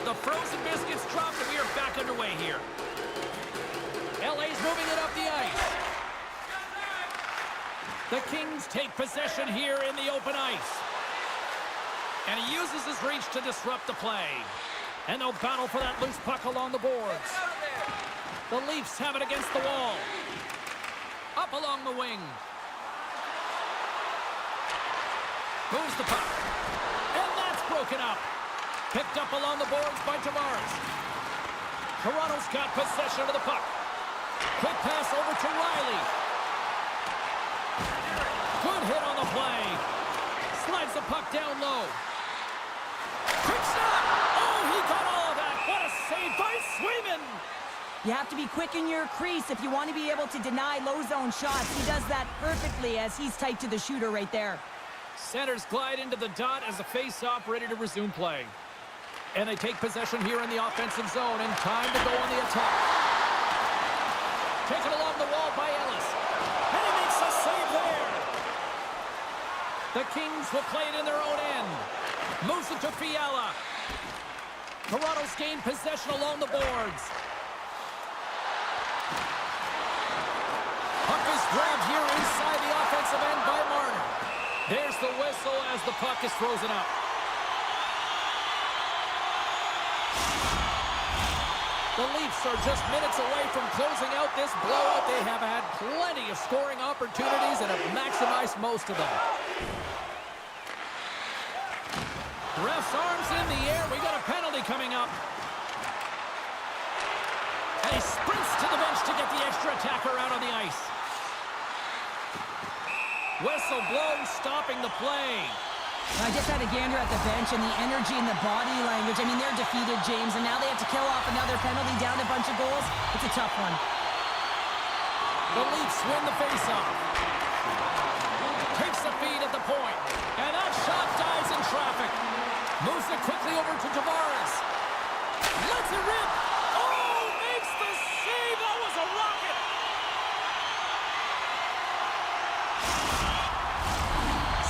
The frozen biscuits dropped and we are back underway here. LA's moving it up the ice. The Kings take possession here in the open ice. And he uses his reach to disrupt the play. And they'll battle for that loose puck along the boards. The Leafs have it against the wall. Up along the wing. Moves the puck. And that's broken up. Picked up along the boards by Tavares. Toronto's got possession of the puck. Quick pass over to Riley. Good hit on the play. Slides the puck down low. Quick shot. Oh, he got all of that. What a save by Swayman. You have to be quick in your crease if you want to be able to deny low zone shots. He does that perfectly as he's tight to the shooter right there. Centers glide into the dot as a face-off ready to resume play. And they take possession here in the offensive zone and time to go on the attack. Taken along the wall by Ellis. And he makes a save there. The Kings will play it in their own end. Moves it to Fiala. Toronto's gained possession along the boards. Puck is grabbed here inside the offensive end by Marner. There's the whistle as the puck is frozen up. The Leafs are just minutes away from closing out this blowout. They have had plenty of scoring opportunities and have maximized most of them. Ref's arms in the air. We got a penalty coming up. And he sprints to the bench to get the extra attacker out on the ice. Whistle blows, stopping the play. I just had a gander at the bench, and the energy and the body language. I mean, they're defeated, James, and now they have to kill off another penalty, down a bunch of goals. It's a tough one. The Leafs win the faceoff. Takes the feed at the point. And that shot dies in traffic. Moves it quickly over to Tavares. Lets it rip. Oh, makes the save. That was a rocket.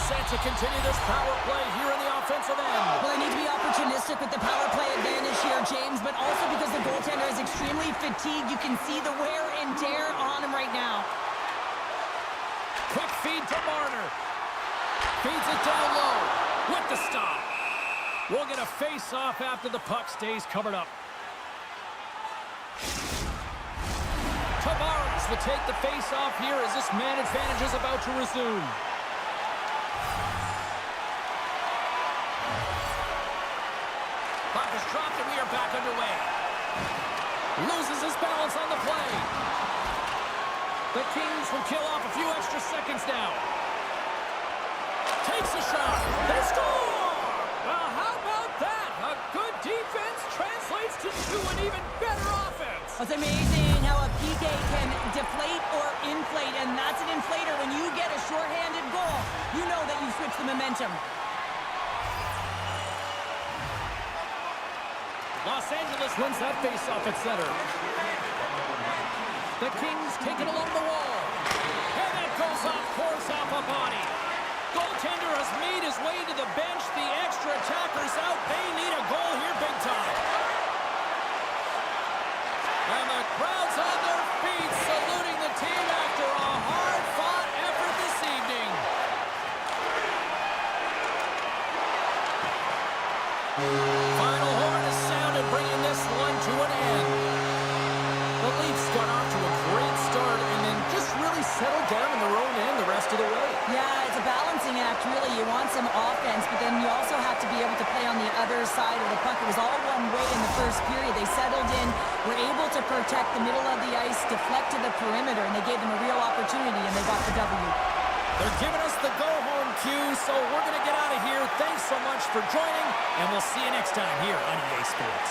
Set to continue this power play here in the offensive end. Well, they need to be opportunistic with the power play advantage here, James, but also because the goaltender is extremely fatigued. You can see the wear and tear on him right now. Quick feed to Marner. Feeds it down low with the stop. We'll get a face-off after the puck stays covered up. Tavares will take the face-off here as this man advantage is about to resume. Puck is dropped and we are back underway. Loses his balance on the play. The Kings will kill off a few extra seconds now. Takes a shot. They score! Well, how about that? A good defense translates to an even better offense. It's amazing how a PK can deflate or inflate, and that's an inflator. When you get a shorthanded goal, you know that you switch the momentum. Los Angeles wins that faceoff at center. The Kings take it along the wall. And that goes off, course off a body. Goaltender has made his way to the bench. The extra attacker's out. They need a goal here big time. And the crowd's on their feet saluting the team after a hard-fought effort this evening. Final horn is sounded, bringing this one to an end. The Leafs got off to a great start and then just really settled down in their own end the rest of the way. Yeah, it's a balancing act, really. You want some offense, but then you also have to be able to play on the other side of the puck. It was all one way in the first period. They settled in, were able to protect the middle of the ice, deflect to the perimeter, and they gave them a real opportunity, and they got the W. They're giving us the go-home cue, so we're going to get out of here. Thanks so much for joining, and we'll see you next time here on EA Sports.